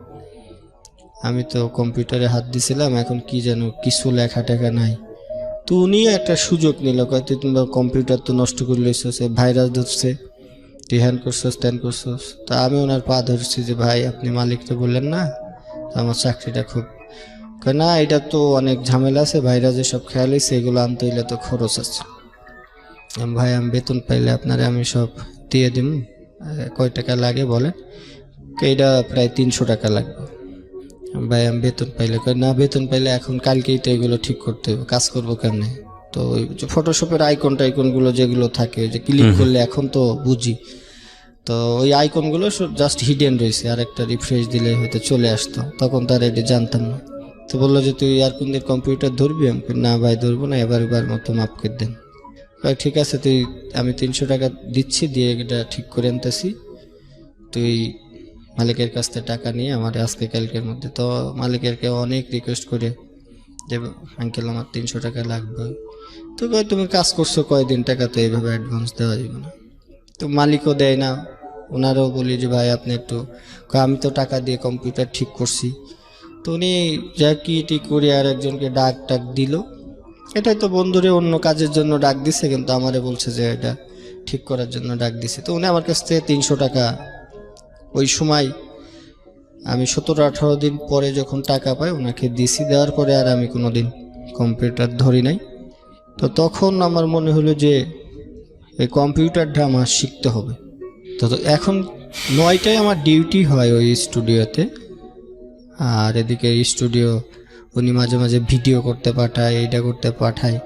আমি তো কম্পিউটারে হাত দিছিলাম, এখন কি যেন কিছু লেখা টেখা নাই। তো উনিও একটা সুযোগ নিল, কয়তো তুমি কম্পিউটার তো নষ্ট করে লইছস, ভাইরাস ধরছে, তুই হ্যান করছস ত্যান করছস। তা আমি ওনার পা ধরছি যে ভাই আপনি মালিকটা বললেন না, আমার চাকরিটা খুব না, এটা তো অনেক ঝামেলা আছে, ভাইরাসে সব খেয়াল হয়েছে, এগুলো আনতে হইলে তো খরচ আছে। ভাই আমি বেতন পাইলে আপনারে আমি সব দিয়ে দিম, কয় টাকা লাগে বলে। এইটা প্রায় 300 টাকা লাগবে। ভাই আমি বেতন পাইলে, কয় না বেতন পাইলে এখন কালকেই তো এগুলো ঠিক করতে হবে, কাজ করবো কেমনে। তো ওই যে ফটোশপের আইকনগুলো যেগুলো থাকে, ওই যে ক্লিক করলে এখন তো বুঝি, তো ওই আইকনগুলো জাস্ট হিডেন রয়েছে, আর একটা রিফ্রেশ দিলে হয়তো চলে আসতো। তখন তার এটা জানতাম না। তো বললো যে তুই আর কোন দিন কম্পিউটার ধরবি? আমি না ভাই ধরবো না, এবার মতো মাফ করে দেন। ঠিক আছে, আমি 300 টাকা দিচ্ছি, দিয়ে এটা ঠিক করে আনতেছি, তুই মালিকের কাছ থেকে টাকা নিয়ে আমার আজকে কালকের মধ্যে। তো মালিকেরকে অনেক রিকোয়েস্ট করে যে আঙ্কেল আমার 300 টাকা লাগবে। তো কয় তুমি কাজ করছো কয়দিন, টাকা তো এইভাবে অ্যাডভান্স দেওয়া যাবে না। তো মালিকও দেয় না। ওনারাও বলি যে ভাই আপনি একটু, আমি তো টাকা দিয়ে কম্পিউটার ঠিক করছি। তো উনি যা কি করে আর একজনকে ডাক দিল। এটাই তো বন্ধুরে অন্য কাজের জন্য ডাক দিছে, কিন্তু আমারে বলছে যে এটা ঠিক করার জন্য ডাক দিছে। তো উনি আমার কাছ থেকে 300 টাকা ওই সময়, আমি 17-18 দিন পরে যখন টাকা পাই ওনাকে দিছি। দেওয়ার পরে আর আমি কোনোদিন কম্পিউটার ধরি নাই। তো তখন আমার মনে হলো যে এই কম্পিউটারটা আমার শিখতে হবে। তো এখন 9টায় আমার ডিউটি হয় ওই স্টুডিওতে। আর এদিকে স্টুডিও উনি মাঝে মাঝে ভিডিও করতে পাঠায়, এইটা করতে পাঠায়।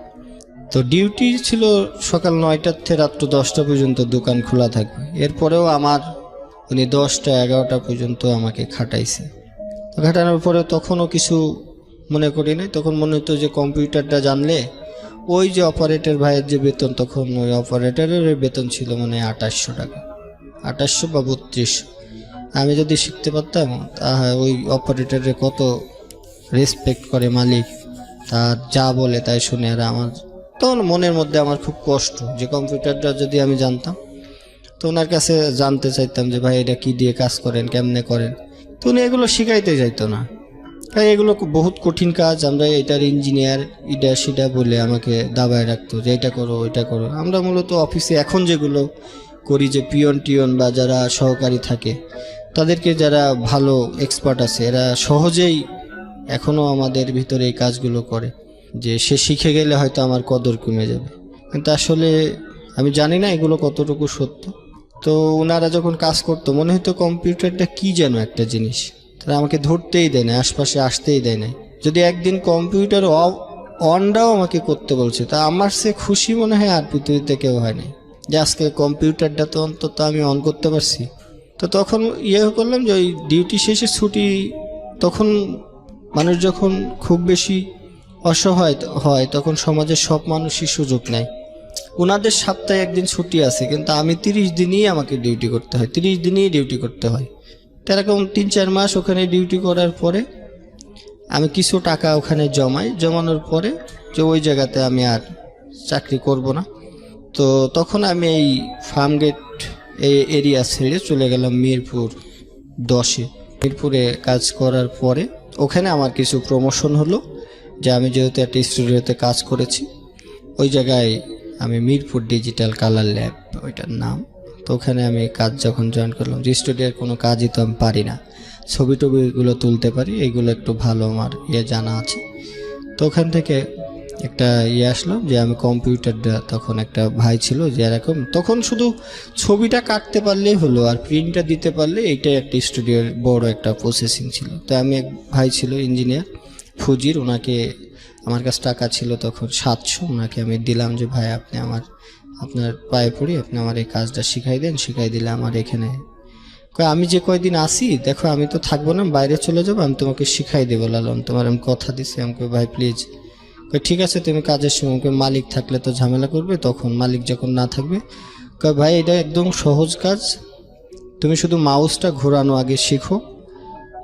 তো ডিউটি ছিল সকাল 9টা থেকে রাত্র 10টা পর্যন্ত দোকান খোলা থাকবে। এরপরেও আমার উনি 10টা 11টা পর্যন্ত আমাকে খাটাইছে। তো খাটানোর পরে তখনও কিছু মনে করি নাই, তখন মনে হতো যে কম্পিউটারটা জানলে ওই যে অপারেটর ভাইয়ের যে বেতন, তখন ওই অপারেটরের বেতন ছিল মানে 2800 টাকা, 2800 বা 3200। আমি যদি শিখতে পারতাম ওই অপারেটরের কত রেসপেক্ট করে মালিক, তার যা বলে তাই শুনে। আর আমার তখন মনের মধ্যে আমার খুব কষ্ট যে কম্পিউটারটা যদি আমি জানতাম, তো ওনার কাছে জানতে চাইতাম যে ভাই এটা কি দিয়ে কাজ করেন, কেমনে করেন। তো উনি এগুলো শিখাইতে যাইতো না, তাই এগুলো বহুত কঠিন কাজ, আমরা এটার ইঞ্জিনিয়ার ইটা সেটা বলে আমাকে দাবায় রাখতো যে এটা করো ওইটা করো। আমরা মূলত অফিসে এখন যেগুলো করি, যে পিয়ন টিয়ন বা যারা সহকারী থাকে তাদেরকে, যারা ভালো এক্সপার্ট আছে এরা সহজেই এখনও আমাদের ভিতরে এই কাজগুলো করে, যে সে শিখে গেলে হয়তো আমার কদর কমে যাবে। কিন্তু আসলে আমি জানি না এগুলো কতটুকু সত্য। তো ওনারা যখন কাজ করতো মনে হতো কম্পিউটারটা কি যেন একটা জিনিস, তারা আমাকে ধরতেই দেয় না, আশপাশে আসতেই দেয় না। যদি একদিন কম্পিউটার অনটাও আমাকে করতে বলছে, তা আমার সে খুশি মনে হয় আর পৃথিবীতে কেউ হয় নাই, যে আজকে কম্পিউটারটা তো অন্তত আমি অন করতে পারছি। তো তখন করলাম যে ওই ডিউটি শেষে ছুটি, তখন মানুষ যখন খুব বেশি অসহায় হয় তখন সমাজের সব মানুষই সুযোগ নেয়। ওনাদের সপ্তাহে একদিন ছুটি আছে, কিন্তু আমি 30 দিনই আমাকে ডিউটি করতে হয়, 30 দিনই ডিউটি করতে হয়। তো এরকম 3-4 মাস ওখানে ডিউটি করার পরে আমি কিছু টাকা ওখানে জমানোর পরে যে ওই জায়গাতে আমি আর চাকরি করব না। তো তখন আমি এই ফার্মগেট এই এরিয়া ছেড়ে চলে গেলাম মিরপুর 10-এ। মিরপুরে কাজ করার পরে ওখানে আমার কিছু প্রমোশন হলো, যে আমি যেহেতু একটা স্টুডিওতে কাজ করেছি, ওই জায়গায় আমি মিরপুর ডিজিটাল কালার ল্যাব ওইটার নাম। তো ওখানে আমি কাজ যখন জয়েন করলাম, যে স্টুডিওর কোনো কাজই তো আমি পারি না, ছবি টবিগুলো তুলতে পারি, এইগুলো একটু ভালো আমার জানা আছে। তো ওখান থেকে একটা আসলো যে আমি কম্পিউটারটা, তখন একটা ভাই ছিল যে এরকম, তখন শুধু ছবিটা কাটতে পারলেই হলো আর প্রিন্টটা দিতে পারলে, এইটাই একটা স্টুডিওর বড় একটা প্রসেসিং ছিল। তো আমি এক ভাই ছিল ইঞ্জিনিয়ার ফুজির, ওনাকে আমার কাছে টাকা ছিল তখন 700, ওনাকে আমি দিলাম যে ভাই আপনি আপনার পায়ে পড়ি, আপনি আমার এই কাজটা শিখাই দেন। শিখাই দিলে আমার এখানে আমি যে কয়দিন আসি, দেখো আমি তো থাকবো না, বাইরে চলে যাবো, আমি তোমাকে শিখাই দেবো লালন, তোমার আমি কথা দিচ্ছি। আমাকে ভাই প্লিজ, ঠিক আছে তুমি কাজের সময়, মালিক থাকলে তো ঝামেলা করবে, তখন মালিক যখন না থাকবে, ভাই এটা একদম সহজ কাজ, তুমি শুধু মাউসটা ঘোরানো আগে শিখো,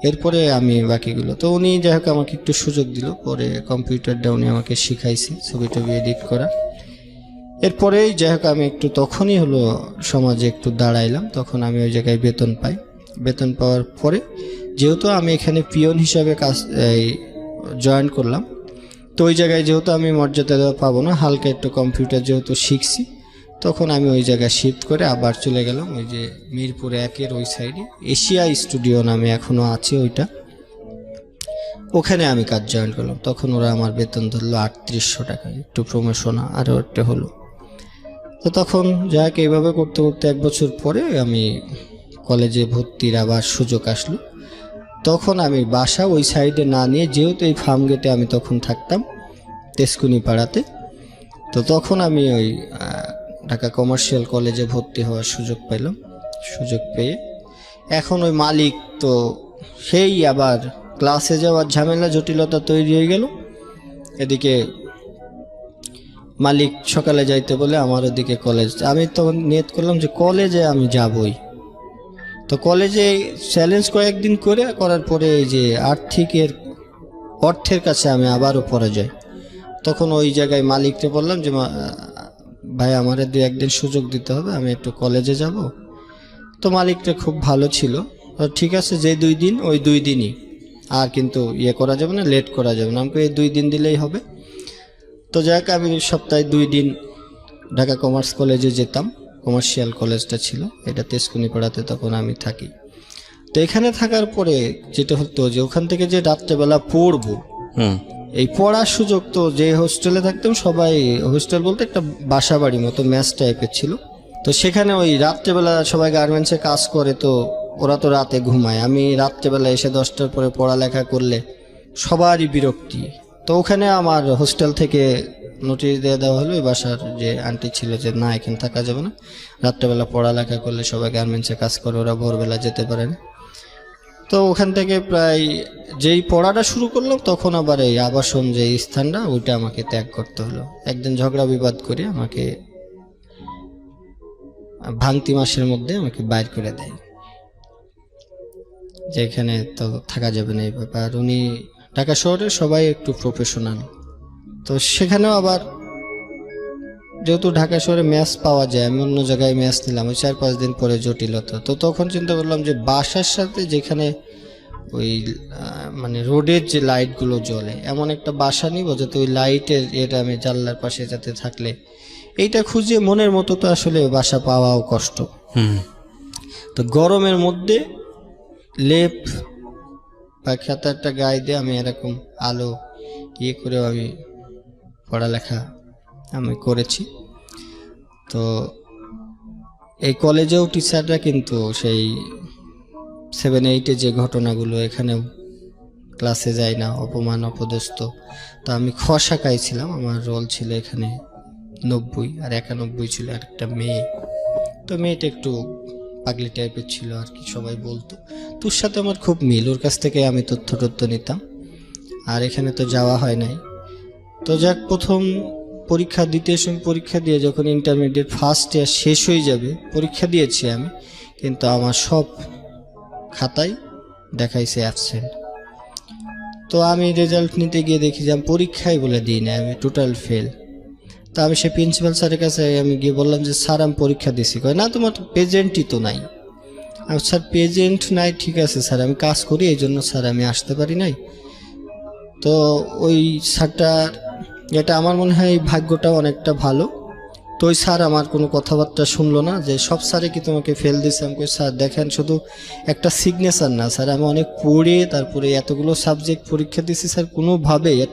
এরপরে আমি বাকিগুলো। তো উনি যাই হোক আমাকে একটু সুযোগ দিল, পরে কম্পিউটারটা উনি আমাকে শিখাইছে ছবি টবি এডিট করা। এরপরেই যাই হোক আমি একটু তখনই হলো সমাজে একটু দাঁড়াইলাম, তখন আমি ওই জায়গায় বেতন পাই। বেতন পাওয়ার পরে যেহেতু আমি এখানে পিয়ন হিসাবে কাজ জয়েন করলাম, তো ওই জায়গায় যেহেতু আমি মর্যাদা পাবো না, হালকা একটু কম্পিউটার যেহেতু শিখছি, তখন আমি ওই জায়গায় শিফট করে আবার চলে গেলাম ওই যে মিরপুর 1-এর ওই সাইডে এশিয়া স্টুডিও নামে এখনও আছে ওইটা, ওখানে আমি কাজ জয়েন করলাম। তখন ওরা আমার বেতন ধরলো 3800 টাকা, একটু প্রমোশন আরও একটা হলো। তো তখন যাক এইভাবে করতে করতে 1 বছর পরে আমি কলেজে ভর্তির আবার সুযোগ আসলো। তখন আমি বাসা ওই সাইডে না নিয়ে, যেহেতু এই ফার্ম গেটে আমি তখন থাকতাম তেজকুনি পাড়াতে, তো তখন আমি ওই ঢাকা কমার্শিয়াল কলেজে ভর্তি হওয়ার সুযোগ পেলাম। সুযোগ পেয়ে এখন ওই মালিক তো সেই আবার ক্লাসে যাওয়ার ঝামেলা জটিলতা তৈরি হয়ে গেল। এদিকে মালিক সকালে যাইতে বলে, আমার ওদিকে কলেজ। আমি তখন নিয়ত করলাম যে কলেজে আমি যাবই। তো কলেজে চ্যালেঞ্জ কয়েকদিন করার পরে এই যে অর্থের কাছে আমি আবারও পরাজয়। তখন ওই জায়গায় মালিককে বললাম যে ভাই আমার 2-1 দিন সুযোগ দিতে হবে, আমি একটু কলেজে যাব। তো মালিকটা খুব ভালো ছিল, ঠিক আছে যে 2 দিন, ওই 2 দিনই, আর কিন্তু করা যাবে না, লেট করা যাবে না, আমাকে এই 2 দিন দিলেই হবে। তো যাক আমি সপ্তাহে 2 দিন ঢাকা কমার্স কলেজে যেতাম, কমার্শিয়াল কলেজটা ছিল এটা তেজকুনি পাড়াতে, তখন আমি থাকি। তো এখানে থাকার পরে যেটা হতো যে ওখান থেকে যে রাত্রেবেলা পড়বো, এই পড়ার সুযোগ, তো যে হোস্টেলে থাকতাম সবাই, হোস্টেল বলতে একটা বাসা বাড়ি মতো ম্যাচ টাইপের ছিল। তো সেখানে ওই রাত্রেবেলা সবাই গার্মেন্টসে কাজ করে, তো ওরা তো রাতে ঘুমায়, আমি রাত্রেবেলা এসে 10টার পরে পড়ালেখা করলে সবারই বিরক্তি। তো ওখানে আমার হোস্টেল থেকে নোটিশ দিয়ে দেওয়া হলো ওই বাসার যে আন্টি ছিল যে না এখানে থাকা যাবে না, রাত্রেবেলা পড়ালেখা করলে সবাই গার্মেন্টসে কাজ করে, ওরা ভোরবেলা যেতে পারে না। তো ওখান থেকে প্রায় যেই পড়াটা শুরু করলাম তখন আবার এই আবাসন যে স্থানটা ওইটা আমাকে ত্যাগ করতে হলো। একদিন ঝগড়া বিবাদ করে আমাকে ভাঙতি মাসের মধ্যে আমাকে বাইর করে দেয় যে এখানে তো থাকা যাবে না এই ব্যাপার। উনি ঢাকা শহরে সবাই একটু প্রফেশনাল, তো সেখানেও আবার যেহেতু ঢাকা শহরে ম্যাচ পাওয়া যায়, আমি অন্য জায়গায় ম্যাচ নিলাম ওই 4-5 দিন পরে জটিলতা। তো তখন চিন্তা করলাম যে বাসার সাথে যেখানে ওই মানে রোডের যে লাইটগুলো জ্বলে এমন একটা বাসা নিব যাতে ওই লাইটের এটা আমি জানলার পাশে যাতে থাকলে, এইটা খুঁজে মনের মতো তো আসলে বাসা পাওয়াও কষ্ট। তো গরমের মধ্যে লেপ বা খাতারটা গায়ে দিয়ে আমি এরকম আলো করেও আমি পড়ালেখা আমি করেছি। তো এই কলেজেও টিচাররা কিন্তু সেই 7-8 যে ঘটনাগুলো এখানেও ক্লাসে যায় না, অপমান অপদস্থ। তো আমি খ শাখায় ছিলাম, আমার রোল ছিল এখানে 90 আর 91 ছিল আরেকটা মেয়ে। তো মেয়েটা একটু পাগলি টাইপের ছিল আর কি, সবাই বলতো। তোর সাথে আমার খুব মিল, ওর কাছ থেকে আমি তথ্য নিতাম। আর এখানে তো যাওয়া হয় নাই। তো যাক, প্রথম পরীক্ষা দ্বিতীয় সময় পরীক্ষা দিয়ে যখন ইন্টারমিডিয়েট ফার্স্ট ইয়ার শেষ হয়ে যাবে, পরীক্ষা দিয়েছি আমি, কিন্তু আমার সব খাতায় দেখাইছে অ্যাবসেন্ট। তো আমি রেজাল্ট নিতে গিয়ে দেখি যে আমি পরীক্ষায় বলে দিই না, আমি টোটাল ফেল। তো আমি সে প্রিন্সিপাল স্যারের কাছে আমি গিয়ে বললাম যে স্যার আমি পরীক্ষা দিছি। কয় না তোমার প্রেজেন্টই তো নাই। আমি স্যার প্রেজেন্ট নাই, ঠিক আছে স্যার আমি কাজ করি এই জন্য স্যার আমি আসতে পারি নাই। তো ওই স্যারটার এটা আমার মনে হয় ভাগ্যটা অনেকটা ভালো। তো ওই স্যার আমার কোনো কথাবার্তা শুনলো না যে সব স্যারে কি তোমাকে ফেল দিচ্ছে। আমি কই স্যার দেখেন শুধু একটা সিগনেচার না স্যার, আমি অনেক পড়ে তারপরে এতগুলো সাবজেক্ট পরীক্ষা দিছি স্যার, কোনোভাবে